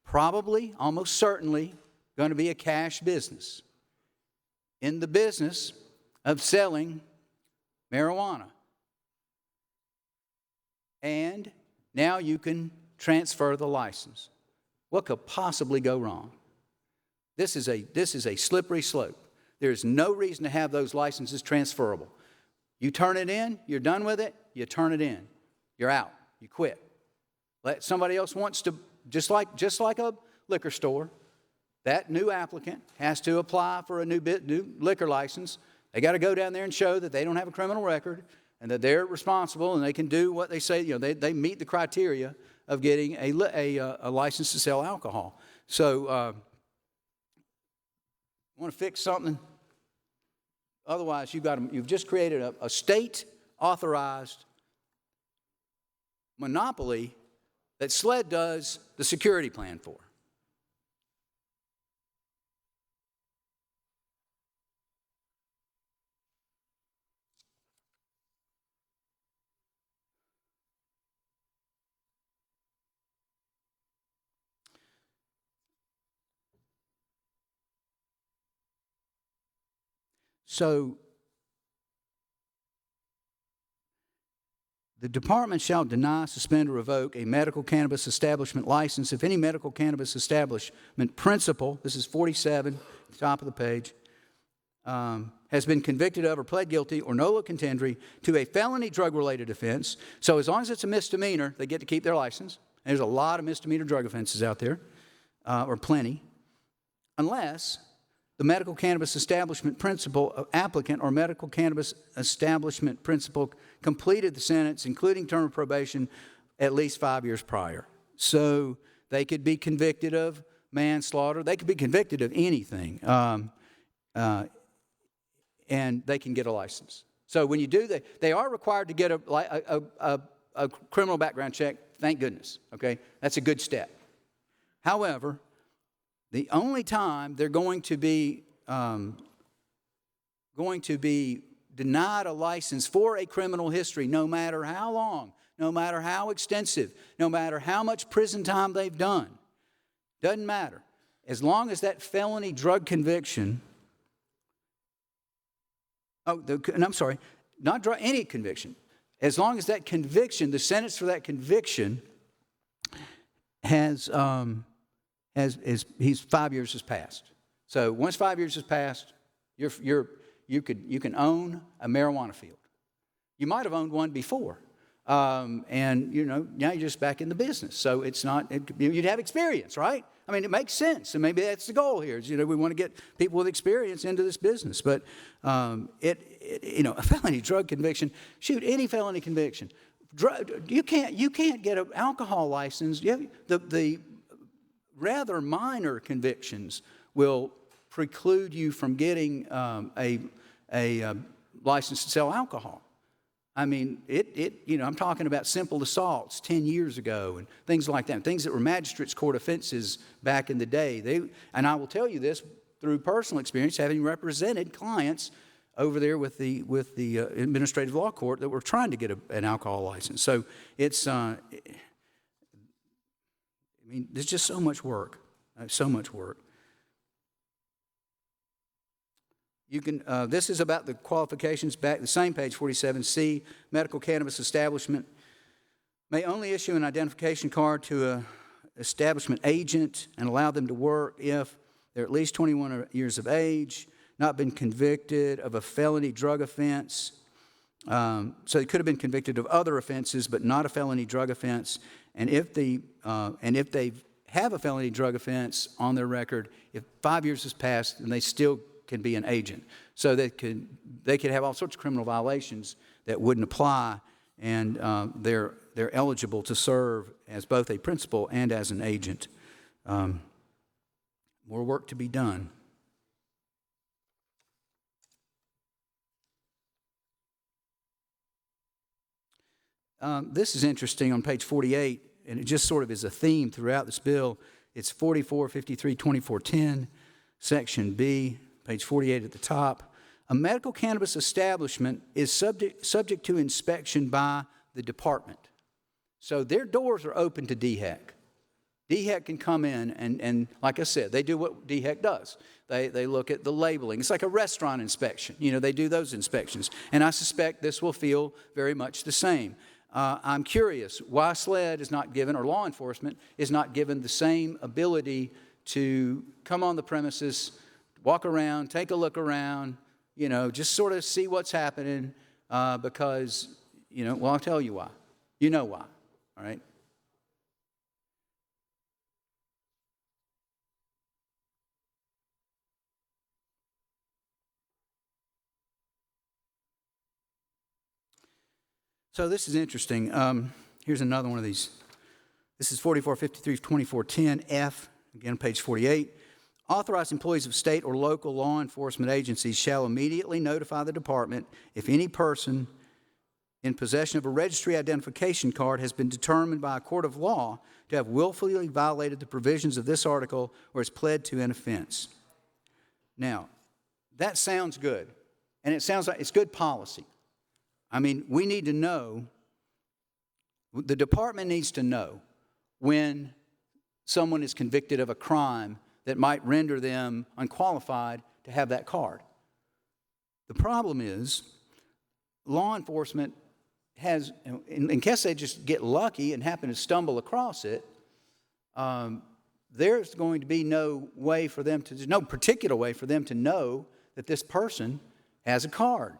probably, almost certainly, going to be a cash business. In the business of selling marijuana. And now you can transfer the license. What could possibly go wrong? This is a slippery slope. There's no reason to have those licenses transferable. You turn it in, you're done with it, you turn it in. You're out, you quit. Let somebody else wants to, just like a liquor store, that new applicant has to apply for a new liquor license. They got to go down there and show that they don't have a criminal record and that they're responsible and they can do what they say. You know, they meet the criteria of getting a license to sell alcohol. So, want to fix something? Otherwise, you've just created a state-authorized monopoly that SLED does the security plan for. So, the department shall deny, suspend, or revoke a medical cannabis establishment license if any medical cannabis establishment principal, this is 47, top of the page, has been convicted of or pled guilty or nolo contendere to a felony drug-related offense. So as long as it's a misdemeanor, they get to keep their license. And there's a lot of misdemeanor drug offenses out there, or plenty, unless the medical cannabis establishment principal applicant or medical cannabis establishment principal completed the sentence, including term of probation, at least 5 years prior. So they could be convicted of manslaughter. They could be convicted of anything, and they can get a license. So when you do that, they are required to get a criminal background check. Thank goodness. Okay, that's a good step. However, the only time they're going to be denied a license for a criminal history, no matter how long, no matter how extensive, no matter how much prison time they've done, doesn't matter. As long as that felony drug conviction, any conviction, as long as that conviction, the sentence for that conviction has 5 years has passed. So once 5 years has passed, you can own a marijuana field. You might have owned one before, and you know now you're just back in the business. So it's not. You'd have experience, right? I mean, it makes sense, and maybe that's the goal here. Is, you know, we want to get people with experience into this business. But a felony drug conviction, shoot, any felony conviction, you can't get an alcohol license. The rather minor convictions will preclude you from getting a license to sell alcohol. I mean, I'm talking about simple assaults 10 years ago and things like that, things that were magistrates' court offenses back in the day. And I will tell you this through personal experience, having represented clients over there with the administrative law court that were trying to get an alcohol license. So it's, I mean, there's just so much work, so much work. You can, this is about the qualifications back, the same page 47C, medical cannabis establishment may only issue an identification card to a establishment agent and allow them to work if they're at least 21 years of age, not been convicted of a felony drug offense. So they could have been convicted of other offenses, but not a felony drug offense. And if they have a felony drug offense on their record, if 5 years has passed, then they still can be an agent. So they could have all sorts of criminal violations that wouldn't apply, and they're eligible to serve as both a principal and as an agent. More work to be done. This is interesting on page 48, and it just sort of is a theme throughout this bill. It's 4453-2410, section B, page 48 at the top. A medical cannabis establishment is subject to inspection by the department. So their doors are open to DHEC. DHEC can come in and like I said, they do what DHEC does. They look at the labeling. It's like a restaurant inspection. You know, they do those inspections. And I suspect this will feel very much the same. I'm curious why SLED is not given, or law enforcement is not given the same ability to come on the premises, walk around, take a look around, you know, just sort of see what's happening because, you know, well, I'll tell you why. You know why, all right? So this is interesting. Here's another one of these. This is 4453-2410F, again, page 48. Authorized employees of state or local law enforcement agencies shall immediately notify the department if any person in possession of a registry identification card has been determined by a court of law to have willfully violated the provisions of this article or has pled to an offense. Now, that sounds good, and it sounds like it's good policy. I mean, we need to know, the department needs to know when someone is convicted of a crime that might render them unqualified to have that card. The problem is, law enforcement has, in case they just get lucky and happen to stumble across it, there's going to be no way for them to, no particular way for them to know that this person has a card.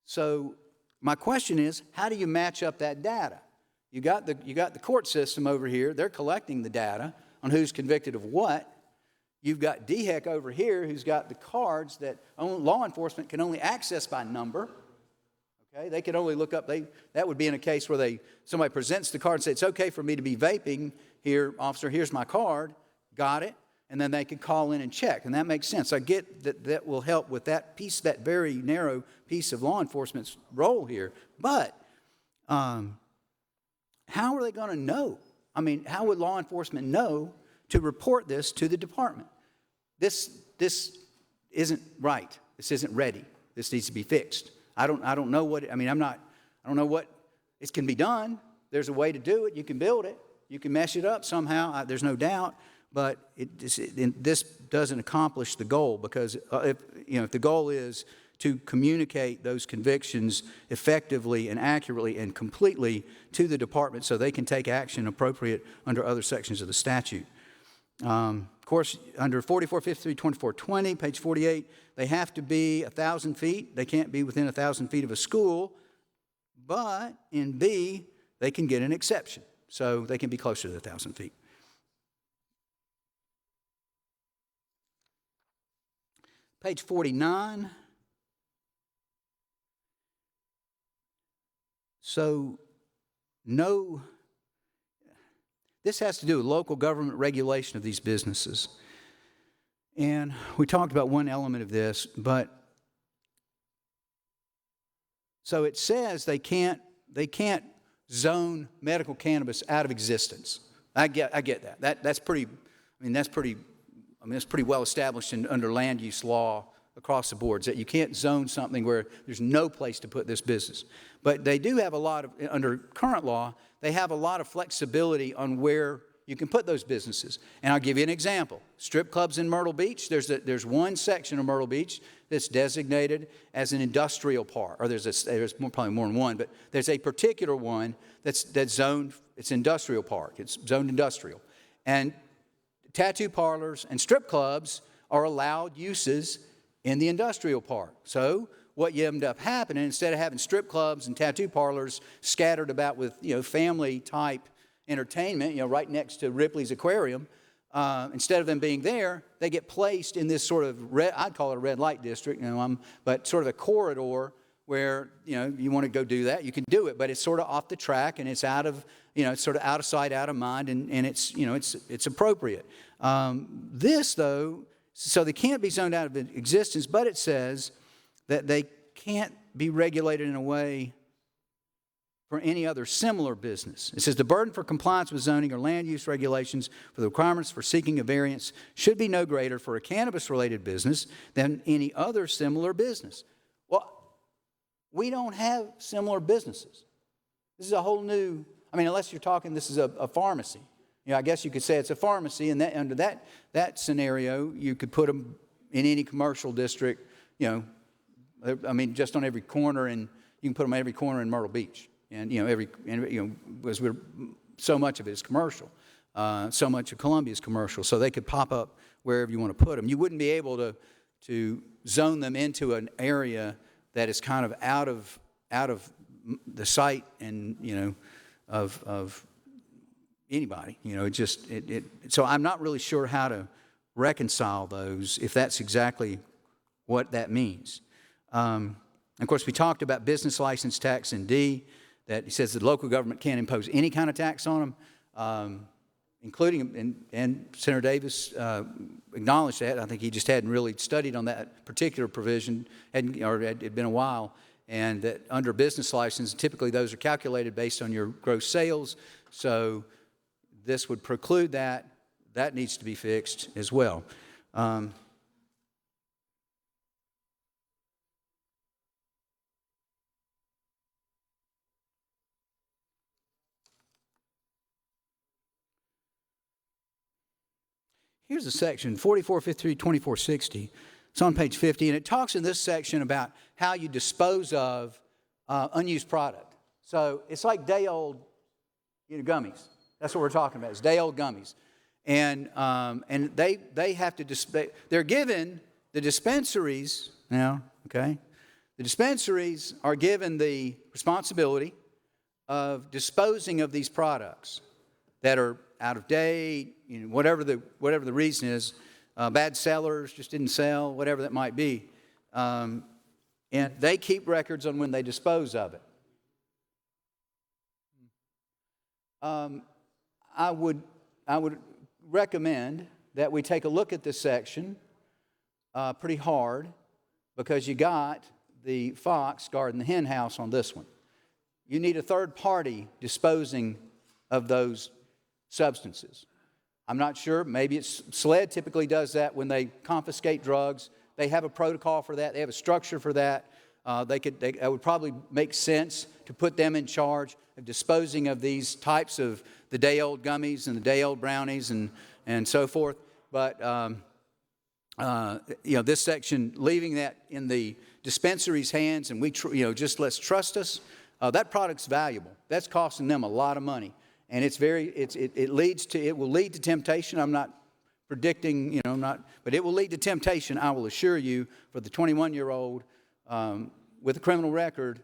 So my question is, how do you match up that data? You got the court system over here. They're collecting the data on who's convicted of what. You've got DHEC over here who's got the cards that law enforcement can only access by number. Okay, they can only look up, that would be in a case where somebody presents the card and says, it's okay for me to be vaping here, officer, here's my card, got it, and then they could call in and check, and that makes sense. I get that will help with that piece, that very narrow piece of law enforcement's role here, but how are they going to know? I mean, how would law enforcement know to report this to the department? This isn't right. This isn't ready. This needs to be fixed. I don't know what, I don't know what, it can be done. There's a way to do it. You can build it. You can mesh it up somehow. There's no doubt. But this doesn't accomplish the goal, because if the goal is to communicate those convictions effectively and accurately and completely to the department so they can take action appropriate under other sections of the statute. Of course, under 4453-2420, page 48, they have to be 1,000 feet. They can't be within 1,000 feet of a school. But in B, they can get an exception. So they can be closer to 1,000 feet. Page 49. So, this has to do with local government regulation of these businesses. And we talked about one element of this, but so it says they can't zone medical cannabis out of existence. I get that. That's pretty well established under land use law across the board, that you can't zone something where there's no place to put this business. But they do have a lot of, under current law, they have a lot of flexibility on where you can put those businesses. And I'll give you an example. Strip clubs in Myrtle Beach, there's one section of Myrtle Beach that's designated as an industrial park, or probably more than one, but there's a particular one that's zoned, it's industrial park, it's zoned industrial. And tattoo parlors and strip clubs are allowed uses in the industrial park. So what you end up happening, instead of having strip clubs and tattoo parlors scattered about with, family type entertainment, right next to Ripley's Aquarium, instead of them being there, they get placed in this sort of I'd call it a red light district, but sort of a corridor where, you want to go do that, you can do it, but it's sort of off the track and it's out of, it's sort of out of sight, out of mind, and it's, it's appropriate. This, though, so they can't be zoned out of existence, but it says that they can't be regulated in a way for any other similar business. It says the burden for compliance with zoning or land use regulations for the requirements for seeking a variance should be no greater for a cannabis-related business than any other similar business. Well, we don't have similar businesses. This is a whole new, unless you're talking this is a pharmacy. I guess you could say it's a pharmacy, and under that scenario, you could put them in any commercial district, just on every corner, and you can put them on every corner in Myrtle Beach. And, because so much of it is commercial. So much of Columbia is commercial. So they could pop up wherever you want to put them. You wouldn't be able to zone them into an area that is kind of out of the sight and, of anybody. So I'm not really sure how to reconcile those, if that's exactly what that means. Of course, we talked about business license tax in D, that he says the local government can't impose any kind of tax on them, including, and Senator Davis acknowledged that. I think he just hadn't really studied on that particular provision, it had been a while, and that under business license, typically those are calculated based on your gross sales, so this would preclude that. That needs to be fixed as well. Here's a section, 4453-2460. It's on page 50, and it talks in this section about how you dispose of unused product. So it's like day-old gummies. That's what we're talking about. It's day-old gummies. And they have to, they're given, the dispensaries now, okay? The dispensaries are given the responsibility of disposing of these products that are out of date, whatever the reason is, bad sellers, just didn't sell, whatever that might be. And they keep records on when they dispose of it. I would recommend that we take a look at this section pretty hard, because you got the fox guarding the hen house on this one. You need a third party disposing of those substances. I'm not sure. Maybe it's SLED typically does that when they confiscate drugs. They have a protocol for that. They have a structure for that. It would probably make sense to put them in charge of disposing of these types of the day-old gummies and the day-old brownies and so forth. But this section, leaving that in the dispensary's hands, and just let's trust us. That product's valuable. That's costing them a lot of money. And it will lead to temptation. I'm not predicting, but it will lead to temptation, I will assure you, for the 21-year-old with a criminal record,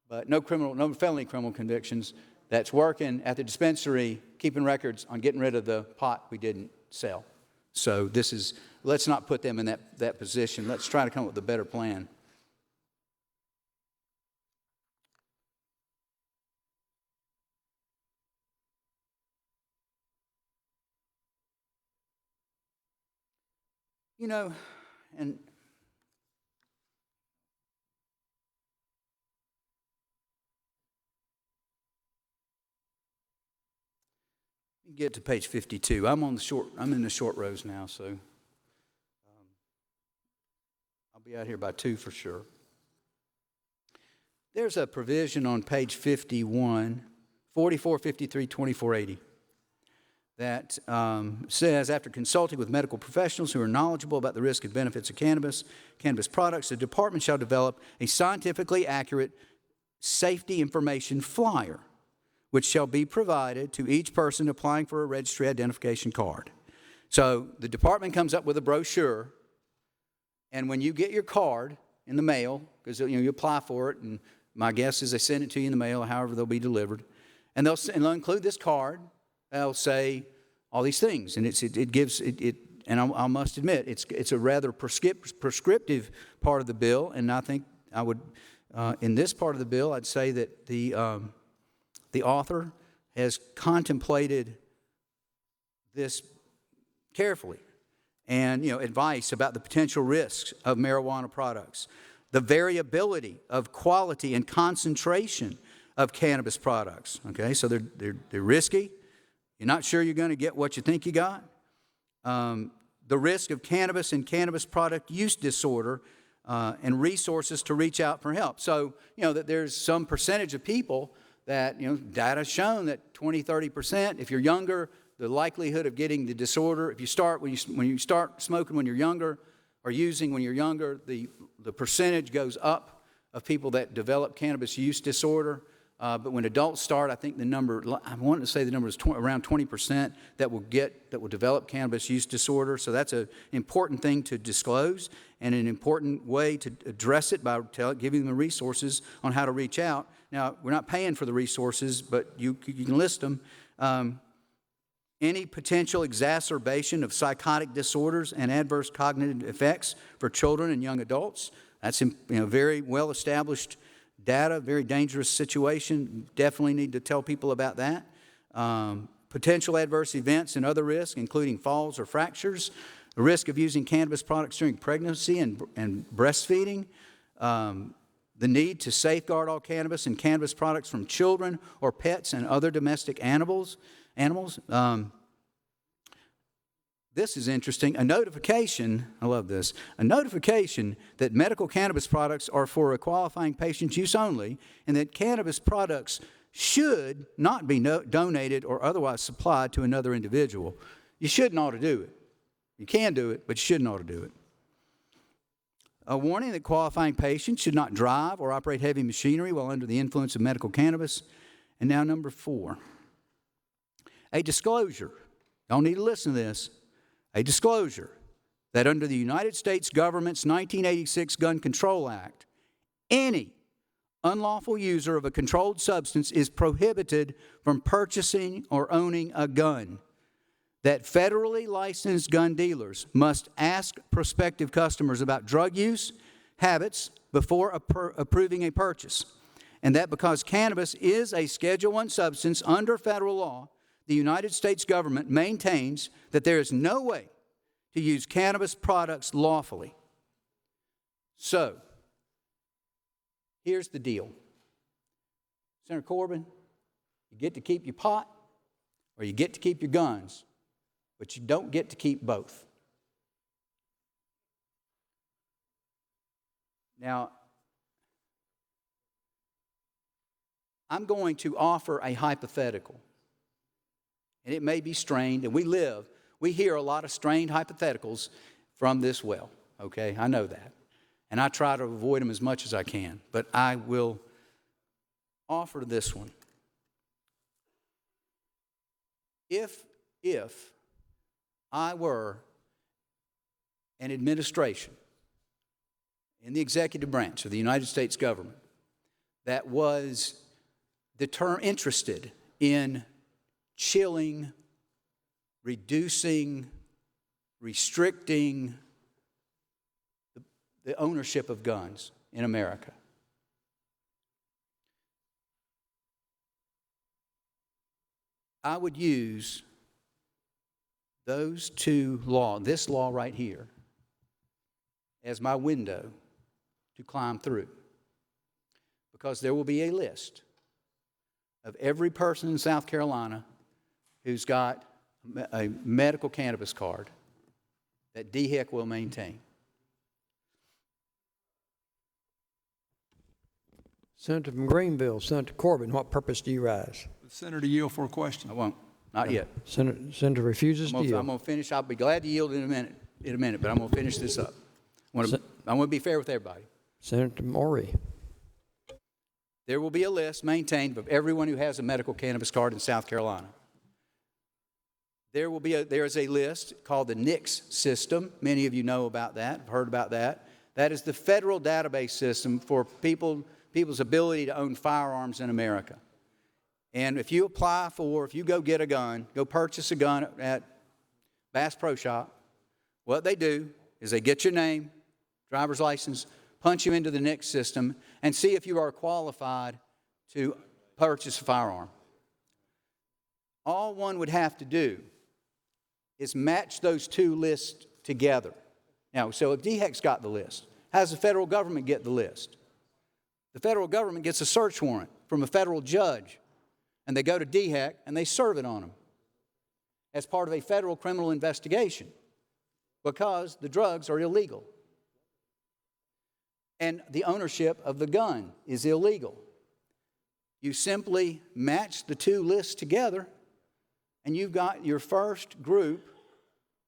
but no felony criminal convictions, that's working at the dispensary, keeping records on getting rid of the pot we didn't sell. So let's not put them in that position. Let's try to come up with a better plan. And get to page 52. I'm in the short rows now, so I'll be out here by 2 for sure. There's a provision on page 51, 4453, 2480, that says, after consulting with medical professionals who are knowledgeable about the risks and benefits of cannabis products, the department shall develop a scientifically accurate safety information flyer, which shall be provided to each person applying for a registry identification card. So the department comes up with a brochure, and when you get your card in the mail, because you apply for it, and my guess is they send it to you in the mail, however they'll be delivered, and they'll include this card. They'll say all these things, and and I must admit, it's a rather prescriptive part of the bill, and I think I would, in this part of the bill, I'd say that the author has contemplated this carefully, and advice about the potential risks of marijuana products, the variability of quality and concentration of cannabis products. Okay, so they're risky. You're not sure you're going to get what you think you got. The risk of cannabis and cannabis product use disorder, and resources to reach out for help. So, that there's some percentage of people that, data's shown that 20, 30%, if you're younger, the likelihood of getting the disorder, if you start, when you start smoking when you're younger, or using when you're younger, the percentage goes up of people that develop cannabis use disorder. But when adults start, I think the number, I want to say the number is around 20% that will develop cannabis use disorder. So that's an important thing to disclose, and an important way to address it by giving them the resources on how to reach out. Now, we're not paying for the resources, but you can list them. Any potential exacerbation of psychotic disorders and adverse cognitive effects for children and young adults. That's very well-established data, very dangerous situation. Definitely need to tell people about that. Potential adverse events and other risks, including falls or fractures. The risk of using cannabis products during pregnancy and breastfeeding. The need to safeguard all cannabis and cannabis products from children or pets and other domestic animals. This is interesting. A notification, I love this, a notification that medical cannabis products are for a qualifying patient's use only, and that cannabis products should not be donated or otherwise supplied to another individual. You shouldn't ought to do it. You can do it, but you shouldn't ought to do it. A warning that qualifying patients should not drive or operate heavy machinery while under the influence of medical cannabis. And now number 4, a disclosure. Y'all need to listen to this. A disclosure that under the United States government's 1986 Gun Control Act, any unlawful user of a controlled substance is prohibited from purchasing or owning a gun. That federally licensed gun dealers must ask prospective customers about drug use habits before approving a purchase. And that because cannabis is a Schedule I substance under federal law, the United States government maintains that there is no way to use cannabis products lawfully. So, here's the deal. Senator Corbin, you get to keep your pot or you get to keep your guns, but you don't get to keep both. Now, I'm going to offer a hypothetical. And it may be strained, and we hear a lot of strained hypotheticals from this well, okay? I know that. And I try to avoid them as much as I can, but I will offer this one. If I were an administration in the executive branch of the United States government that was interested in chilling, reducing, restricting the ownership of guns in America. I would use those two laws, this law right here, as my window to climb through. Because there will be a list of every person in South Carolina who's got a medical cannabis card that DHEC will maintain. Senator from Greenville, Senator Corbin, what purpose do you rise? Senator, yield for a question. I won't, not yet. Senator refuses to I'm yield. going to finish. I'll be glad to yield in a minute, but I'm going to finish this up. I'm going to be fair with everybody. Senator Morey. There will be a list maintained of everyone who has a medical cannabis card in South Carolina. There is a list called the NICS system. Many of you know about that, heard about that. That is the federal database system for people's ability to own firearms in America. And if you go get a gun, go purchase a gun at Bass Pro Shop, what they do is they get your name, driver's license, punch you into the NICS system, and see if you are qualified to purchase a firearm. All one would have to do is match those two lists together. Now, so if DHEC's got the list, how does the federal government get the list? The federal government gets a search warrant from a federal judge, and they go to DHEC and they serve it on them as part of a federal criminal investigation because the drugs are illegal. And the ownership of the gun is illegal. You simply match the two lists together, and you've got your first group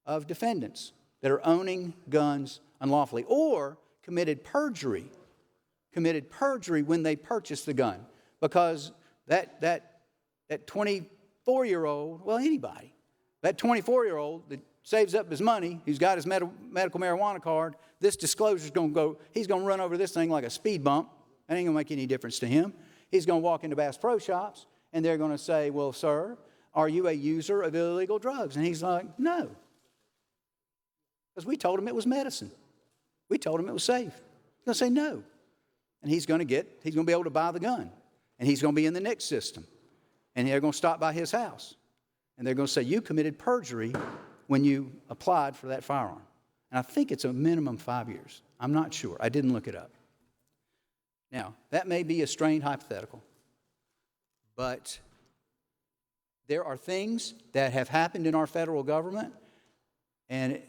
of defendants that are owning guns unlawfully or committed perjury when they purchased the gun. Because that 24-year-old, well, anybody, that 24-year-old that saves up his money, who's got his medical marijuana card, this disclosure's going to go, he's going to run over this thing like a speed bump. That ain't going to make any difference to him. He's going to walk into Bass Pro Shops, and they're going to say, well, sir, are you a user of illegal drugs? And he's like, no. Because we told him it was medicine. We told him it was safe. He's going to say no. And he's going to be able to buy the gun. And he's going to be in the NICS system. And they're going to stop by his house. And they're going to say, you committed perjury when you applied for that firearm. And I think it's a minimum 5 years. I'm not sure. I didn't look it up. Now, that may be a strained hypothetical, but there are things that have happened in our federal government and,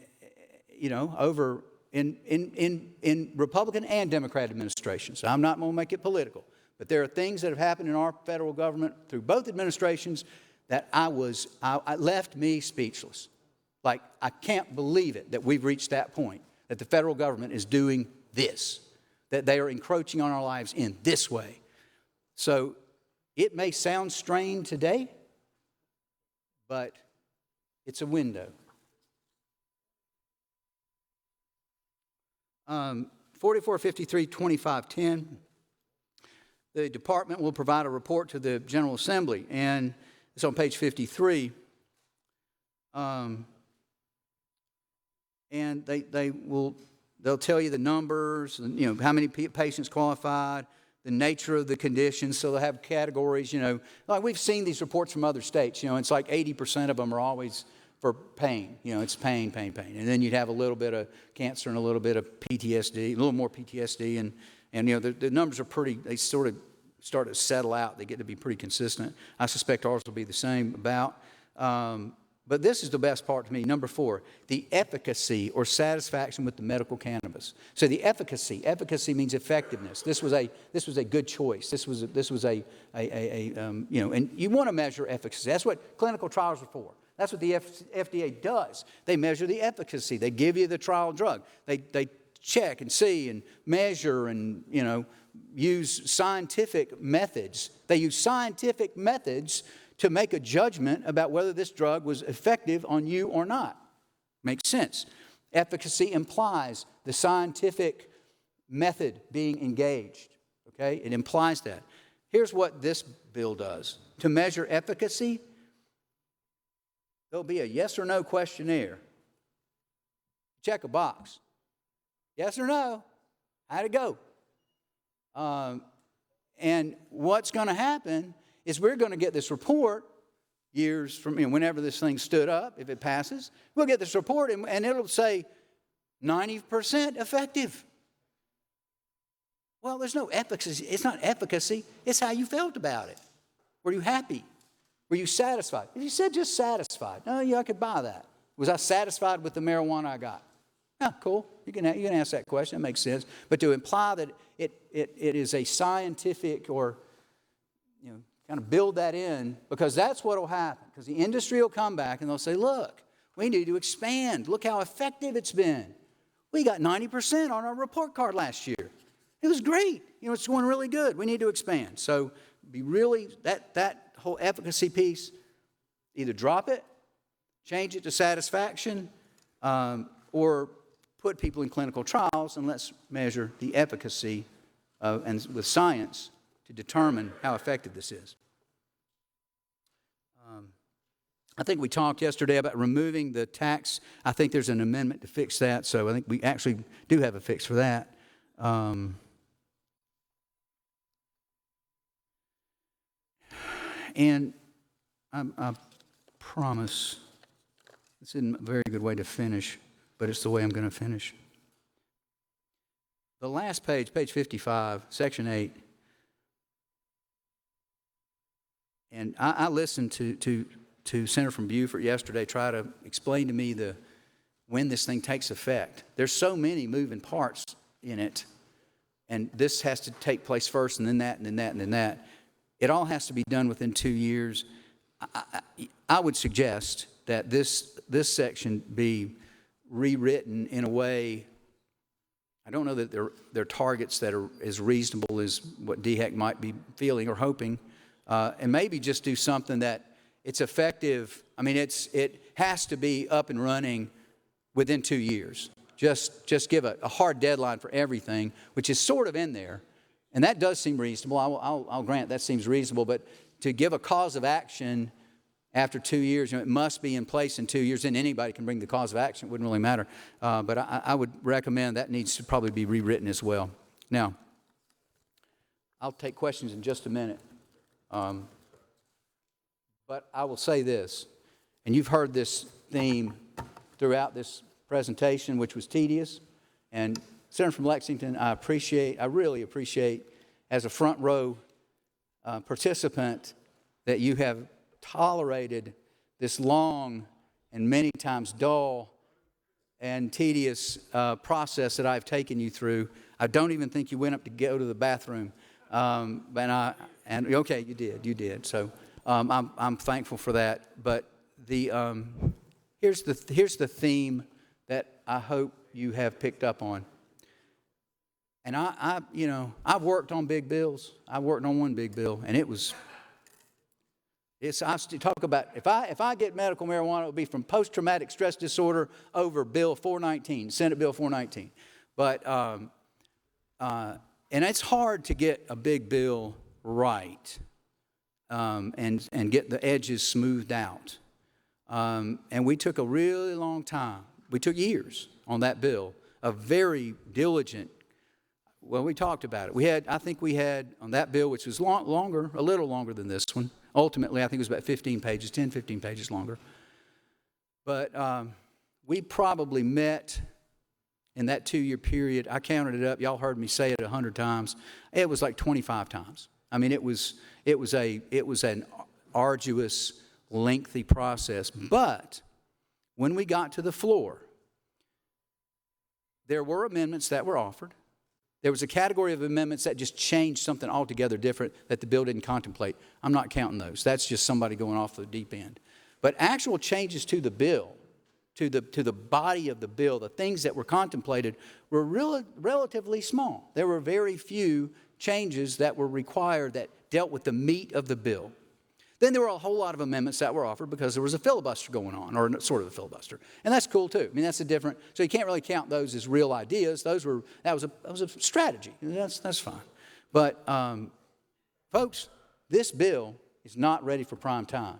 over in Republican and Democrat administrations. I'm not going to make it political, but there are things that have happened in our federal government through both administrations that left me speechless. Like, I can't believe it that we've reached that point, that the federal government is doing this, that they are encroaching on our lives in this way. So it may sound strained today, but it's a window. 4453-2510, the department will provide a report to the General Assembly, and it's on page 53. And they'll tell you the numbers, and, how many patients qualified, the nature of the conditions. So they'll have categories, like we've seen these reports from other states. It's like 80% of them are always for pain. It's pain, pain, pain. And then you'd have a little bit of cancer and a little bit of PTSD, a little more PTSD, and the numbers are they sort of start to settle out. They get to be pretty consistent. I suspect ours will be the same about. But this is the best part to me. Number 4, the efficacy or satisfaction with the medical cannabis. So the efficacy means effectiveness. This was a good choice. This was and you want to measure efficacy. That's what clinical trials are for. That's what the FDA does. They measure the efficacy. They give you the trial drug. They check and see and measure and, use scientific methods. They use scientific methods to make a judgment about whether this drug was effective on you or not. Makes sense. Efficacy implies the scientific method being engaged. Okay? It implies that. Here's what this bill does. To measure efficacy, there'll be a yes or no questionnaire. Check a box. Yes or no? How'd it go? And what's going to happen is we're going to get this report years from whenever this thing stood up, if it passes, we'll get this report and it'll say 90% effective. Well, there's no efficacy. It's not efficacy. It's how you felt about it. Were you happy? Were you satisfied? If you said just satisfied, oh, yeah, I could buy that. Was I satisfied with the marijuana I got? Yeah, cool. You can ask that question. That makes sense. But to imply that it is a scientific or, kind of build that in, because that's what will happen. Because the industry will come back and they'll say, look, we need to expand. Look how effective it's been. We got 90% on our report card last year. It was great. It's going really good. We need to expand. So be really, that whole efficacy piece, either drop it, change it to satisfaction, or put people in clinical trials and let's measure the efficacy and with science to determine how effective this is. I think we talked yesterday about removing the tax. I think there's an amendment to fix that, so I think we actually do have a fix for that. And I promise, this isn't a very good way to finish, but it's the way I'm going to finish. The last page, page 55, section 8, and I listened to Senator from Beaufort yesterday try to explain to me when this thing takes effect. There's so many moving parts in it, and this has to take place first, and then that, and then that, and then that. It all has to be done within 2 years. I would suggest that this section be rewritten in a way. I don't know that they're targets that are as reasonable as what DHEC might be feeling or hoping, and maybe just do something that it's effective. I mean, it has to be up and running within 2 years. Just give a hard deadline for everything, which is sort of in there, and that does seem reasonable. I'll grant that seems reasonable, but to give a cause of action after 2 years, it must be in place in 2 years, then anybody can bring the cause of action. It wouldn't really matter. But I would recommend that needs to probably be rewritten as well. Now, I'll take questions in just a minute. But I will say this, and you've heard this theme throughout this presentation, which was tedious. And Senator from Lexington, I really appreciate, as a front row participant, that you have tolerated this long and many times dull and tedious process that I've taken you through. I don't even think you went up to go to the bathroom. Okay, you did. So I'm thankful for that. But here's the theme that I hope you have picked up on. And I've worked on big bills. I worked on one big bill, and I talk about, if I get medical marijuana, it would be from post-traumatic stress disorder over Bill 419, Senate Bill 419. But and it's hard to get a big bill right and get the edges smoothed out. And we took a really long time. We took years on that bill, a very diligent. Well, we talked about it. I think we had on that bill, which was longer, a little longer than this one. Ultimately, I think it was about 15 pages longer. But we probably met in that 2-year period. I counted it up. Y'all heard me say it 100 times. It was like 25 times. I mean, it was an arduous, lengthy process. But when we got to the floor, there were amendments that were offered. There was a category of amendments that just changed something altogether different that the bill didn't contemplate. I'm not counting those. That's just somebody going off the deep end. But actual changes to the bill, to the body of the bill, the things that were contemplated were relatively small. There were very few changes that were required that dealt with the meat of the bill. Then there were a whole lot of amendments that were offered because there was a filibuster going on, or sort of a filibuster. And that's cool too. I mean, that's a different, so you can't really count those as real ideas. That was a strategy. That's fine. But folks, this bill is not ready for prime time.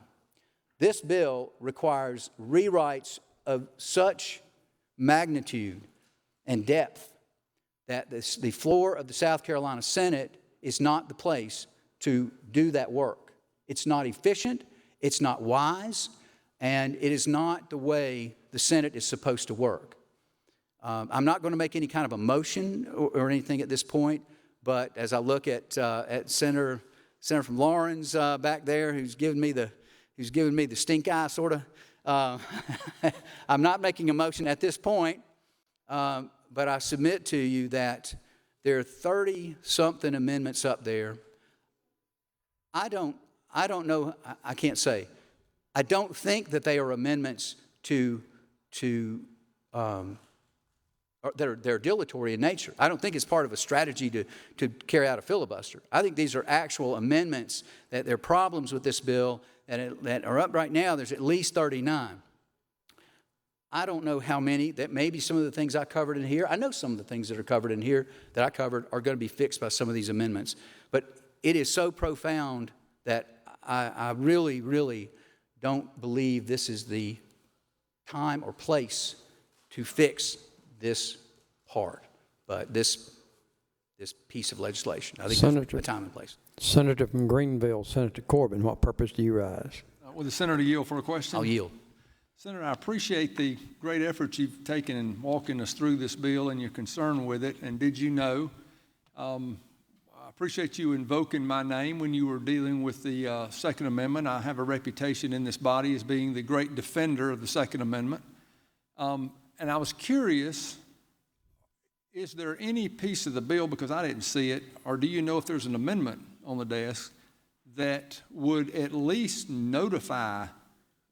This bill requires rewrites of such magnitude and depth that the floor of the South Carolina Senate is not the place to do that work. It's not efficient, it's not wise, and it is not the way the Senate is supposed to work. I'm not going to make any kind of a motion or anything at this point, but as I look at Senator from Lawrence back there, who's giving me the stink eye, sort of, I'm not making a motion at this point, But I submit to you that there are 30-something amendments up there. I don't know, I can't say. I don't think that they are amendments they're dilatory in nature. I don't think it's part of a strategy to carry out a filibuster. I think these are actual amendments, that there are problems with this bill that are up right now. There's at least 39. I don't know how many, that maybe some of the things I covered in here, I know some of the things that are covered in here that I covered are going to be fixed by some of these amendments. But it is so profound that I really, really don't believe this is the time or place to fix this part, but this piece of legislation. I think there's a time and place. Senator from Greenville, Senator Corbin, what purpose do you rise? Will the senator yield for a question? I'll yield. Senator, I appreciate the great effort you've taken in walking us through this bill and your concern with it. And did you know, I appreciate you invoking my name when you were dealing with the Second Amendment. I have a reputation in this body as being the great defender of the Second Amendment. And I was curious, is there any piece of the bill, because I didn't see it, or do you know if there's an amendment on the desk that would at least notify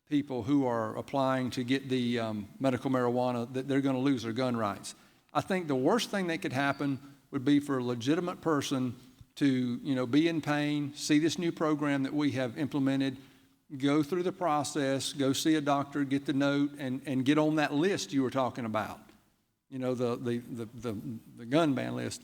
people who are applying to get the medical marijuana that they're going to lose their gun rights? I think the worst thing that could happen would be for a legitimate person to, be in pain, see this new program that we have implemented, go through the process, go see a doctor, get the note, and get on that list you were talking about, the gun ban list,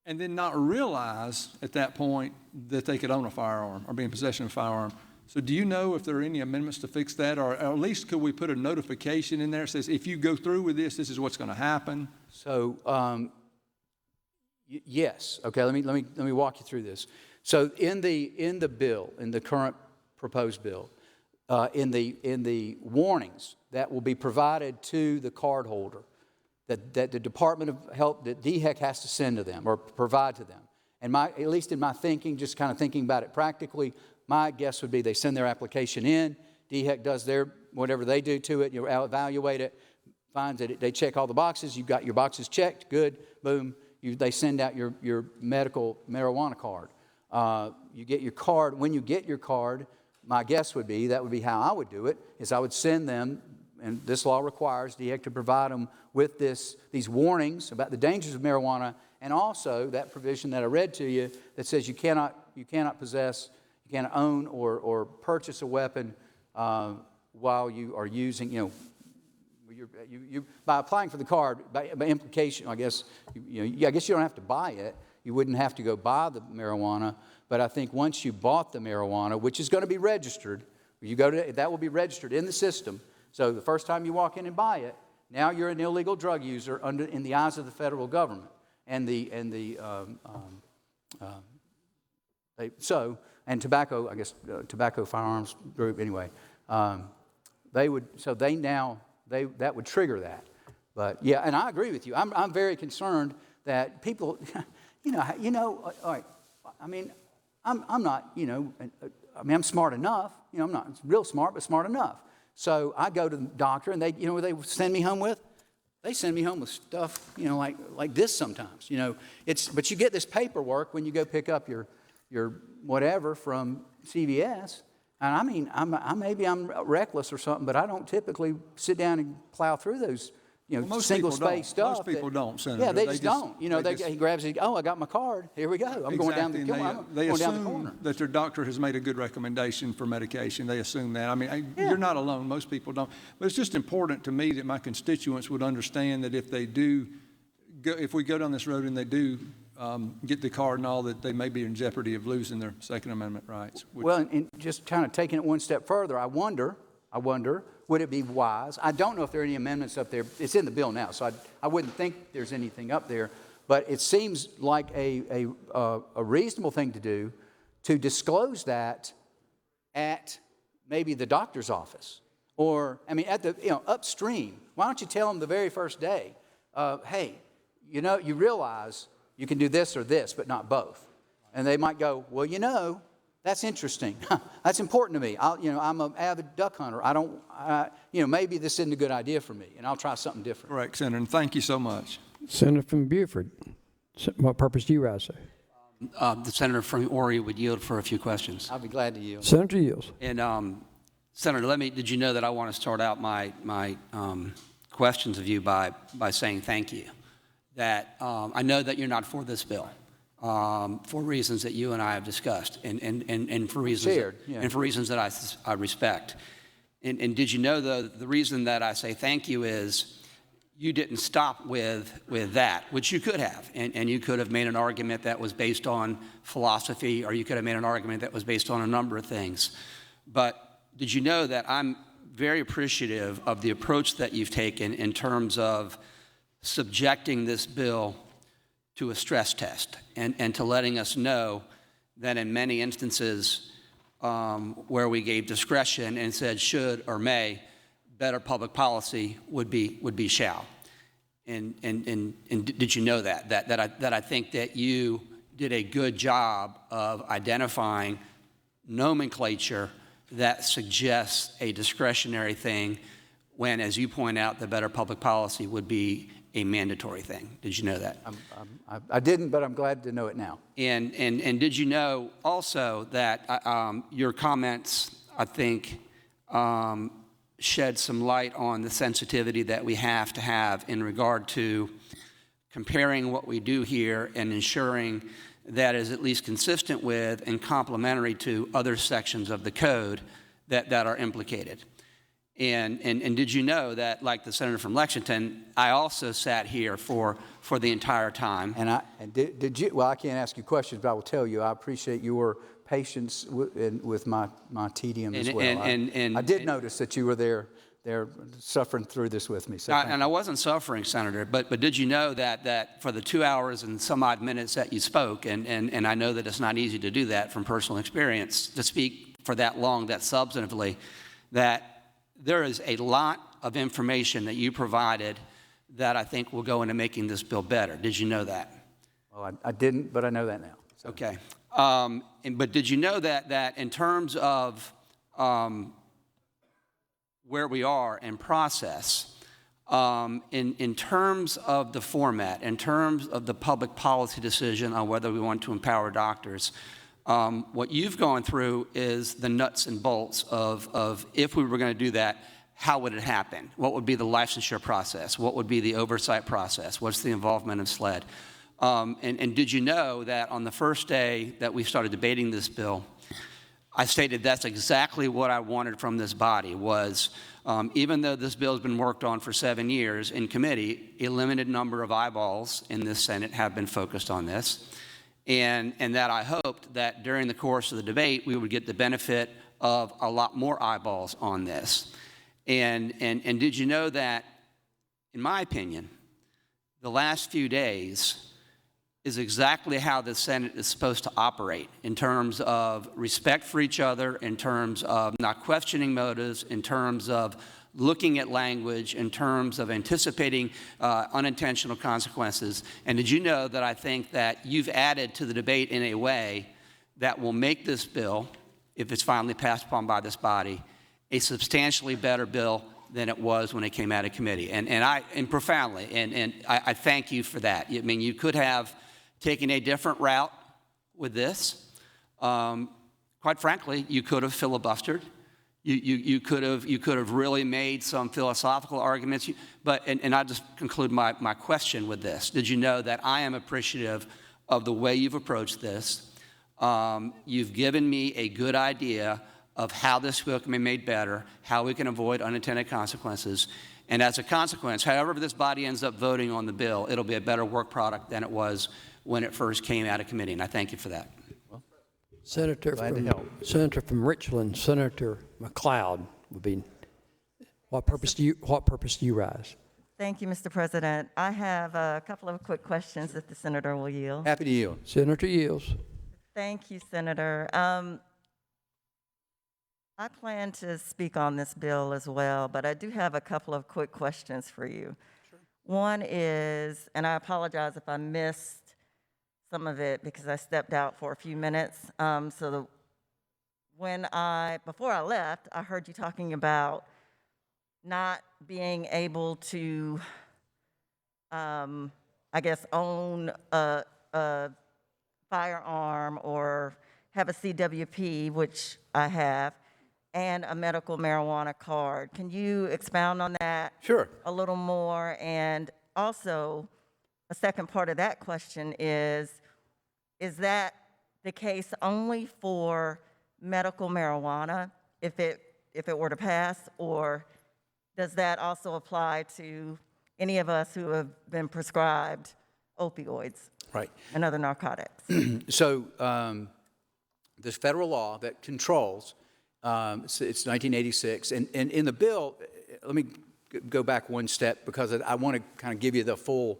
and then not realize at that point that they could own a firearm or be in possession of a firearm. So do you know if there are any amendments to fix that, or at least could we put a notification in there that says, if you go through with this, this is what's going to happen? So, yes. Okay, let me walk you through this. So in the bill, in the current proposed bill, in the warnings that will be provided to the cardholder, that the Department of Health, that DHEC has to send to them or provide to them. And at least in my thinking, just kind of thinking about it practically, my guess would be they send their application in, DHEC does whatever they do to it, you evaluate it, finds it, they check all the boxes, you've got your boxes checked, good, boom, they send out your medical marijuana card. You get your card. When you get your card, my guess would be, that would be how I would do it, is I would send them, and this law requires DHEC to provide them with these warnings about the dangers of marijuana, and also that provision that I read to you that says you cannot possess, you cannot own or purchase a weapon while you are using, you by applying for the card, by implication, I guess, I guess you don't have to buy it. You wouldn't have to go buy the marijuana, but I think once you bought the marijuana, which is going to be registered, that will be registered in the system. So the first time you walk in and buy it, now you're an illegal drug user in the eyes of the federal government and tobacco, I guess, tobacco firearms group anyway. That would trigger that. But yeah, and I agree with you. I'm very concerned that people, all right. I mean, I'm not, I'm smart enough. I'm not real smart, but smart enough. So I go to the doctor, and they send me home with? They send me home with stuff, like this sometimes. But you get this paperwork when you go pick up your whatever from CVS. And I mean, maybe I'm reckless or something, but I don't typically sit down and plow through those, single-space stuff. Most people don't, Senator. Yeah, they just don't. He grabs it. Oh, I got my card. Here we go. I'm going down the corner. They assume that their doctor has made a good recommendation for medication. They assume that. I mean, you're not alone. Most people don't. But it's just important to me that my constituents would understand that if we go down this road and they do get the card and all, that they may be in jeopardy of losing their Second Amendment rights. Well, and just kind of taking it one step further, I wonder, would it be wise? I don't know if there are any amendments up there. It's in the bill now, so I wouldn't think there's anything up there. But it seems like a reasonable thing to do to disclose that at maybe the doctor's office, or at the upstream. Why don't you tell them the very first day? Hey, you realize you can do this or this, but not both. And they might go, well, That's interesting. That's important to me. I'm an avid duck hunter. Maybe this isn't a good idea for me, and I'll try something different. Correct, Senator, and thank you so much. Senator from Beaufort, what purpose do you rise, sir? The senator from Ori would yield for a few questions. I'll be glad to yield. Senator yields. And Senator, did you know that I want to start out my questions of you by saying thank you. That I know that you're not for this bill. For reasons that you and I have discussed, and for reasons and for reasons that I respect. And did you know the reason that I say thank you is you didn't stop with that, which you could have, and you could have made an argument that was based on philosophy, or you could have made an argument that was based on a number of things. But did you know that I'm very appreciative of the approach that you've taken in terms of subjecting this bill to a stress test, and to letting us know that in many instances where we gave discretion and said should or may, better public policy would be shall. And did you know that I think that you did a good job of identifying nomenclature that suggests a discretionary thing when, as you point out, the better public policy would be a mandatory thing. Did you know that? I didn't, but I'm glad to know it now. And did you know also that your comments, I think, shed some light on the sensitivity that we have to have in regard to comparing what we do here and ensuring that is at least consistent with and complementary to other sections of the code that are implicated. And did you know that, like the senator from Lexington, I also sat here for the entire time. And did you? Well, I can't ask you questions, but I will tell you I appreciate your patience with my tedium as well. I did notice that you were there suffering through this with me. So and I wasn't suffering, Senator, but did you know that for the 2 hours and some odd minutes that you spoke, and I know that it's not easy to do that from personal experience, to speak for that long, that substantively, that there is a lot of information that you provided that I think will go into making this bill better. Did you know that? Well, I didn't, but I know that now. So. Okay. But did you know that in terms of where we are in process, in terms of the format, in terms of the public policy decision on whether we want to empower doctors, what you've gone through is the nuts and bolts of if we were going to do that, how would it happen? What would be the licensure process? What would be the oversight process? What's the involvement of SLED? And did you know that on the first day that we started debating this bill, I stated that's exactly what I wanted from this body was, even though this bill has been worked on for 7 years in committee, a limited number of eyeballs in this Senate have been focused on this. And that I hoped that during the course of the debate, we would get the benefit of a lot more eyeballs on this. And did you know that, in my opinion, the last few days is exactly how the Senate is supposed to operate in terms of respect for each other, in terms of not questioning motives, in terms of looking at language, in terms of anticipating unintentional consequences. And did you know that I think that you've added to the debate in a way that will make this bill, if it's finally passed upon by this body, a substantially better bill than it was when it came out of committee. And profoundly, and I thank you for that. I mean, you could have taken a different route with this. Quite frankly, you could have filibustered. You could have really made some philosophical arguments. And I'll just conclude my question with this. Did you know that I am appreciative of the way you've approached this? You've given me a good idea of how this bill can be made better, how we can avoid unintended consequences. And as a consequence, however this body ends up voting on the bill, it'll be a better work product than it was when it first came out of committee. And I thank you for that. Senator from Richland, Senator McLeod would be. What purpose do you rise? Thank you, Mr. President. I have a couple of quick questions if the senator will yield. Happy to yield. Senator yields. Thank you, Senator. I plan to speak on this bill as well, but I do have a couple of quick questions for you. Sure. One is, and I apologize if I missed some of it because I stepped out for a few minutes. So before I left, I heard you talking about not being able to, I guess, own a firearm or have a CWP, which I have, and a medical marijuana card. Can you expound on that? Sure. A little more? And also, a second part of that question is that the case only for medical marijuana if it were to pass, or does that also apply to any of us who have been prescribed opioids Right. and other narcotics? So there's federal law that controls, it's 1986, and in the bill, let me go back one step because I want to kind of give you the full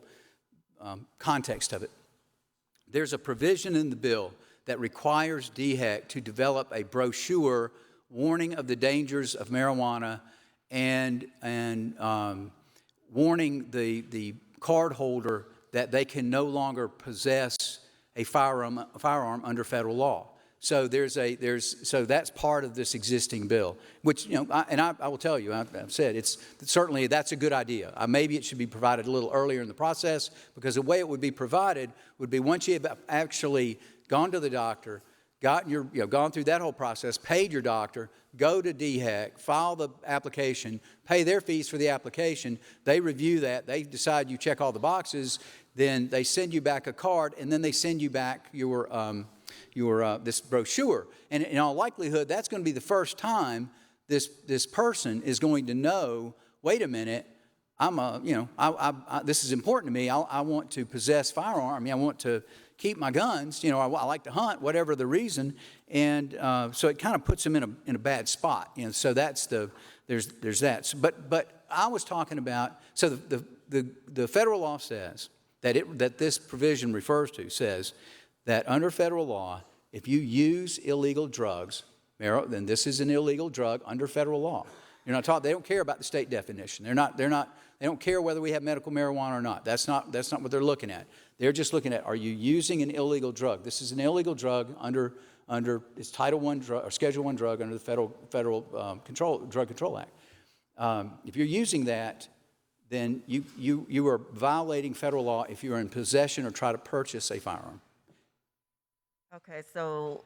context of it. There's a provision in the bill that requires DHEC to develop a brochure warning of the dangers of marijuana and warning the card holder that they can no longer possess a firearm under federal law. So so that's part of this existing bill, which, I will tell you, I've said, certainly that's a good idea. Maybe it should be provided a little earlier in the process, because the way it would be provided would be once you have actually gone to the doctor, gone through that whole process, paid your doctor, go to DHEC, file the application, pay their fees for the application, they review that, they decide you check all the boxes, then they send you back a card, and then they send you back your this brochure. And in all likelihood, that's going to be the first time this person is going to know, wait a minute, this is important to me. I want to possess firearm. I want to keep my guns. I like to hunt, whatever the reason. And so it kind of puts them in a bad spot. So that's there's that. But I was talking about, so the federal law says that this provision refers to says that under federal law, if you use illegal drugs, then this is an illegal drug under federal law. You're not taught. They don't care about the state definition. They don't care whether we have medical marijuana or not. That's not what they're looking at. They're just looking at, are you using an illegal drug? This is an illegal drug under it's Title I drug or Schedule I drug under the federal Drug Control Act. If you're using that, then you are violating federal law if you are in possession or try to purchase a firearm. Okay, so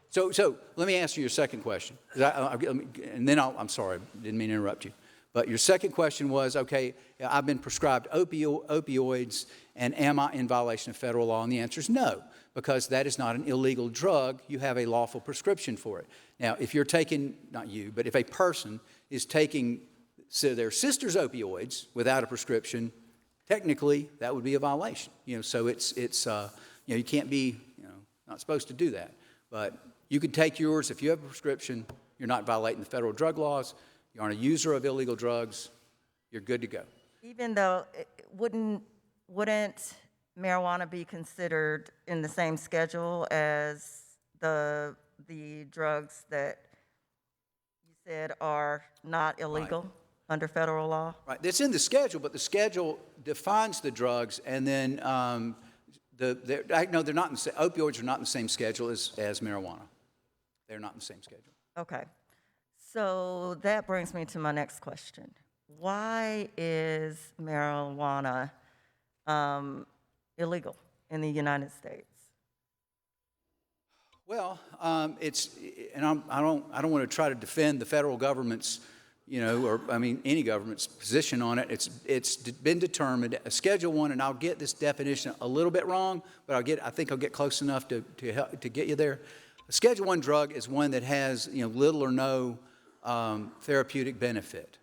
let me answer your second question, and then I'm sorry, didn't mean to interrupt you. But your second question was, okay, I've been prescribed opioids, and am I in violation of federal law? And the answer is no, because that is not an illegal drug. You have a lawful prescription for it. Now, if you're taking, not you, but if a person is taking their sister's opioids without a prescription, technically that would be a violation. So it's you can't be, not supposed to do that. But you could take yours if you have a prescription. You're not violating the federal drug laws. You aren't a user of illegal drugs. You're good to go. Even though, wouldn't marijuana be considered in the same schedule as the drugs that you said are not illegal under federal law? Right. It's in the schedule, but the schedule defines the drugs, and then they're not opioids are not in the same schedule as marijuana. They're not in the same schedule. Okay. So that brings me to my next question. Why is marijuana illegal in the United States? Well, I don't want to try to defend the federal government's, any government's position on it. It's been determined a Schedule I, and I'll get this definition a little bit wrong, but I think I'll get close enough to get you there. A Schedule I drug is one that has little or no therapeutic benefit.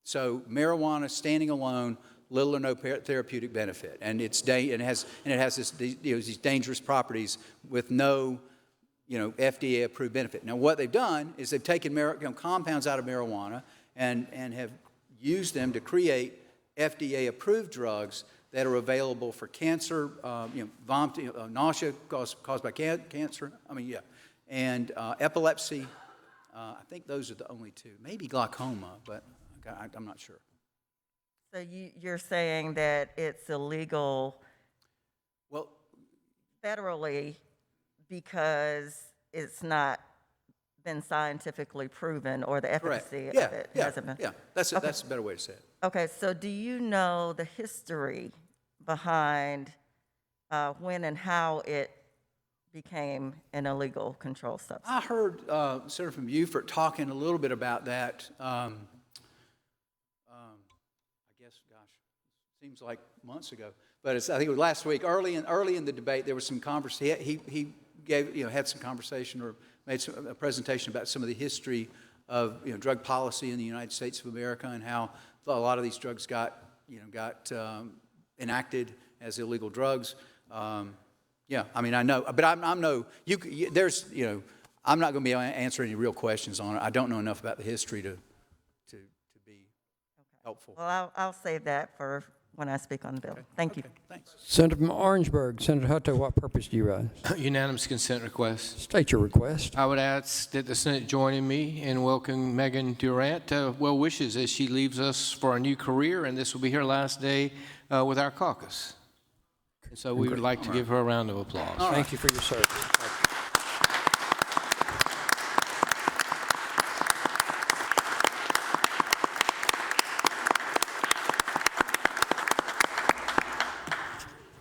So marijuana standing alone, little or no therapeutic benefit, and it has these dangerous properties with no FDA approved benefit. Now what they've done is they've taken compounds out of marijuana and have used them to create FDA approved drugs that are available for cancer, vomiting, nausea caused by cancer. And epilepsy. I think those are the only two. Maybe glaucoma, but I'm not sure. So you're saying that it's illegal, federally, because it's not been scientifically proven, or the Correct. efficacy Yeah, of it yeah, hasn't been? yeah. That's a better way to say it. Okay, so do you know the history behind when and how it became an illegal controlled substance? I heard Senator from Beaufort talking a little bit about that. I guess, gosh, seems like months ago, but I think it was last week. Early in the debate, there was some conversation. He gave, had some conversation or made a presentation about some of the history of drug policy in the United States of America and how a lot of these drugs got enacted as illegal drugs. Yeah, I mean, I know, but I'm not going to be able to answer any real questions on it. I don't know enough about the history to be helpful. Well, I'll save that for when I speak on the bill. Thank you. Thanks. Senator from Orangeburg, Senator Hutto, what purpose do you rise? Unanimous consent request. State your request. I would ask that the Senate join me in welcoming Megan Durant. Well wishes as she leaves us for a new career, and this will be her last day with our caucus. And so we would like to give her a round of applause. Thank you for your service.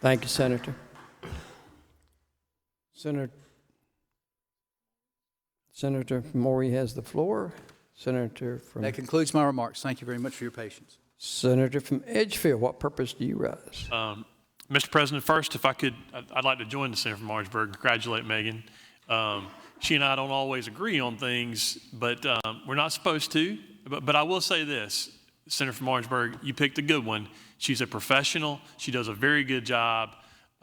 Thank you, Senator. Senator from Maury has the floor. Senator from... That concludes my remarks. Thank you very much for your patience. Senator from Edgefield, what purpose do you rise? Mr. President, first, if I could, I'd like to join the senator from Orangeburg and congratulate Megan. She and I don't always agree on things, but we're not supposed to. But I will say this, Senator from Orangeburg, you picked a good one. She's a professional. She does a very good job,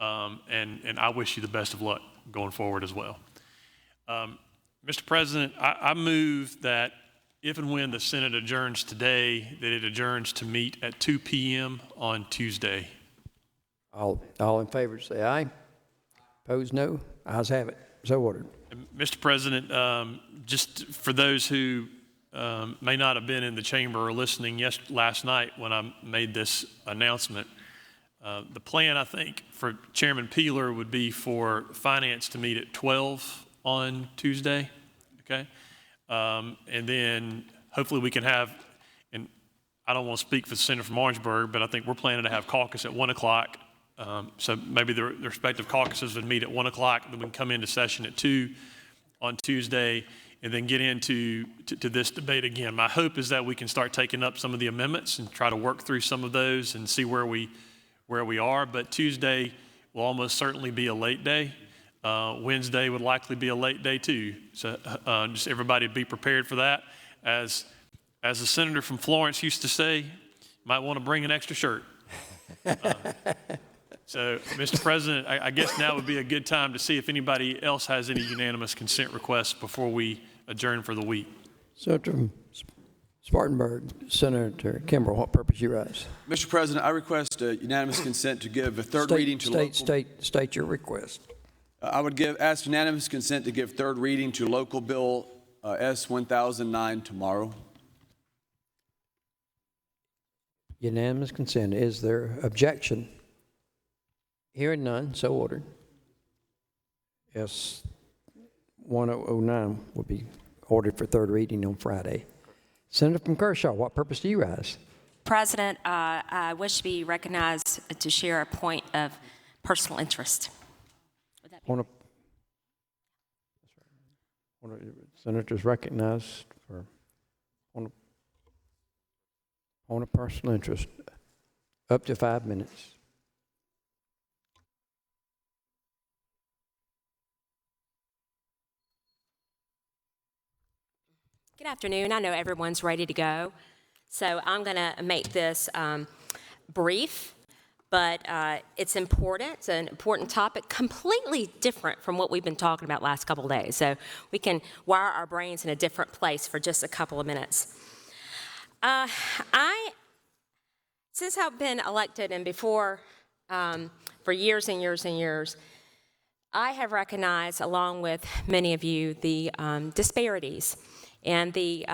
and I wish you the best of luck going forward as well. Mr. President, I move that if and when the Senate adjourns today, that it adjourns to meet at 2 p.m. on Tuesday. All in favor say aye. Opposed, no. Ayes have it. So ordered. Mr. President, just for those who may not have been in the chamber or listening last night when I made this announcement, the plan, I think, for Chairman Peeler would be for Finance to meet at 12 on Tuesday, okay? And then hopefully we can have, and I don't want to speak for the Senator from Orangeburg, but I think we're planning to have caucus at 1 o'clock. So maybe the respective caucuses would meet at 1 o'clock, then we can come into session at 2 on Tuesday, and then get into this debate again. My hope is that we can start taking up some of the amendments and try to work through some of those and see where we are. But Tuesday will almost certainly be a late day. Wednesday would likely be a late day too. So just everybody be prepared for that. As the senator from Florence used to say, you might want to bring an extra shirt. So, Mr. President, I guess now would be a good time to see if anybody else has any unanimous consent requests before we adjourn for the week. Senator from Spartanburg, Senator Kimbrell, what purpose you rise? Mr. President, I request unanimous consent to give a third reading to State your request. I would ask unanimous consent to give third reading to local bill S1009 tomorrow. Unanimous consent. Is there objection? Hearing none, so ordered. S1009 will be ordered for third reading on Friday. Senator from Kershaw, what purpose do you rise? President, I wish to be recognized to share a point of personal interest. Senators recognized for on a personal interest, up to 5 minutes. Good afternoon. I know everyone's ready to go, so I'm going to make this brief, but it's important. It's an important topic, completely different from what we've been talking about last couple of days, so we can wire our brains in a different place for just a couple of minutes. Since I've been elected and before, for years and years and years, I have recognized, along with many of you, the disparities and the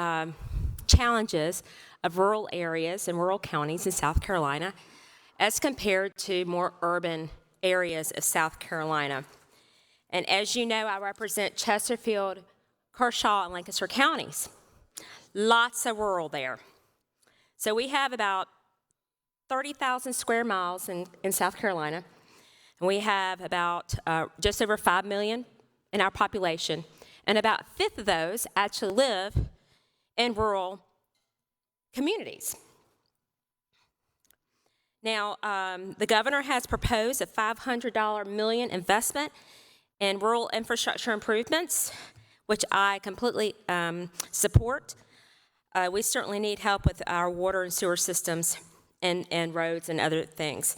challenges of rural areas and rural counties in South Carolina as compared to more urban areas of South Carolina. And as you know, I represent Chesterfield, Kershaw, and Lancaster counties. Lots of rural there. So we have about 30,000 square miles in South Carolina, and we have about just over 5 million in our population, and about a fifth of those actually live in rural communities. Now, the governor has proposed a $500 million investment in rural infrastructure improvements, which I completely support. We certainly need help with our water and sewer systems and roads and other things.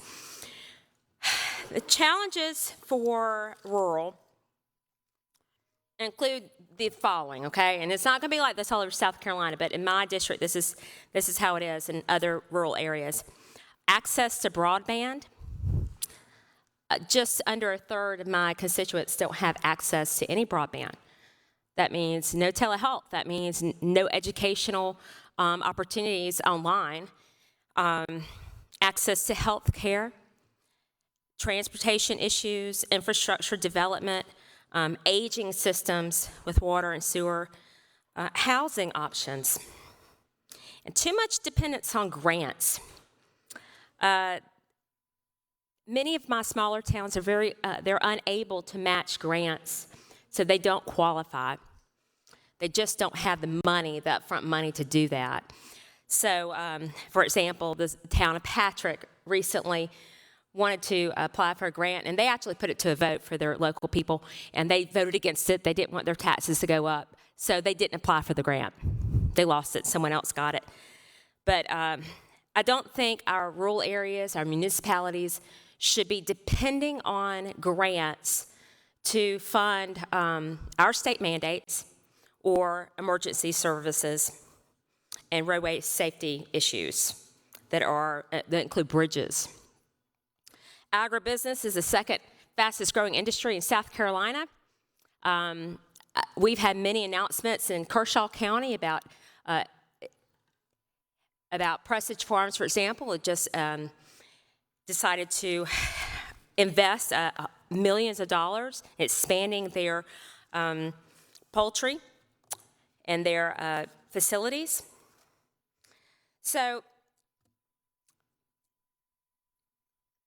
The challenges for rural include the following, okay? And it's not going to be like this all over South Carolina, but in my district, this is how it is in other rural areas. Access to broadband. Just under a third of my constituents don't have access to any broadband. That means no telehealth. That means no educational opportunities online. Access to health care, transportation issues, infrastructure development, aging systems with water and sewer, housing options, and too much dependence on grants. Many of my smaller towns are they're unable to match grants, so they don't qualify. They just don't have the money, the upfront money to do that. So, for example, the town of Patrick recently wanted to apply for a grant, and they actually put it to a vote for their local people, and they voted against it. They didn't want their taxes to go up, so they didn't apply for the grant. They lost it. Someone else got it. But I don't think our rural areas, our municipalities, should be depending on grants to fund our state mandates or emergency services and roadway safety issues that include bridges. Agribusiness is the second fastest growing industry in South Carolina. We've had many announcements in Kershaw County about Presage Farms, for example. It just decided to invest millions of dollars expanding their poultry and their facilities. So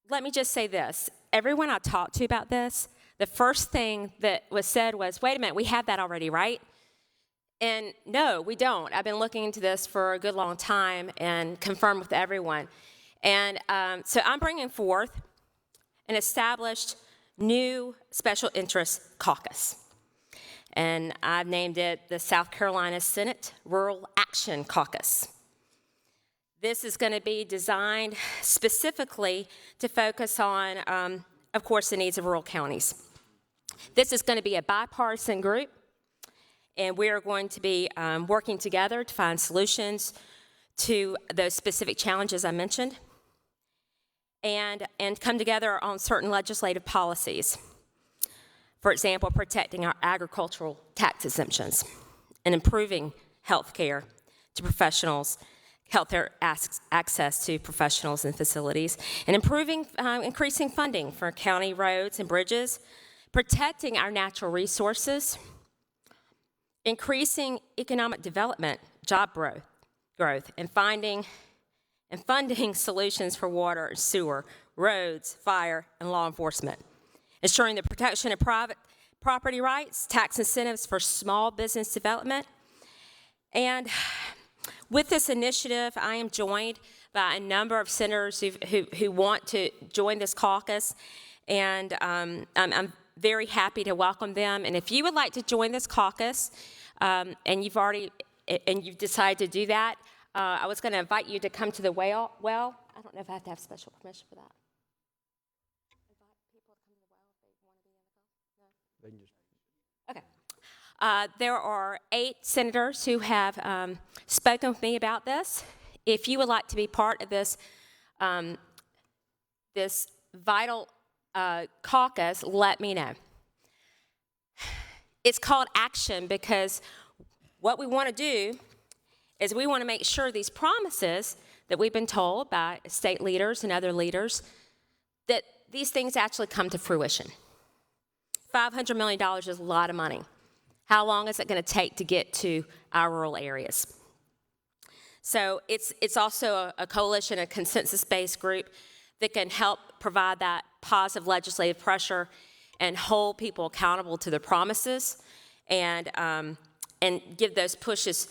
let me just say this. Everyone I talked to about this, the first thing that was said was, wait a minute, we have that already, right? And no, we don't. I've been looking into this for a good long time and confirmed with everyone. And so I'm bringing forth an established new special interest caucus. And I've named it the South Carolina Senate Rural Action Caucus. This is going to be designed specifically to focus on, of course, the needs of rural counties. This is going to be a bipartisan group, and we are going to be working together to find solutions to those specific challenges I mentioned, and come together on certain legislative policies. For example, protecting our agricultural tax exemptions and improving health care to professionals, healthcare access to professionals and facilities, and increasing funding for county roads and bridges, protecting our natural resources, increasing economic development, job growth, and funding solutions for water, sewer, roads, fire, and law enforcement, ensuring the protection of private property rights, tax incentives for small business development. And with this initiative, I am joined by a number of senators who want to join this caucus, and I'm very happy to welcome them. And if you would like to join this caucus, and you've decided to do that, I was going to invite you to come to the well. I don't know if I have to have special permission for that. Invite people to come to the well if they want to be in the call? No? Okay. There are 8 senators who have spoken with me about this. If you would like to be part of this, this vital caucus, let me know. It's called action because what we want to do is we want to make sure these promises that we've been told by state leaders and other leaders, that these things actually come to fruition. $500 million is a lot of money. How long is it going to take to get to our rural areas? So it's also a coalition, a consensus-based group that can help provide that positive legislative pressure and hold people accountable to their promises and give those pushes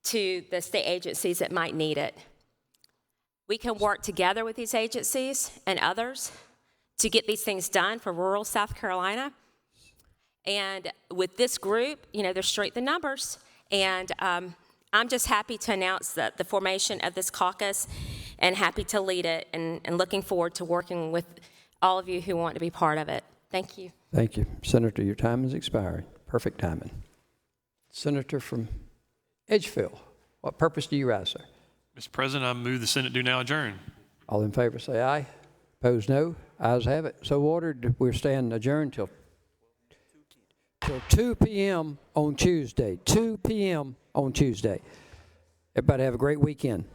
to the state agencies that might need it. We can work together with these agencies and others to get these things done for rural South Carolina. And with this group, you know, there's strength in numbers. And I'm just happy to announce the formation of this caucus and happy to lead it and looking forward to working with all of you who want to be part of it. Thank you. Thank you. Senator, your time is expiring. Perfect timing. Senator from Edgefield, what purpose do you rise, sir? Mr. President, I move the Senate do now adjourn. All in favor say aye. Opposed, no. Ayes have it. So ordered. We're staying adjourned till 2 p.m. on Tuesday. 2 p.m. on Tuesday. Everybody have a great weekend.